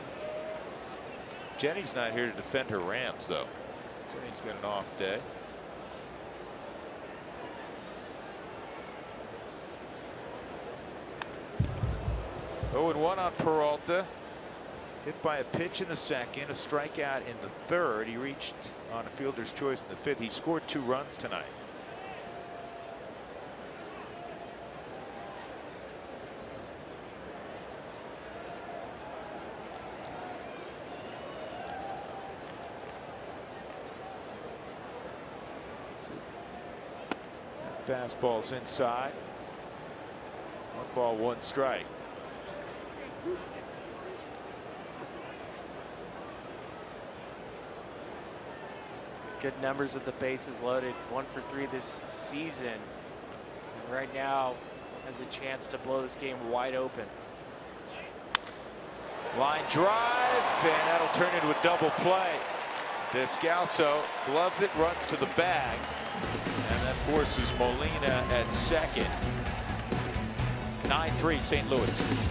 [SPEAKER 1] Jenny's not here to defend her Rams, though. Jenny's got an off day. Oh, and 1 on Peralta. Hit by a pitch in the second, a strikeout in the third. He reached on a fielder's choice in the fifth. He scored 2 runs tonight. Fastball's inside. 1 ball, 1 strike.
[SPEAKER 2] It's good numbers with the bases loaded. 1 for 3 this season. And right now has a chance to blow this game wide open.
[SPEAKER 1] Line drive, and that'll turn into a double play. Descalso gloves it, runs to the bag, and that forces Molina at second. 9-3 St. Louis.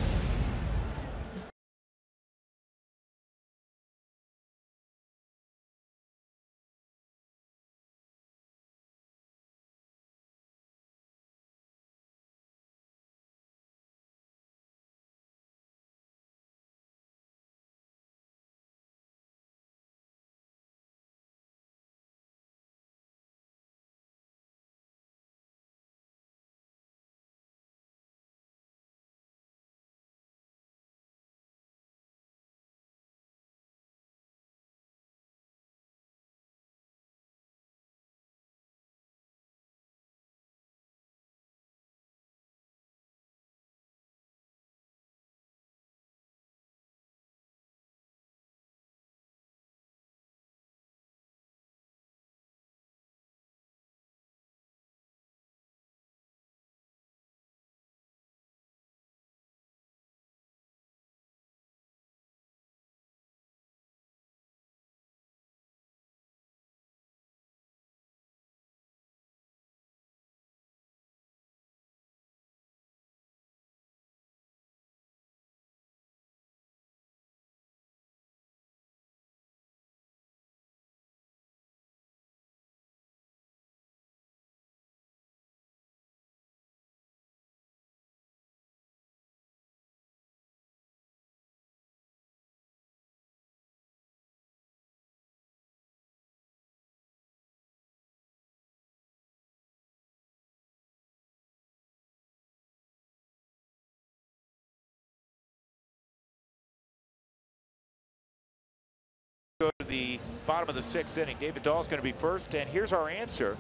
[SPEAKER 1] Go to the bottom of the 6th inning. David Dahl's going to be first, and here's our answer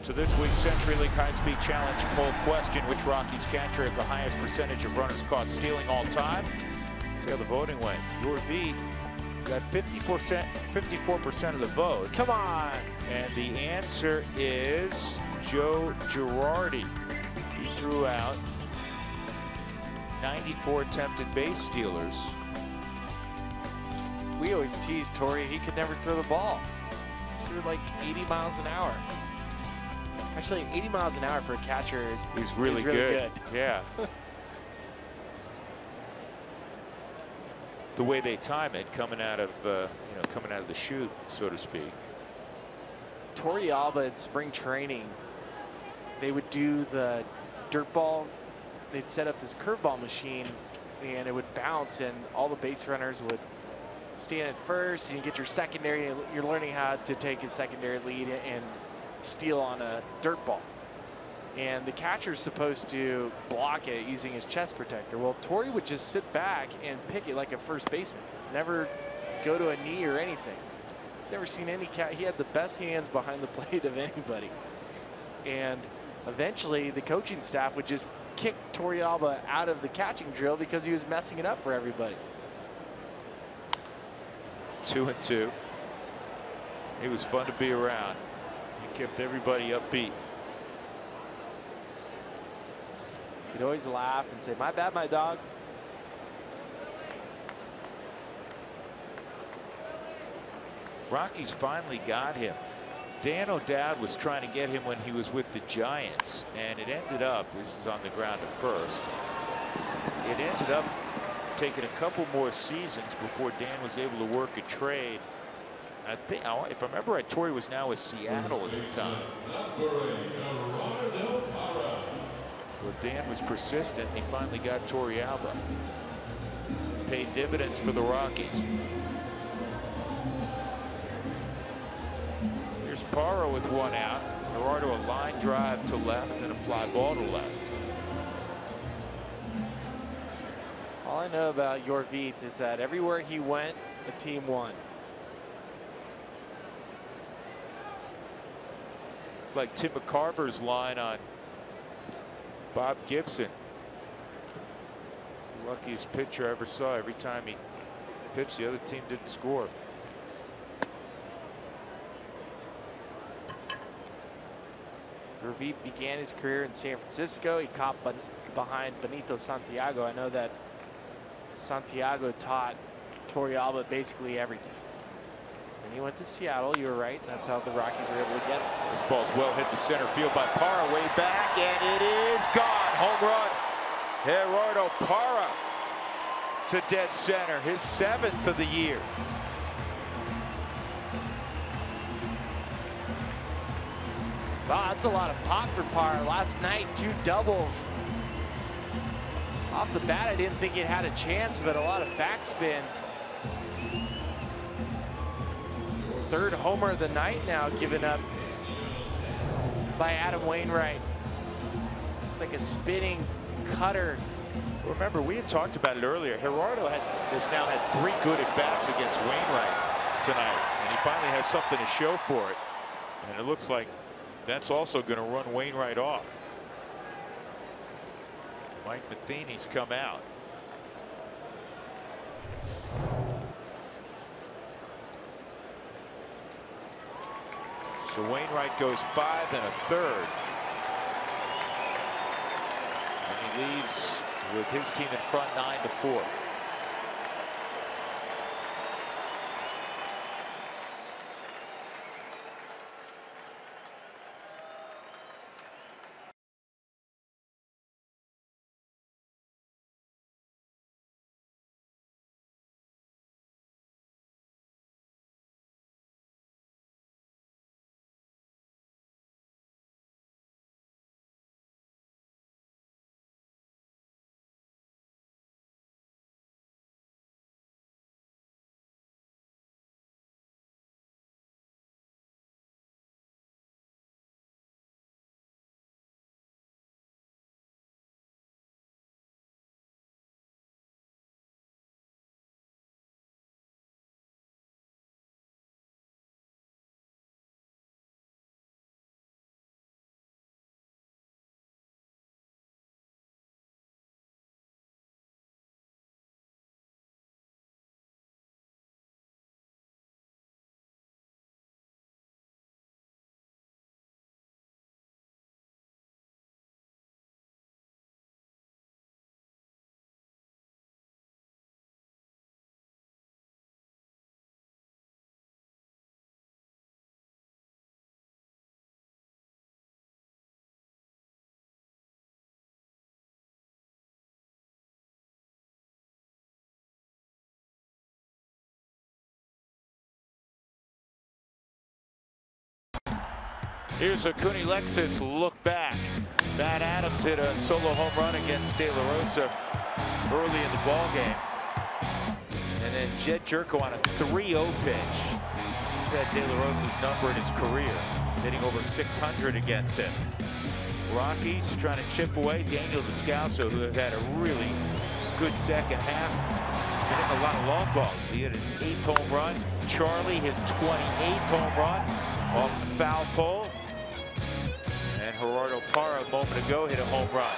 [SPEAKER 1] to this week's CenturyLink High Speed Challenge poll question: which Rockies catcher has the highest percentage of runners caught stealing all time? See how the voting went. Your V got 54% of the vote.
[SPEAKER 2] Come on.
[SPEAKER 1] And the answer is Joe Girardi. He threw out 94 attempted base stealers.
[SPEAKER 2] We always tease Torrey, he could never throw the ball. He threw like 80 miles an hour. Actually, 80 miles an hour for a catcher is
[SPEAKER 1] really good. Yeah. The way they time it, coming out of coming out of the chute, so to speak.
[SPEAKER 2] Torrey Alba in spring training, they would do the dirt ball. They'd set up this curveball machine, and it would bounce, and all the base runners would stand at first, and you get your secondary. You're learning how to take a secondary lead and steal on a dirt ball. And the catcher's supposed to block it using his chest protector. Well, Torrey would just sit back and pick it like a first baseman. Never go to a knee or anything. Never seen any cat. He had the best hands behind the plate of anybody. And eventually the coaching staff would just kick Torrealba out of the catching drill because he was messing it up for everybody.
[SPEAKER 1] 2-2. He was fun to be around. He kept everybody upbeat.
[SPEAKER 2] He'd always laugh and say, "My bad, my dog."
[SPEAKER 1] Rockies finally got him. Dan O'Dowd was trying to get him when he was with the Giants, and it ended up, this is on the ground to first, it ended up taking a couple more seasons before Dan was able to work a trade. I think, if I remember right, Torrey was now with Seattle at the time. Well, Dan was persistent, and he finally got Torrealba. Paid dividends for the Rockies. Here's Parra with one out. Gerardo a line drive to left and a fly ball to left.
[SPEAKER 2] All I know about Yorvit is that everywhere he went, the team won.
[SPEAKER 1] It's like Tim McCarver's line on Bob Gibson. The luckiest pitcher I ever saw. Every time he pitched, the other team didn't score.
[SPEAKER 2] Yorvit began his career in San Francisco. He caught behind Benito Santiago. I know that Santiago taught Torrealba basically everything. And he went to Seattle. You were right. That's how the Rockies were able to get him.
[SPEAKER 1] This ball's well hit to center field by Parra, way back, and it is gone. Home run. Gerardo Parra to dead center, his 7th of the year.
[SPEAKER 2] Wow, that's a lot of pop for Parra. Last night, 2 doubles. Off the bat, I didn't think it had a chance, but a lot of backspin. 3rd homer of the night now given up by Adam Wainwright. It's like a spinning cutter.
[SPEAKER 1] Remember, we had talked about it earlier. Gerardo has now had 3 good at-bats against Wainwright tonight, and he finally has something to show for it. And it looks like that's also going to run Wainwright off. Mike Matheny's come out. So Wainwright goes 5 1/3. And he leaves with his team in front 9-4. Here's a Cooney Lexus look back. Matt Adams hit a solo home run against De La Rosa early in the ball game. And then Jed Jerko on a 3-0 pitch. He's had De La Rosa's number in his career. hitting over 600 against him. Rockies trying to chip away. Daniel Descalso, who has had a really good second half, has been hitting a lot of long balls. He hit his 8th home run. Charlie, his 28th home run off the foul pole. And Gerardo Parra a moment ago hit a home run.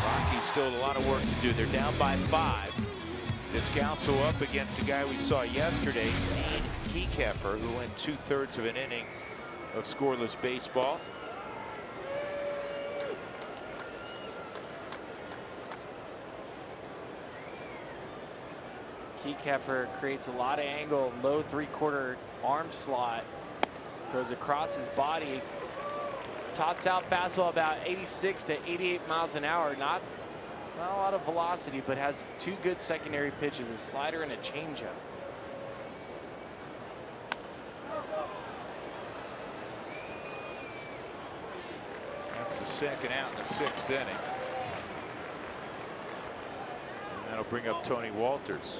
[SPEAKER 1] Rockies still a lot of work to do. They're down by 5. Descalso up against a guy we saw yesterday, Dean Kekeffer, who went 2/3 of an inning of scoreless baseball.
[SPEAKER 2] Kekeffer creates a lot of angle, low 3/4 arm slot, goes across his body, tops out fastball about 86 to 88 miles an hour. Not a lot of velocity, but has 2 good secondary pitches, a slider and a changeup.
[SPEAKER 1] That's the second out in the 6th inning. And that'll bring up Tony Walters.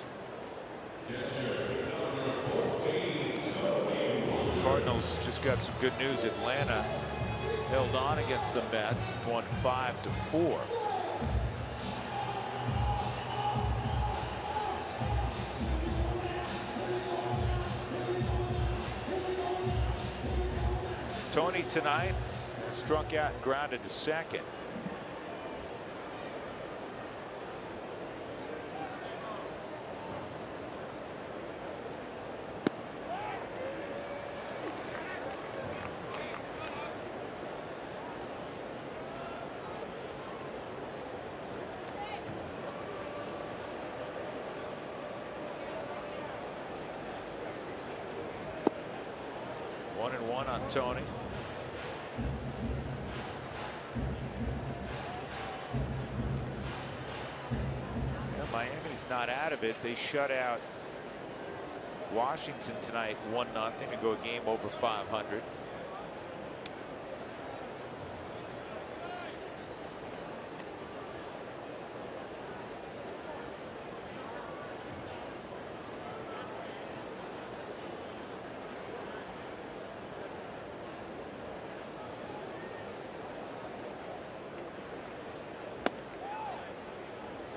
[SPEAKER 1] Cardinals just got some good news. Atlanta held on against the Mets, won 5-4. Tony tonight struck out and grounded to second. One and one on Tony. Miami's not out of it. They shut out Washington tonight 1-0 to go a game over 500.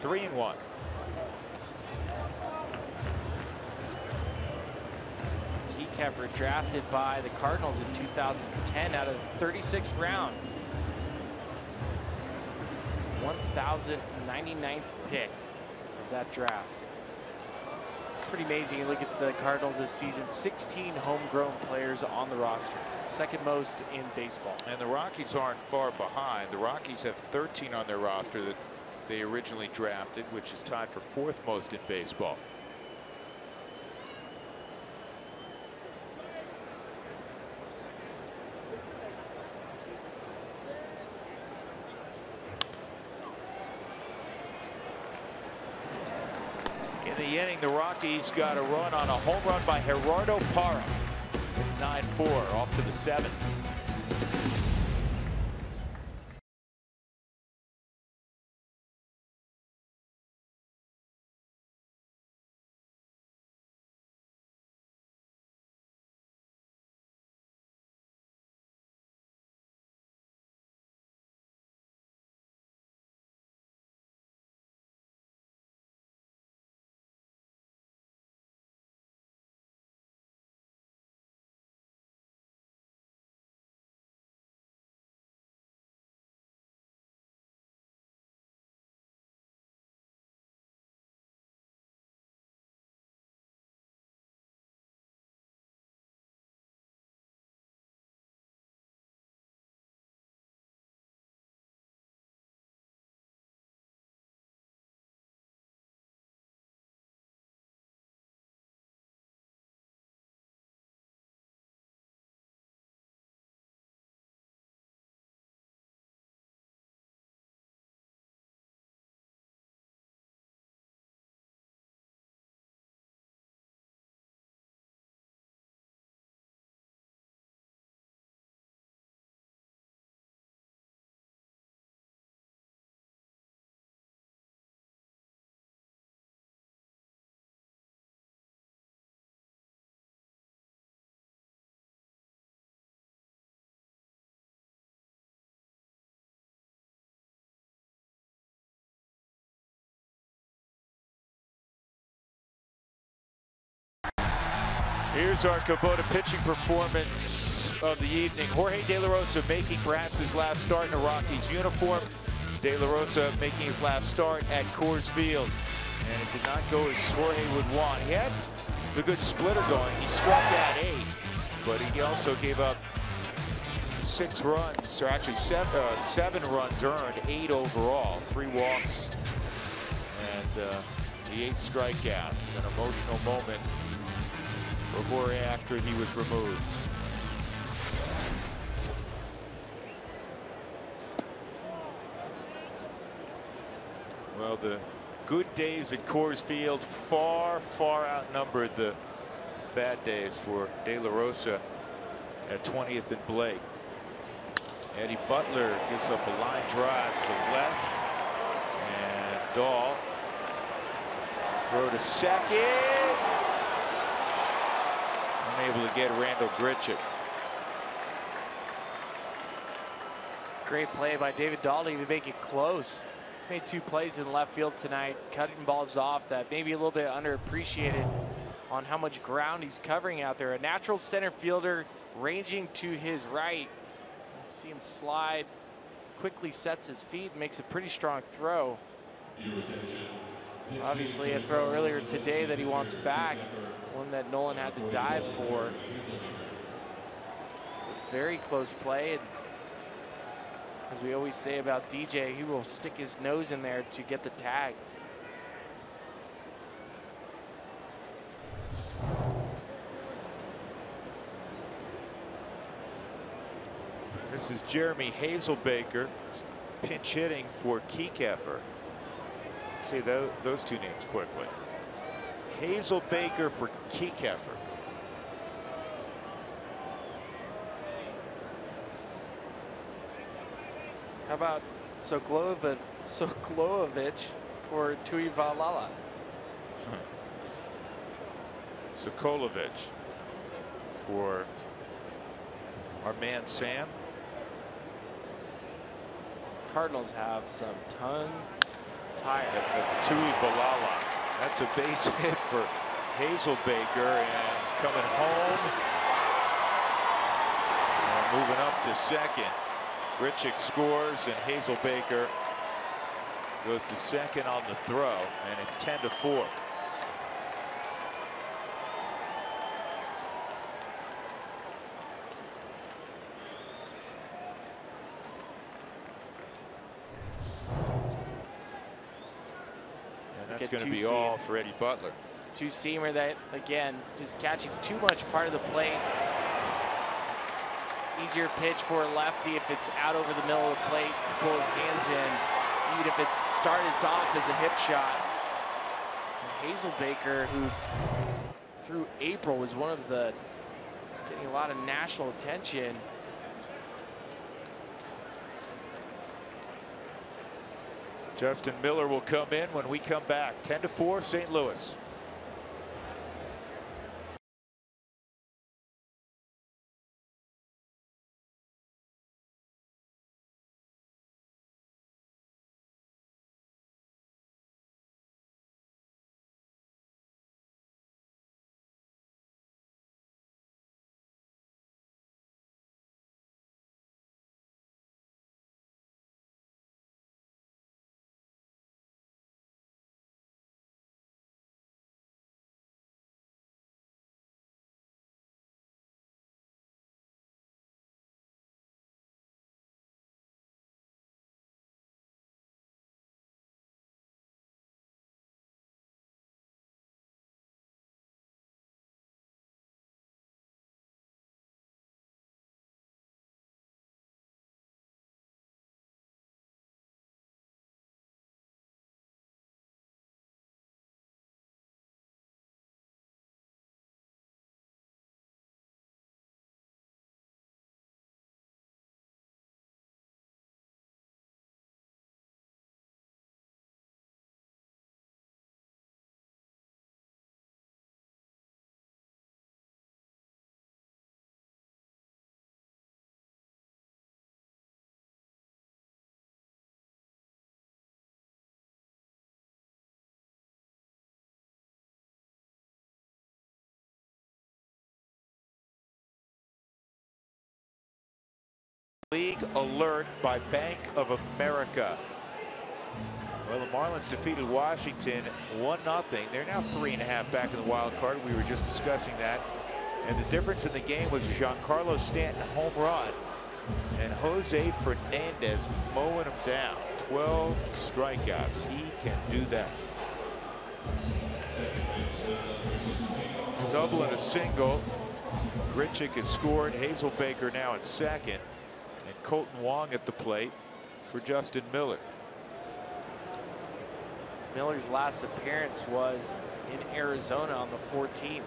[SPEAKER 1] Three and one.
[SPEAKER 2] Kekeffer drafted by the Cardinals in 2010 out of the 36th round. 1,099th pick of that draft. Pretty amazing. You look at the Cardinals this season, 16 homegrown players on the roster, second most in baseball.
[SPEAKER 1] And the Rockies aren't far behind. The Rockies have 13 on their roster that they originally drafted, which is tied for 4th most in baseball. In the inning, the Rockies got a run on a home run by Gerardo Parra. It's 9-4 off to the 7th. Here's our Kubota pitching performance of the evening. Jorge De La Rosa making perhaps his last start in a Rockies uniform. De La Rosa making his last start at Coors Field. And it did not go as Jorge would want. He had the good splitter going. He struck out 8, but he also gave up 6 runs, or actually 7 runs earned, 8 overall, 3 walks, and the 8 strikeouts. An emotional moment for Jorge after he was removed. Well, the good days at Coors Field far, far outnumbered the bad days for De La Rosa at 20th and Blake. Eddie Butler gives up a line drive to left, and Dahl throw to second. Unable to get Randall Grichuk.
[SPEAKER 2] Great play by David Dahl to even make it close. He's made 2 plays in left field tonight, cutting balls off that maybe a little bit underappreciated on how much ground he's covering out there. A natural center fielder ranging to his right. See him slide, quickly sets his feet, makes a pretty strong throw. Obviously a throw earlier today that he wants back, one that Nolan had to dive for. Very close play, and as we always say about DJ, he will stick his nose in there to get the tag.
[SPEAKER 1] This is Jeremy Hazelbaker pinch hitting for Kiekefer. Say those 2 names quickly. Hazelbaker for Kiekefer.
[SPEAKER 2] How about Sokolovic for Tuivalala?
[SPEAKER 1] Sokolovic for our man Sam.
[SPEAKER 2] Cardinals have some tongue tied.
[SPEAKER 1] That's Tuivalala. That's a base hit for Hazelbaker, and coming home and moving up to second. Grichuk scores, and Hazelbaker goes to second on the throw, and it's 10-4. And that's going to be all for Eddie Butler.
[SPEAKER 2] 2-seamer that, again, just catching too much part of the plate. Easier pitch for a lefty if it's out over the middle of the plate to pull his hands in, even if it started off as a hip shot. And Hazelbaker, who through April was one of the, getting a lot of national attention.
[SPEAKER 1] Justin Miller will come in when we come back. 10-4, St. Louis. League alert by Bank of America. Well, the Marlins defeated Washington 1-0. They're now 3.5 back in the wild card. We were just discussing that. And the difference in the game was Giancarlo Stanton home run and Jose Fernandez mowing him down. 12 strikeouts. He can do that. Double and a single. Grichuk has scored. Hazelbaker now at second. And Colton Wong at the plate for Justin Miller.
[SPEAKER 2] Miller's last appearance was in Arizona on the 14th.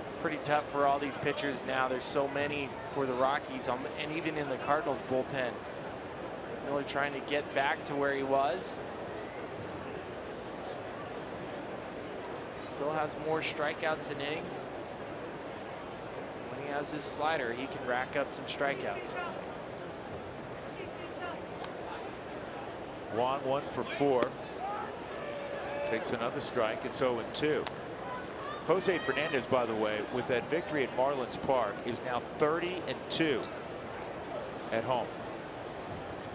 [SPEAKER 2] It's pretty tough for all these pitchers now. There's so many for the Rockies, and even in the Cardinals bullpen. Miller trying to get back to where he was. Still has more strikeouts than innings. When he has his slider, he can rack up some strikeouts.
[SPEAKER 1] Wong 1 for 4. Takes another strike. It's 0-2. Jose Fernandez, by the way, with that victory at Marlins Park, is now 30-2 at home.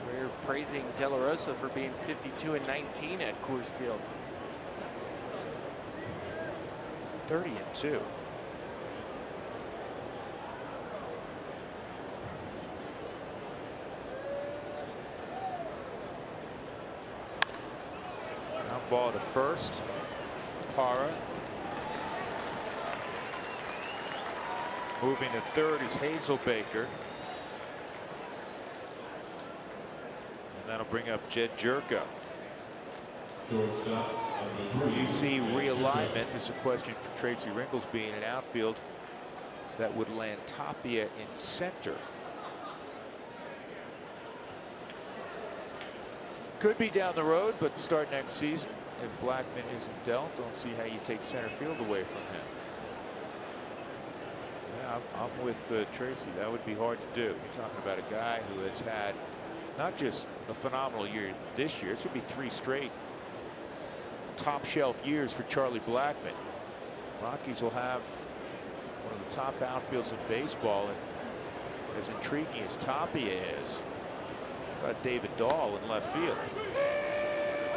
[SPEAKER 2] We're praising De La Rosa for being 52-19 at Coors Field.
[SPEAKER 1] 30-2. Ground ball to first. Parra. Moving to third is Hazelbaker. And that'll bring up Jed Jerko. Do you see realignment? This is a question for Tracy Ringlesby in an outfield that would land Tapia in center. Could be down the road, but start next season. If Blackman isn't dealt, don't see how you take center field away from him. Yeah, I'm with Tracy. That would be hard to do. You're talking about a guy who has had not just a phenomenal year this year. It's going to be 3 straight top shelf years for Charlie Blackman. Rockies will have one of the top outfields in baseball, and as intriguing as Tapia is, about David Dahl in left field.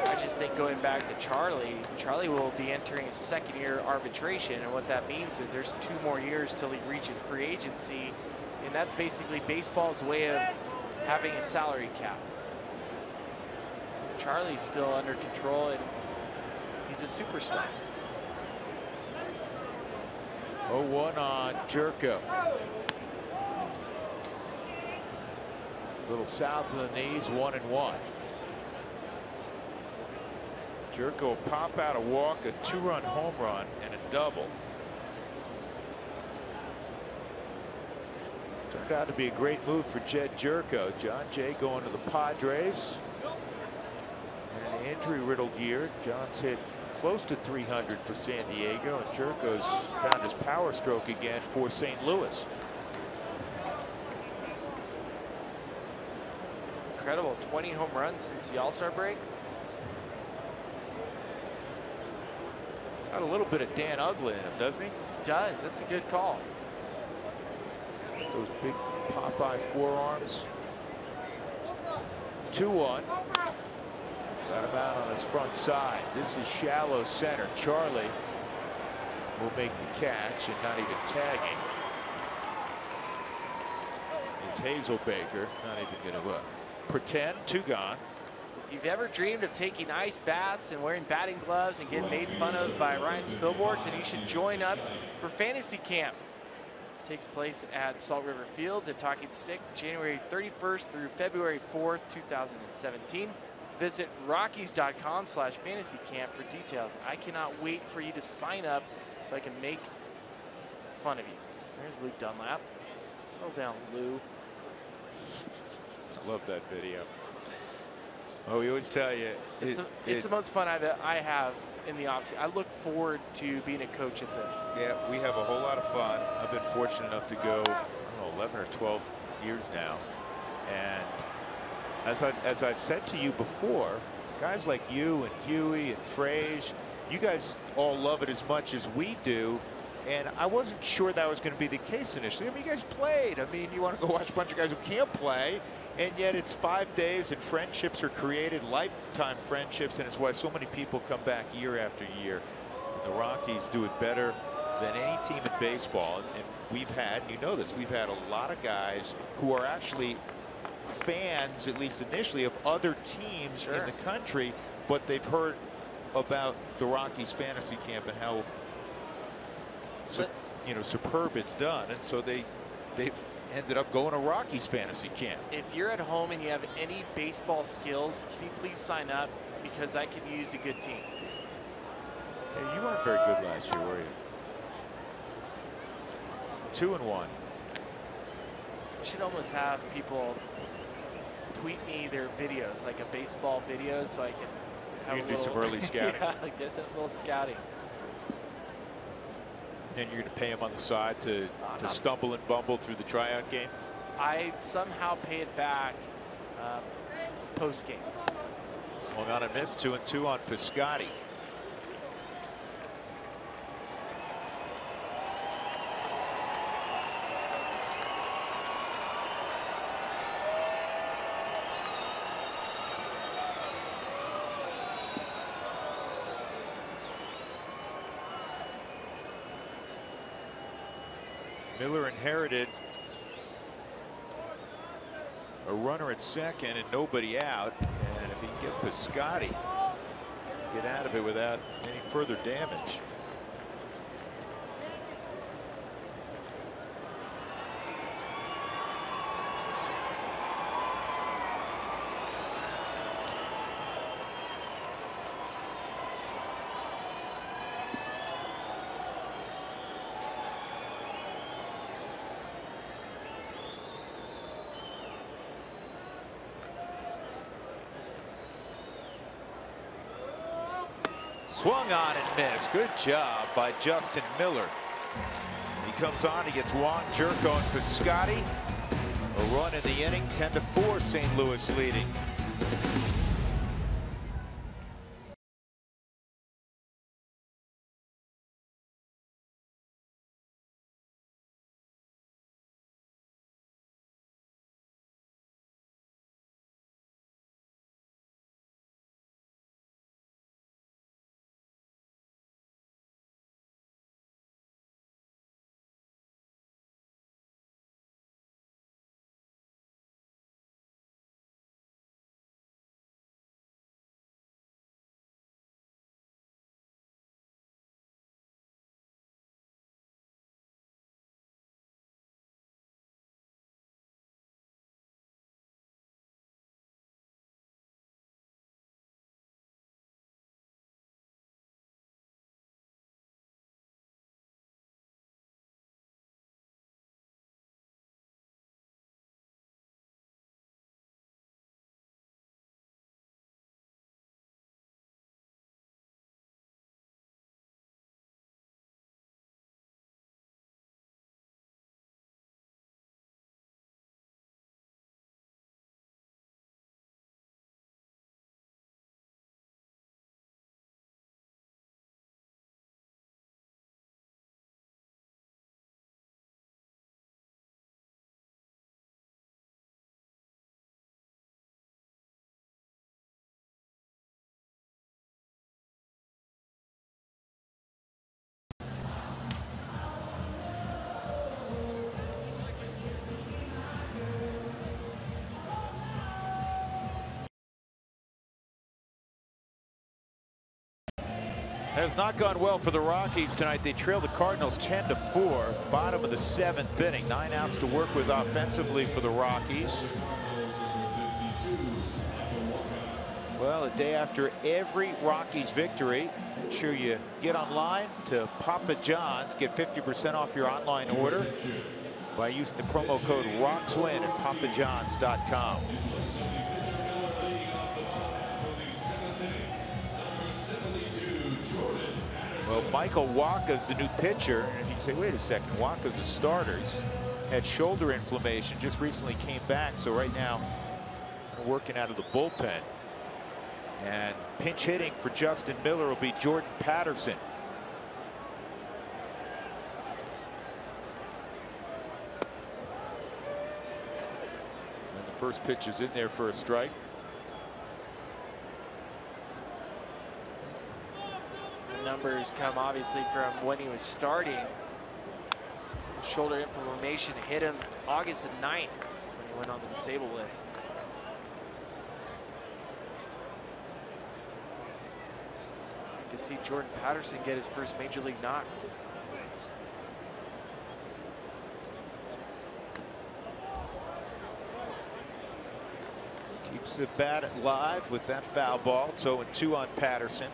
[SPEAKER 2] I just think going back to Charlie will be entering his 2nd year arbitration, and what that means is there's 2 more years till he reaches free agency, and that's basically baseball's way of having a salary cap. So Charlie's still under control, and he's a superstar.
[SPEAKER 1] 0-1 on Jerko. A little south of the knees, 1-1. Jerko will pop out a walk, a 2-run home run, and a double. Turned out to be a great move for Jed Jerko. John Jay going to the Padres. And an injury-riddled year. John's hit close to 300 for San Diego, and Jerko's found his power stroke again for St. Louis.
[SPEAKER 2] It's incredible. 20 home runs since the All-Star break.
[SPEAKER 1] Got a little bit of Dan Uggla in him, doesn't he?
[SPEAKER 2] Does. That's a good call.
[SPEAKER 1] Those big Popeye forearms. 2-1. Got him out on his front side. This is shallow center. Charlie will make the catch and not even tagging. It's Hazelbaker. Not even going to pretend. 2 gone.
[SPEAKER 2] If you've ever dreamed of taking ice baths and wearing batting gloves and getting made fun of by Ryan Spilborghs, then you should join up for fantasy camp. It takes place at Salt River Fields at Talking Stick, January 31st through February 4th, 2017. Visit Rockies.com/fantasy camp for details. I cannot wait for you to sign up so I can make fun of you. There's Luke Dunlap. Settle down, Lou.
[SPEAKER 1] I love that video. Oh, we always tell you.
[SPEAKER 2] It's the most fun I have in the offseason. I look forward to being a coach at this.
[SPEAKER 1] Yeah, we have a whole lot of fun. I've been fortunate enough to go, I don't know, 11 or 12 years now. And as I've said to you before, guys like you and Huey and Frage, you guys all love it as much as we do. And I wasn't sure that was going to be the case initially. I mean, you guys played. I mean, you want to go watch a bunch of guys who can't play, and yet it's 5 days and friendships are created, lifetime friendships, and it's why so many people come back year after year. And the Rockies do it better than any team in baseball. And we've had, you know this, we've had a lot of guys who are actually fans, at least initially, of other teams in the country, but they've heard about the Rockies fantasy camp and how superb it's done, and so they've ended up going to Rockies fantasy camp.
[SPEAKER 2] If you're at home and you have any baseball skills, can you please sign up, because I could use a good team.
[SPEAKER 1] Hey, you weren't very good last year, were you? 2-1.
[SPEAKER 2] I should almost have people tweet me their videos, like a baseball video, so I can have
[SPEAKER 1] you can do some early scouting.
[SPEAKER 2] Yeah, like get a little scouting.
[SPEAKER 1] And you're going to pay him on the side to stumble and bumble through the tryout game?
[SPEAKER 2] I somehow pay it back post game.
[SPEAKER 1] Swung on and missed. 2-2 on Piscotty. Miller inherited a runner at second and nobody out, and if he can get Piscotty get out of it without any further damage. Swung on and missed. Good job by Justin Miller. He comes on, he gets Wong, Jerko, and Piscotty. A run in the inning, 10-4, St. Louis leading. Has not gone well for the Rockies tonight. They trail the Cardinals 10-4. Bottom of the 7th inning. 9 outs to work with offensively for the Rockies. Well, a day after every Rockies victory, make sure you get online to Papa John's. Get 50% off your online order by using the promo code ROXWIN at papajohns.com. Well, Michael Wacha's the new pitcher. And you say, wait a second, Wacha's a starter. He's had shoulder inflammation, just recently came back. So right now, working out of the bullpen. And pinch hitting for Justin Miller will be Jordan Patterson. First pitch is in there for a strike.
[SPEAKER 2] The numbers come obviously from when he was starting. Shoulder inflammation hit him August the 9th. That's when he went on the disabled list. To see Jordan Patterson get his first major league knock.
[SPEAKER 1] Keeps the bat live with that foul ball. It's 0-2 on Patterson.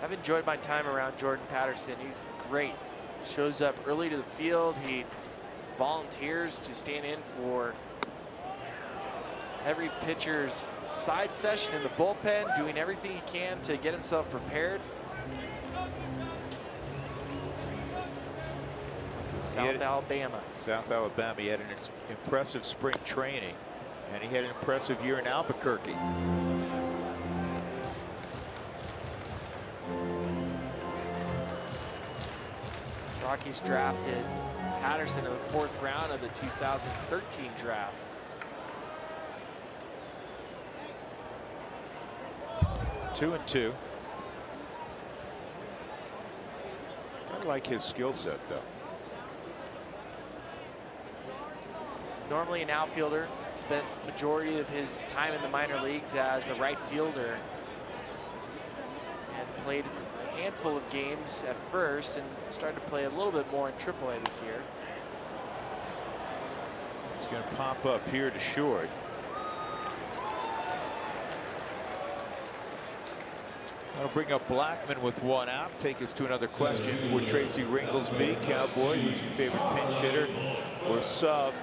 [SPEAKER 2] I've enjoyed my time around Jordan Patterson. He's great. Shows up early to the field. He volunteers to stand in for every pitcher's side session in the bullpen, doing everything he can to get himself prepared. South Alabama.
[SPEAKER 1] South Alabama. He had an impressive spring training, and he had an impressive year in Albuquerque.
[SPEAKER 2] Rockies drafted Patterson in the 4th round of the 2013 draft.
[SPEAKER 1] Two and two. I like his skill set, though.
[SPEAKER 2] Normally an outfielder, spent majority of his time in the minor leagues as a right fielder, and played a handful of games at first and started to play a little bit more in AAA this year.
[SPEAKER 1] He's going to pop up here to short. That'll bring up Blackman with 1 out. Take us to another question for Tracy Ringlesby. Cowboy, who's your favorite pinch hitter or sub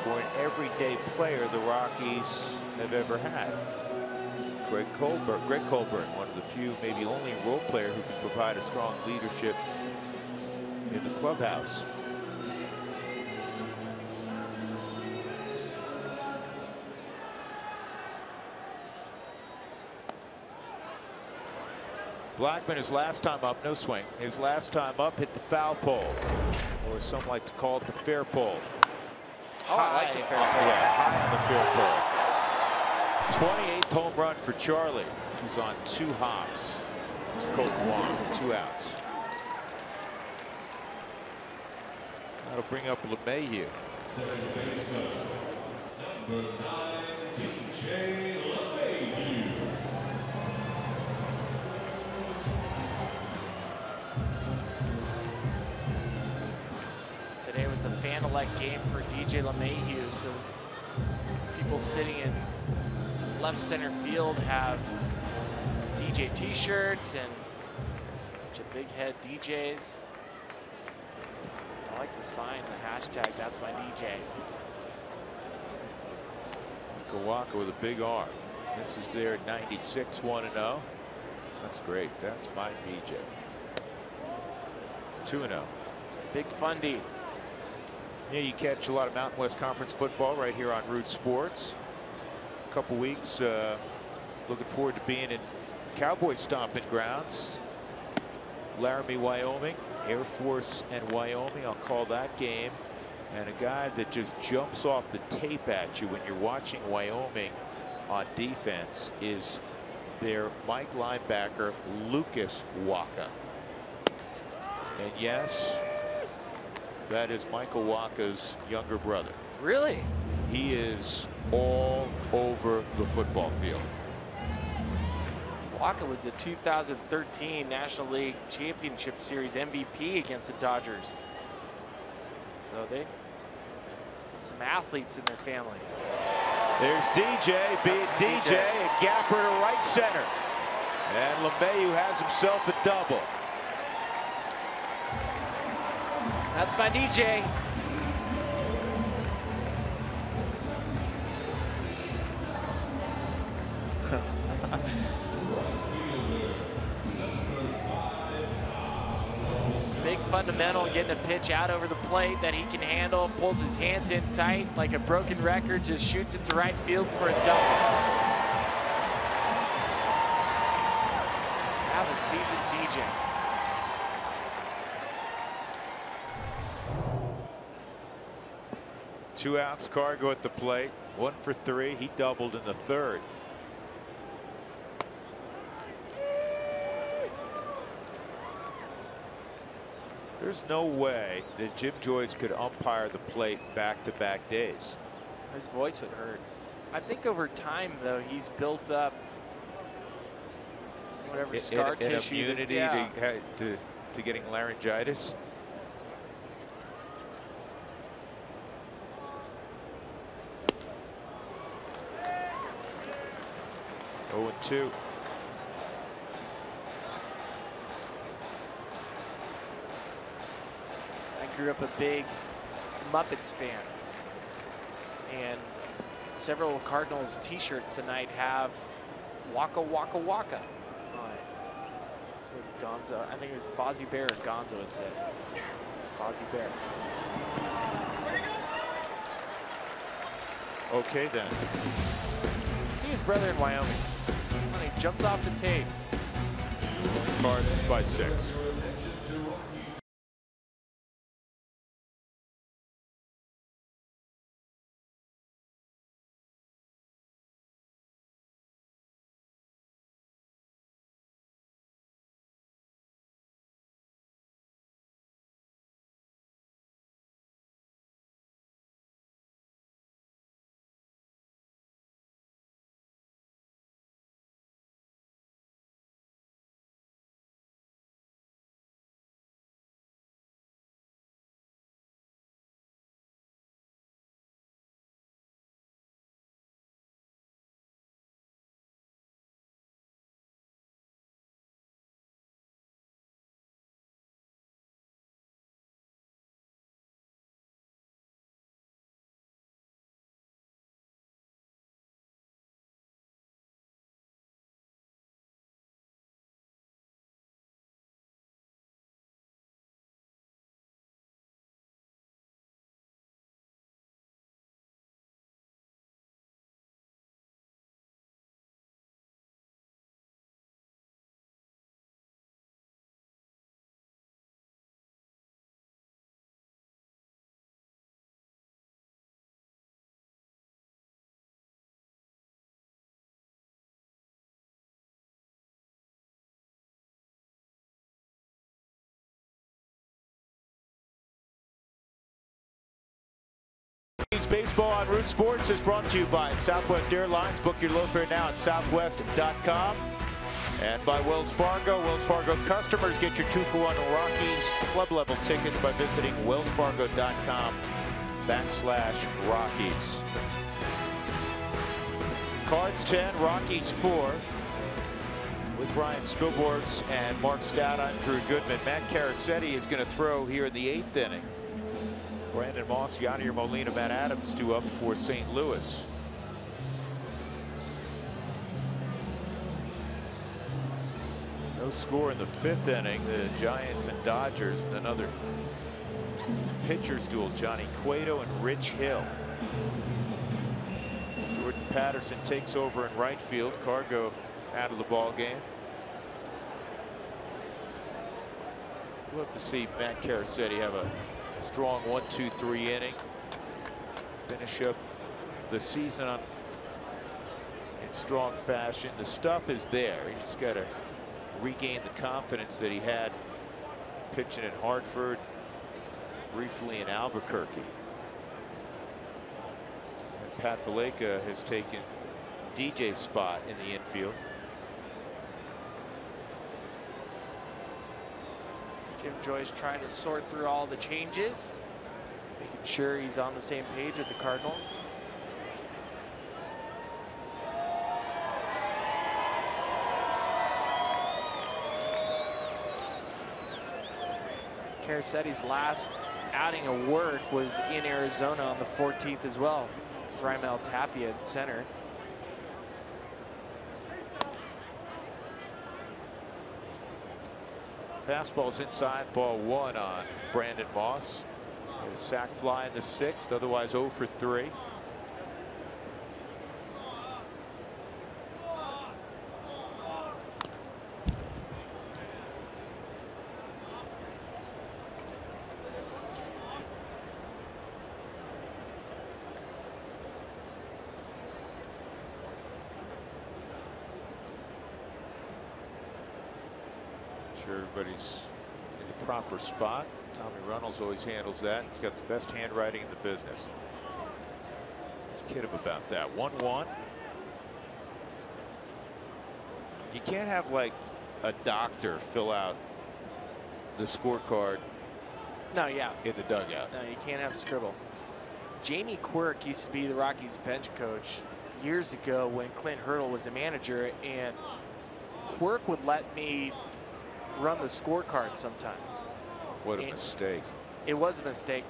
[SPEAKER 1] for an everyday player the Rockies have ever had? Greg Colbert, one of the few, maybe only role player who can provide a strong leadership in the clubhouse. Blackman, his last time up, no swing. His last time up hit the foul pole, or some like to call it the fair pole.
[SPEAKER 2] Oh, I like the fair pole.
[SPEAKER 1] Yeah, high on the fair pole. 28th home run for Charlie. This is on 2 hops. Colton Wong, 2 outs. That'll bring up LeMahieu.
[SPEAKER 2] Today was the fan-elect game for DJ LeMahieu, so people sitting in left center field have DJ t-shirts and a bunch of big head DJs. I like the sign, the hashtag, that's my DJ.
[SPEAKER 1] Kawaka with a big arm. This is their 96 1-0. That's great. That's my DJ. 2-0.
[SPEAKER 2] Big Fundy.
[SPEAKER 1] Yeah, you catch a lot of Mountain West Conference football right here on Root Sports. A couple weeks. Looking forward to being in Cowboy stomping grounds. Laramie, Wyoming. Air Force and Wyoming. I'll call that game. And a guy that just jumps off the tape at you when you're watching Wyoming on defense is their Mike linebacker, Lucas Waka. And yes, that is Michael Waka's younger brother.
[SPEAKER 2] Really?
[SPEAKER 1] He is all over the football field.
[SPEAKER 2] Waka was the 2013 National League Championship Series MVP against the Dodgers. So they have some athletes in their family.
[SPEAKER 1] There's DJ, being DJ, a gapper to right center. And LeMahieu has himself a double.
[SPEAKER 2] That's my DJ. Big fundamental, getting a pitch out over the plate that he can handle, pulls his hands in tight like a broken record, just shoots it to right field for a double. Have a seasoned DJ.
[SPEAKER 1] 2 outs. Cargo at the plate. 1 for 3. He doubled in the 3rd. There's no way that Jim Joyce could umpire the plate back-to-back days.
[SPEAKER 2] His voice would hurt. I think over time, though, he's built up whatever scar tissue.
[SPEAKER 1] Immunity to getting laryngitis. Oh, 2.
[SPEAKER 2] I grew up a big Muppets fan, and several Cardinals t-shirts tonight have Waka Waka Waka on it. That's what Gonzo, I think it was Fozzie Bear or Gonzo had said. Fozzie Bear.
[SPEAKER 1] Okay then.
[SPEAKER 2] See his brother in Wyoming. And he jumps off the tape.
[SPEAKER 1] Cards by 6. Baseball on Root Sports is brought to you by Southwest Airlines. Book your low fare now at southwest.com. And by Wells Fargo. Wells Fargo customers get your 2-for-1 Rockies club level tickets by visiting wellsfargo.com/Rockies. Cards 10, Rockies 4. With Ryan Spilborghs and Mark Stout, I'm Drew Goodman. Matt Carasetti is going to throw here in the 8th inning. Brandon Moss, Yadier Molina, Matt Adams due up for St. Louis. No score in the 5th inning. The Giants and Dodgers, and another pitchers duel. Johnny Cueto and Rich Hill. Jordan Patterson takes over in right field. Cargo out of the ball game. We'll have to see Matt Carasetti have a strong 1-2-3 inning. Finish up the season in strong fashion. The stuff is there. He just got to regain the confidence that he had pitching in Hartford, briefly in Albuquerque. And Pat Valaika has taken DJ's spot in the infield.
[SPEAKER 2] Jim Joyce trying to sort through all the changes, making sure he's on the same page with the Cardinals. Carasetti's last outing of work was in Arizona on the 14th as well. It's Raimel Tapia at center.
[SPEAKER 1] Fastball's inside, ball 1 on Brandon Moss. A sac fly in the 6th, otherwise 0 for 3. sure everybody's in the proper spot. Tommy Runnels always handles that. He's got the best handwriting in the business. Let's kid him about that. 1-1. You can't have like a doctor fill out the scorecard.
[SPEAKER 2] No, yeah.
[SPEAKER 1] In the dugout.
[SPEAKER 2] No, you can't have scribble. Jamie Quirk used to be the Rockies bench coach years ago when Clint Hurdle was the manager, and Quirk would let me run the scorecard sometimes.
[SPEAKER 1] What a mistake.
[SPEAKER 2] It was a mistake.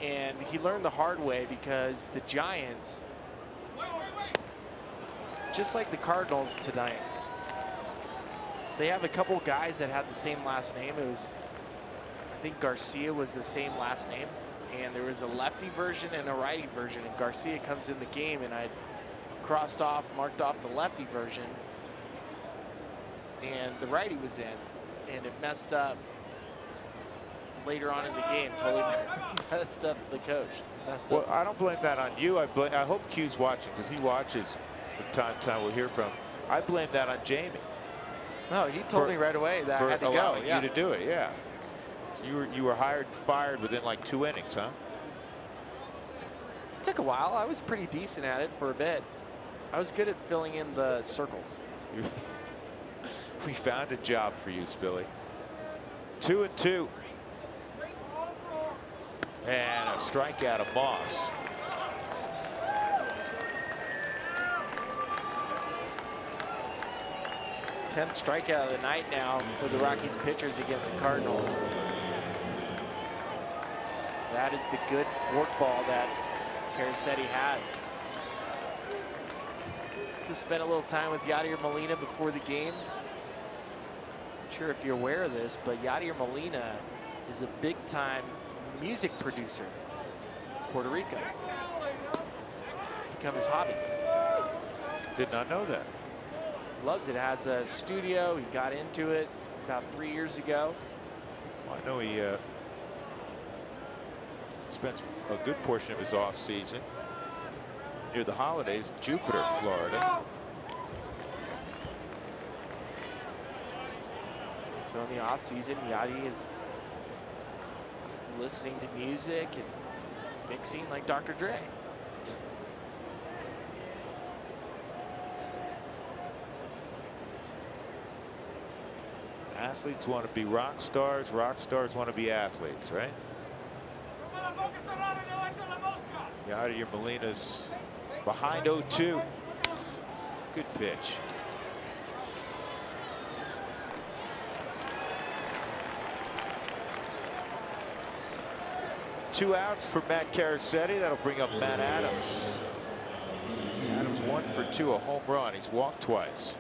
[SPEAKER 2] And he learned the hard way because the Giants, just like the Cardinals tonight, they have a couple guys that had the same last name. It was, I think Garcia was the same last name. And there was a lefty version and a righty version. And Garcia comes in the game, and I marked off the lefty version. And the righty was in, and it messed up later on in the game. Totally messed up the coach.
[SPEAKER 1] Well, I don't blame that on you. I hope Q's watching, because he watches from time to time. We'll hear from him. I blame that on Jamie.
[SPEAKER 2] No, he told me right away that I had to go.
[SPEAKER 1] Allowing you to do it, yeah. So you were hired and fired within like 2 innings, huh?
[SPEAKER 2] It took a while. I was pretty decent at it for a bit. I was good at filling in the circles.
[SPEAKER 1] We found a job for you, Spilly. 2-2. And a strikeout of Moss.
[SPEAKER 2] Tenth strikeout of the night now for the Rockies pitchers against the Cardinals. That is the good forkball that Caracetti has. Just spent a little time with Yadier Molina before the game. Not sure if you're aware of this, but Yadier Molina is a big-time music producer in Puerto Rico. It's become his hobby.
[SPEAKER 1] Did not know that.
[SPEAKER 2] Loves it. Has a studio. He got into it about 3 years ago.
[SPEAKER 1] Well, I know he spent a good portion of his off season near the holidays in Jupiter, Florida.
[SPEAKER 2] So in the off season, Yadi is listening to music and mixing like Dr. Dre.
[SPEAKER 1] Athletes want to be rock stars want to be athletes, right? Yadier Molina's behind 0-2. Good pitch. Two outs for Matt Caracetti. That'll bring up Matt Adams. Adams 1 for 2, a home run. He's walked twice.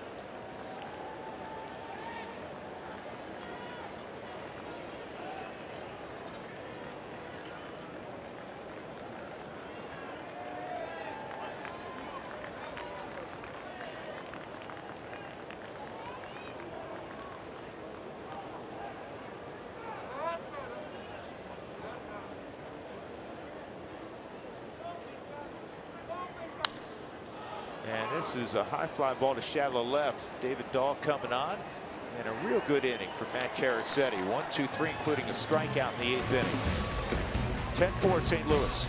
[SPEAKER 1] This is a high fly ball to shallow left. David Dahl coming on, and a real good inning for Matt Caracetti. 1, 2, 3, including a strikeout in the 8th inning. 10-4 St. Louis.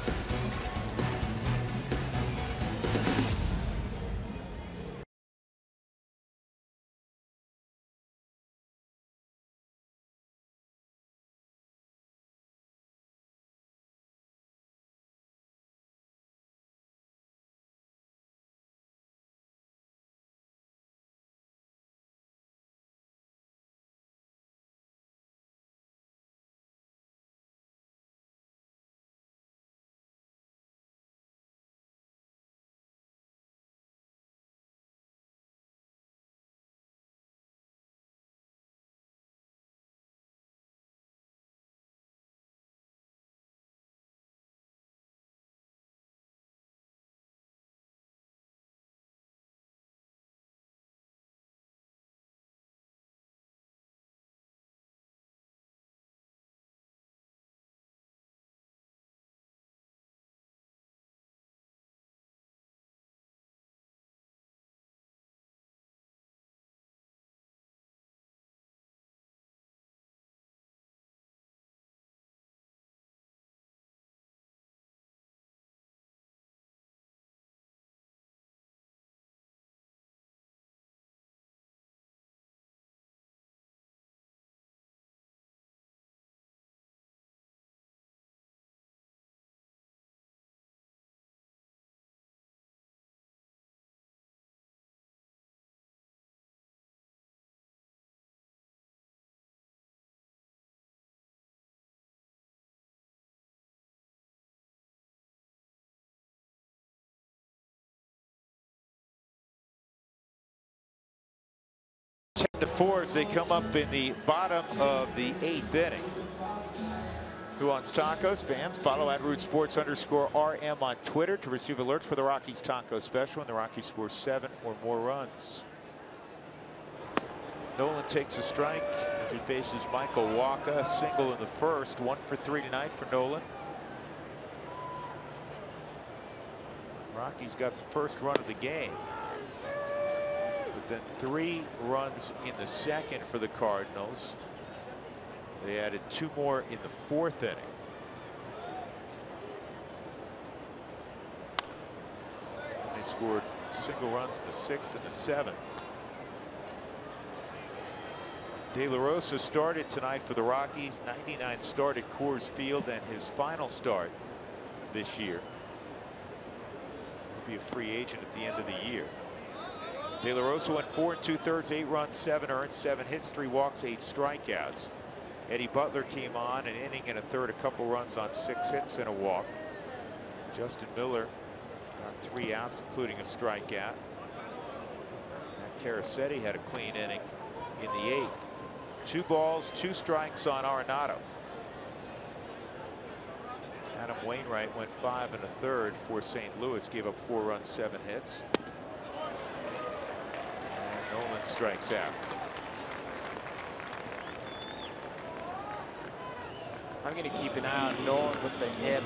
[SPEAKER 1] 8-4 as they come up in the bottom of the 8th inning. Who wants tacos? Fans, follow @RootSports_RM on Twitter to receive alerts for the Rockies taco special when the Rockies score 7 or more runs. Nolan takes a strike as he faces Michael Wacha. Single in the first. 1 for 3 tonight for Nolan. Rockies got the first run of the game. But then 3 runs in the second for the Cardinals. They added 2 more in the 4th inning. And they scored single runs in the 6th and the 7th. De La Rosa started tonight for the Rockies. 99 start at Coors Field, and his final start this year. He'll be a free agent at the end of the year. De La Rosa went 4 2/3, 8 runs, 7 earned, 7 hits, 3 walks, 8 strikeouts. Eddie Butler came on an inning and a third, a couple runs on 6 hits and a walk. Justin Miller got 3 outs, including a strikeout. Matt Caracetti had a clean inning in the 8th. 2 balls, 2 strikes on Arenado. Adam Wainwright went 5 1/3 for St. Louis, gave up 4 runs, 7 hits. And Nolan strikes out.
[SPEAKER 2] I'm going to keep an eye on Nolan with the hip.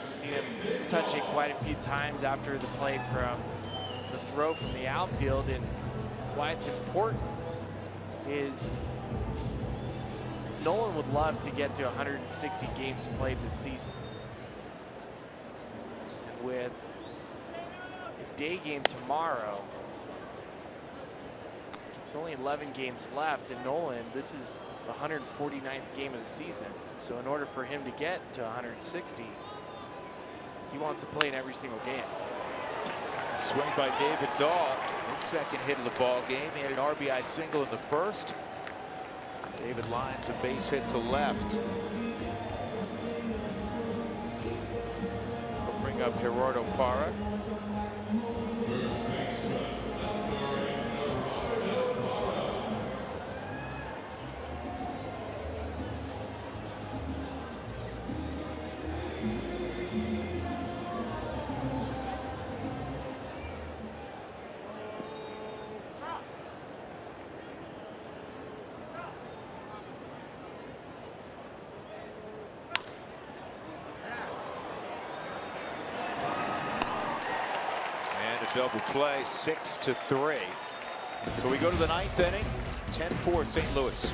[SPEAKER 2] I've seen him touch it quite a few times after the play from the throw from the outfield. And why it's important is Nolan would love to get to 160 games played this season. And with a day game tomorrow, there's only 11 games left. And Nolan, this is the 149th game of the season. So in order for him to get to 160, he wants to play in every single game.
[SPEAKER 1] Swing by David Dahl, his second hit of the ball game. He had an RBI single in the first. David lines a base hit to left. He'll bring up Gerardo Parra. Double play, 6-3. So we go to the 9th inning, 10-4 St. Louis.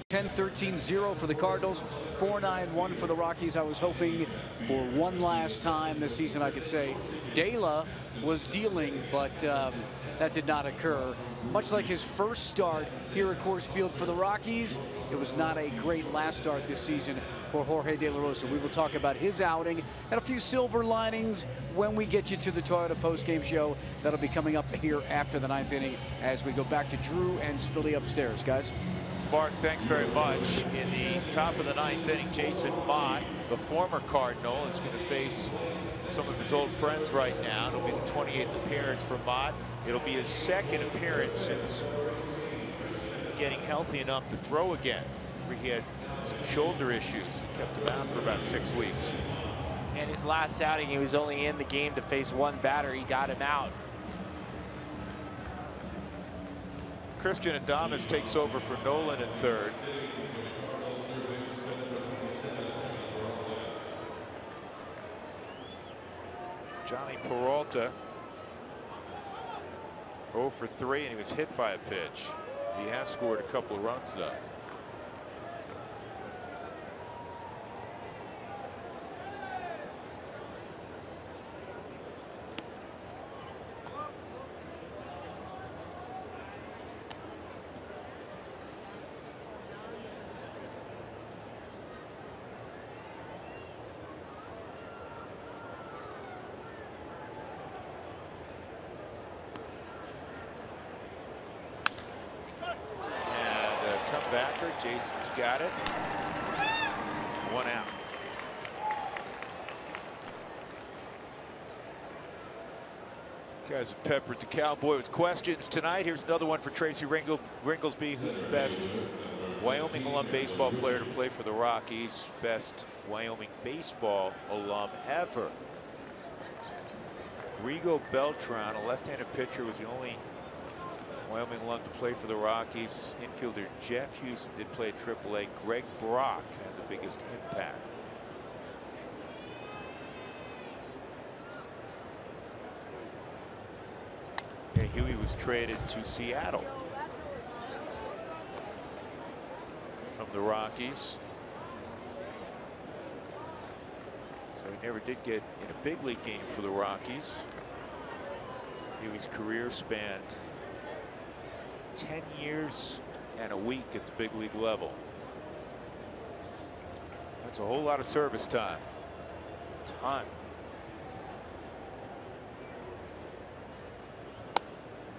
[SPEAKER 3] Ten 13-0 for the Cardinals, 4-9-1 for the Rockies. I was hoping for one last time this season I could say De La was dealing, but that did not occur. Much like his first start here at Coors Field for the Rockies, it was not a great last start this season for Jorge De La Rosa. We will talk about his outing and a few silver linings when we get you to the Toyota postgame show. That'll be coming up here after the 9th inning as we go back to Drew and Spilly upstairs, guys.
[SPEAKER 1] Mark, thanks very much. In the top of the 9th inning, Jason Mott, the former Cardinal, is going to face some of his old friends right now. It'll be the 28th appearance for Mott. It'll be his 2nd appearance since getting healthy enough to throw again. He had some shoulder issues that kept him out for about 6 weeks.
[SPEAKER 2] And his last outing, he was only in the game to face one batter. He got him out.
[SPEAKER 1] Christian Adames takes over for Nolan in 3rd. Johnny Peralta 0 for 3, and he was hit by a pitch. He has scored a couple of runs though. Backer, Jason's got it. 1 out. Guys have peppered the Cowboy with questions tonight. Here's another one for Tracy Ringlesby, who's the best Wyoming alum baseball player to play for the Rockies, best Wyoming baseball alum ever. Rigo Beltran, a left-handed pitcher, was the only Wyoming alum to play for the Rockies. Infielder Jeff Houston did play at AAA. Greg Brock had the biggest impact. Yeah, Huey was traded to Seattle from the Rockies. So he never did get in a big league game for the Rockies. Huey's career spanned 10 years and a week at the big league level. That's a whole lot of service time.
[SPEAKER 2] It's a ton.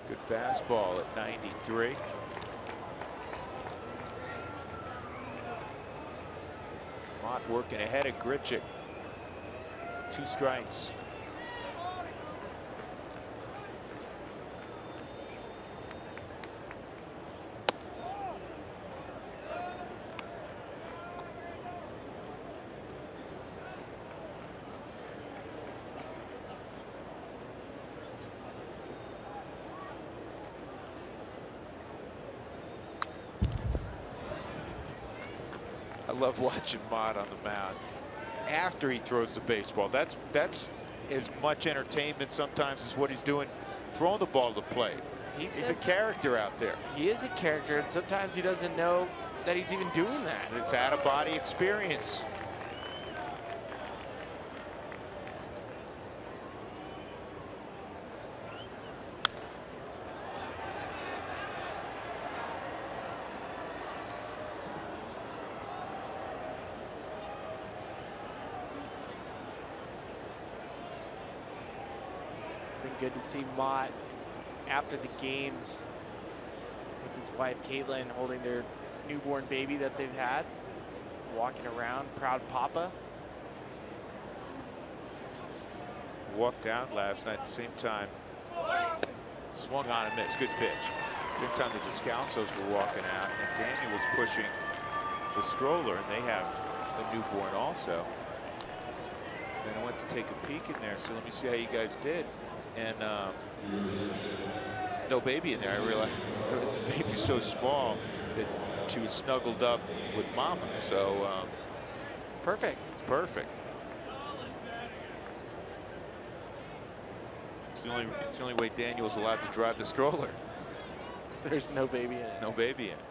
[SPEAKER 1] Good fastball at 93. Mott working ahead of Grichuk. 2 strikes. I love watching Mott on the mound after he throws the baseball. That's as much entertainment sometimes as what he's doing throwing the ball to the plate. He's a character out there.
[SPEAKER 2] He is a character, and sometimes he doesn't know that he's even doing that.
[SPEAKER 1] It's out-of-body experience.
[SPEAKER 2] Good to see Mott after the games with his wife Caitlin holding their newborn baby that they've had, walking around, proud papa.
[SPEAKER 1] Walked out last night at the same time. Swung on and missed. Good pitch. Same time the Descalzos were walking out, and Daniel was pushing the stroller, and they have a newborn also. Then I went to take a peek in there, so let me see how you guys did. And no baby in there. I realized the baby's so small that she was snuggled up with mama. So
[SPEAKER 2] perfect.
[SPEAKER 1] It's perfect. It's the only way Daniel's allowed to drive the stroller.
[SPEAKER 2] There's no baby in it.
[SPEAKER 1] No baby in it.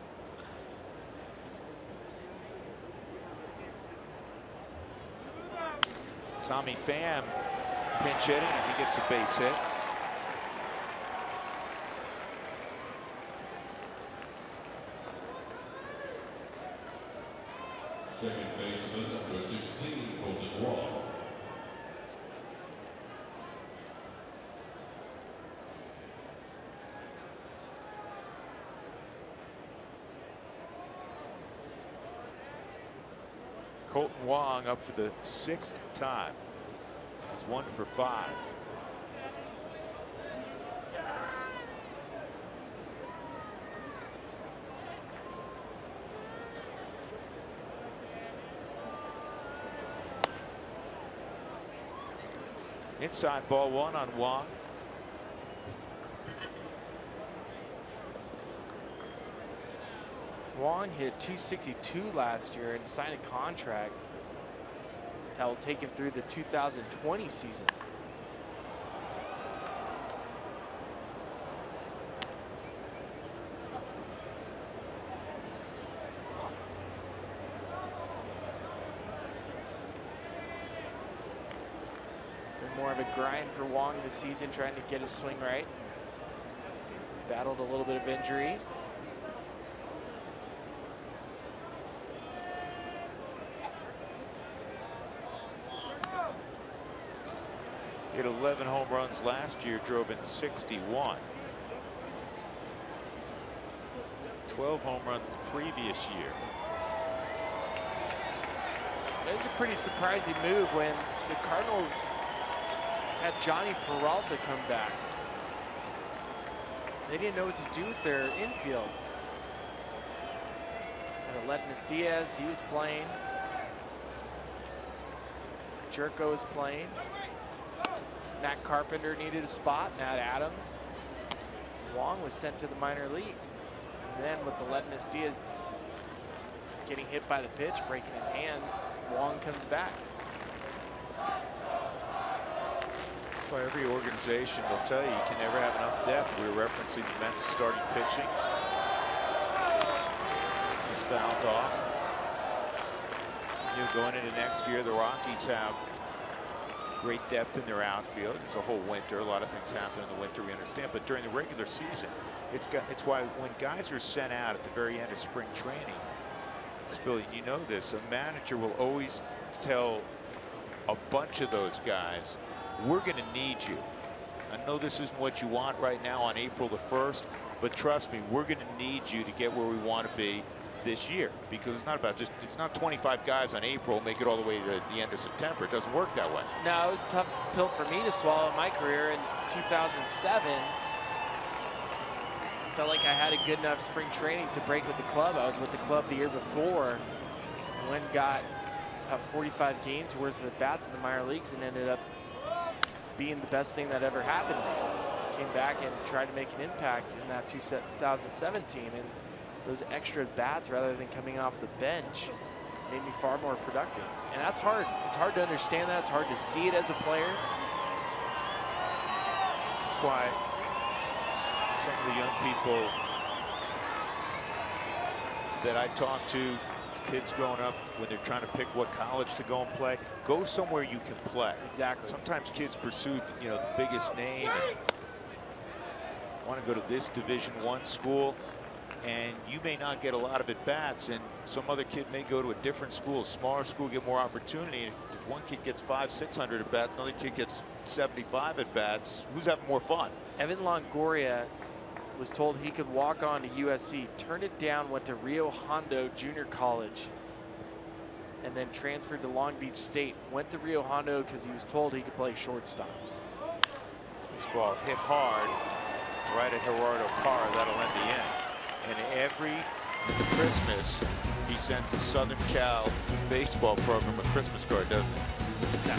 [SPEAKER 1] Tommy Pham pinch hitting, and he gets a base hit.
[SPEAKER 5] Second baseman, number 16, Colton Wall.
[SPEAKER 1] Colton Wong up for the 6th time. He's 1 for 5. Inside ball 1 on Wong.
[SPEAKER 2] Wong hit 262 last year and signed a contract that will take him through the 2020 season. It's been more of a grind for Wong this season, trying to get his swing right. He's battled a little bit of injury.
[SPEAKER 1] Hit 11 home runs last year, drove in 61. 12 home runs the previous year.
[SPEAKER 2] It was a pretty surprising move when the Cardinals had Johnny Peralta come back. They didn't know what to do with their infield. And Aledmus Diaz, he was playing. Jerko was playing. Matt Carpenter needed a spot. Matt Adams. Wong was sent to the minor leagues. And then with Aledmus Diaz getting hit by the pitch, breaking his hand, Wong comes back.
[SPEAKER 1] That's why every organization will tell you can never have enough depth. We were referencing the Mets starting pitching. This is fouled off. Going into next year, the Rockies have great depth in their outfield. It's a whole winter. A lot of things happen in the winter, we understand. But during the regular season, it's why when guys are sent out at the very end of spring training, Spilly, you know this, a manager will always tell a bunch of those guys, we're going to need you. I know this isn't what you want right now on April the 1st, but trust me, we're going to need you to get where we want to be this year, because it's not about it's not 25 guys on April make it all the way to the end of September. It doesn't work that way.
[SPEAKER 2] No, it was a tough pill for me to swallow in my career. In 2007, I felt like I had a good enough spring training to break with the club. I was with the club the year before. Went and got about 45 games worth of at-bats in the minor leagues and ended up being the best thing that ever happened to me. Came back and tried to make an impact in that 2017, and those extra bats rather than coming off the bench made me far more productive. And that's hard. It's hard to understand that. It's hard to see it as a player.
[SPEAKER 1] That's why some of the young people that I talk to, kids growing up, when they're trying to pick what college to go and play, go somewhere you can play.
[SPEAKER 2] Exactly.
[SPEAKER 1] Sometimes kids pursue, the biggest name and want to go to this Division I school, and you may not get a lot of at-bats, and some other kid may go to a different school, a smaller school, get more opportunity. If one kid gets 500-600 at-bats, another kid gets 75 at-bats, who's having more fun?
[SPEAKER 2] Evan Longoria was told he could walk on to USC, turned it down, went to Rio Hondo Junior College, and then transferred to Long Beach State. Went to Rio Hondo because he was told he could play shortstop.
[SPEAKER 1] This ball hit hard right at Gerardo Parra. That'll end the inning. And every Christmas, he sends the Southern Cal baseball program a Christmas card, doesn't he? No.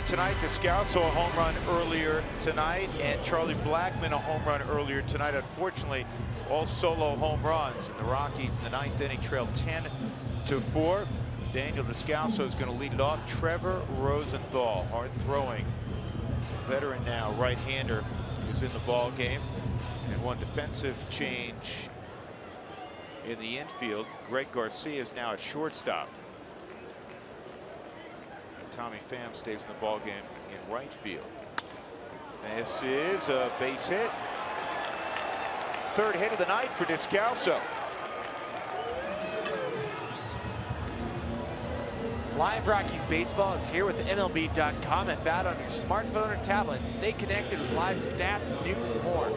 [SPEAKER 1] tonight. Descalso a home run earlier tonight, and Charlie Blackmon a home run earlier tonight. Unfortunately, all solo home runs. And the Rockies in the 9th inning trail 10-4. Daniel Descalso is going to lead it off. Trevor Rosenthal, hard throwing veteran now, right-hander, is in the ball game. And one defensive change in the infield. Greg Garcia is now at shortstop. Tommy Pham stays in the ball game in right field. This is a base hit. 3rd hit of the night for Descalso.
[SPEAKER 2] Live Rockies baseball is here with MLB.com and bat on your smartphone or tablet. Stay connected with live stats, news, and more.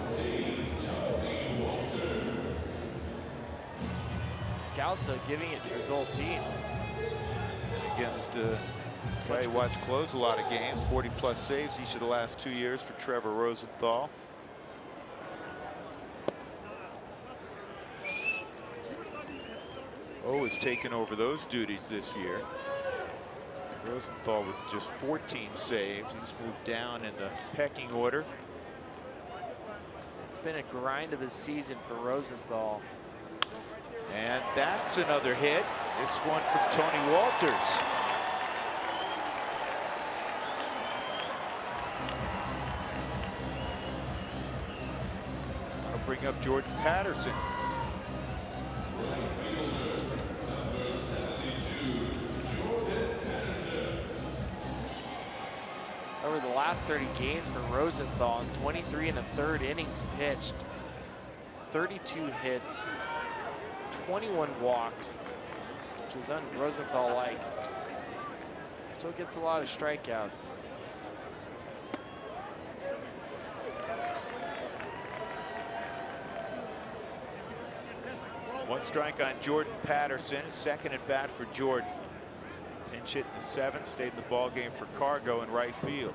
[SPEAKER 2] Descalso giving it to his old team.
[SPEAKER 1] Against guy who watched close a lot of games, 40+ saves each of the last 2 years for Trevor Rosenthal. O has taken over those duties this year. Rosenthal with just 14 saves. He's moved down in the pecking order.
[SPEAKER 2] It's been a grind of a season for Rosenthal.
[SPEAKER 1] And that's another hit. This one from Tony Walters. I'll bring up Jordan Patterson.
[SPEAKER 2] Over the last 30 games for Rosenthal, 23 1/3 innings pitched, 32 hits, 21 walks, which is un-Rosenthal-like. Still gets a lot of strikeouts.
[SPEAKER 1] One strike on Jordan Patterson. 2nd at bat for Jordan. Pinch hit in the 7th. Stayed in the ball game for Cargo in right field.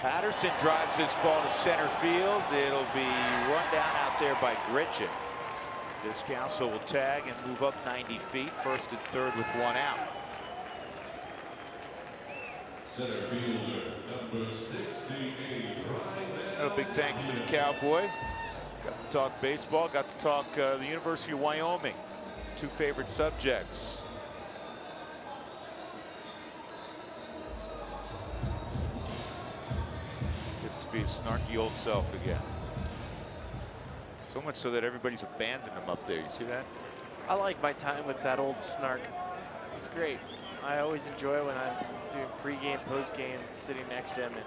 [SPEAKER 1] Patterson drives this ball to center field. It'll be run down out there by Gritchen. Descalso will tag and move up 90 feet. 1st and 3rd with 1 out.
[SPEAKER 5] Center fielder, number 68,
[SPEAKER 1] A big thanks to the Cowboy. Got to talk baseball. Got to talk the University of Wyoming. His 2 favorite subjects. Be a snarky old self again. So much so that everybody's abandoned him up there. You see that?
[SPEAKER 2] I like my time with that old snark. It's great. I always enjoy when I'm doing pregame, postgame, sitting next to him and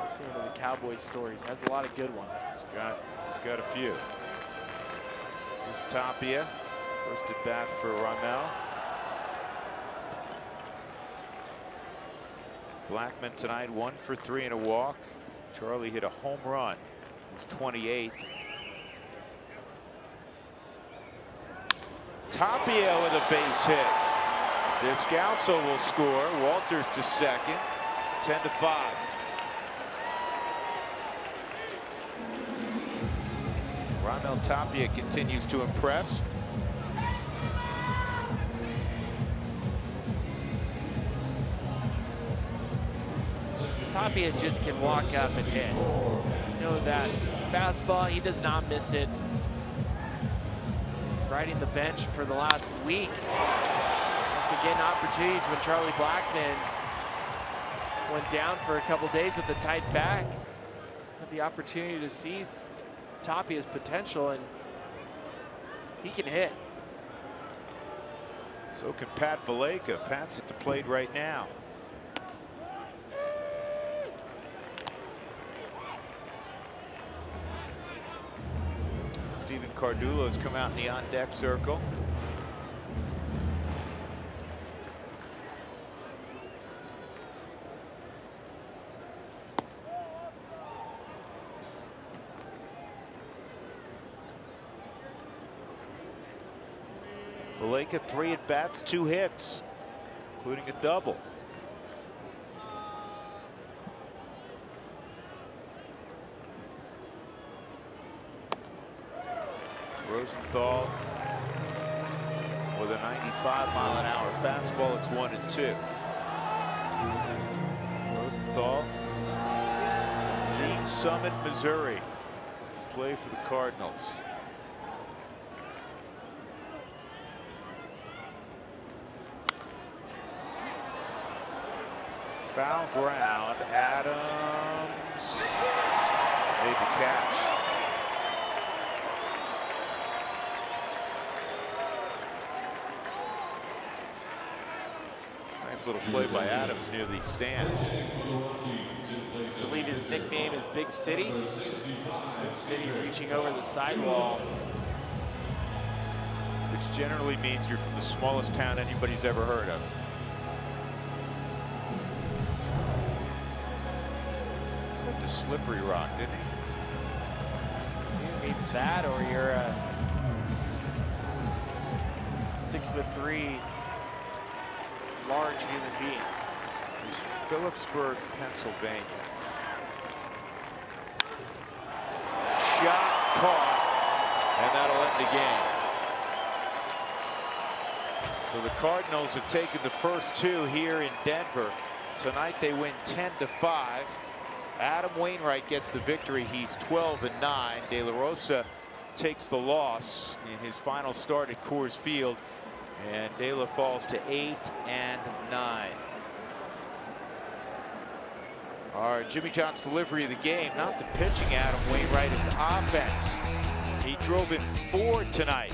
[SPEAKER 2] listening to the Cowboys stories. Has a lot of good ones.
[SPEAKER 1] He's got a few. Here's Tapia. 1st at bat for Ramel. Blackmon tonight 1 for 3 and a walk. Charlie hit a home run. He's 28. Tapia with a base hit. Descalso will score. Walters to 2nd. 10-5. Ramel Tapia continues to impress.
[SPEAKER 2] Tapia just can walk up and hit. You know that fastball, he does not miss it. Riding the bench for the last week. After getting opportunities when Charlie Blackmon went down for a couple days with a tight back. Had the opportunity to see Tapia's potential, and he can hit.
[SPEAKER 1] So can Pat Valleca. Pat's at the plate right now. Steven Cardullo's come out in the on-deck circle. Valaika 3 at-bats, 2 hits, including a double. Rosenthal with a 95-mile-an-hour fastball. It's 1-2. Rosenthal leads Summit, Missouri. Play for the Cardinals. Foul ground. Adams made the catch. Nice little play by Adams near the stands.
[SPEAKER 2] I believe his nickname is Big City. Big City reaching over the sidewall.
[SPEAKER 1] Which generally means you're from the smallest town anybody's ever heard of. The Slippery Rock, didn't he?
[SPEAKER 2] It means that, or you're a 6'3" large human being.
[SPEAKER 1] He's from Phillipsburg, Pennsylvania. Shot caught, and that'll end the game. So the Cardinals have taken the first 2 here in Denver. Tonight they win 10-5. Adam Wainwright gets the victory. He's 12-9. De La Rosa takes the loss in his final start at Coors Field, and De La falls to 8-9. Our Jimmy John's delivery of the game, not the pitching. Adam Wainwright, it's offense. He drove in 4 tonight.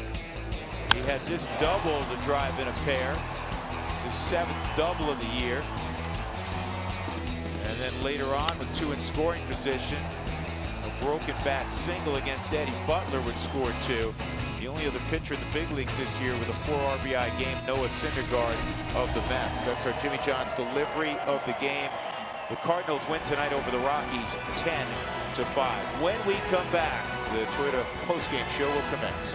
[SPEAKER 1] He had this double to drive in a pair. His 7th double of the year. And then later on, with 2 in scoring position, a broken bat single against Eddie Butler would score 2. The only other pitcher in the big leagues this year with a 4 RBI game, Noah Syndergaard of the Mets. That's our Jimmy John's delivery of the game. The Cardinals win tonight over the Rockies 10-5. When we come back, the Toyota postgame show will commence.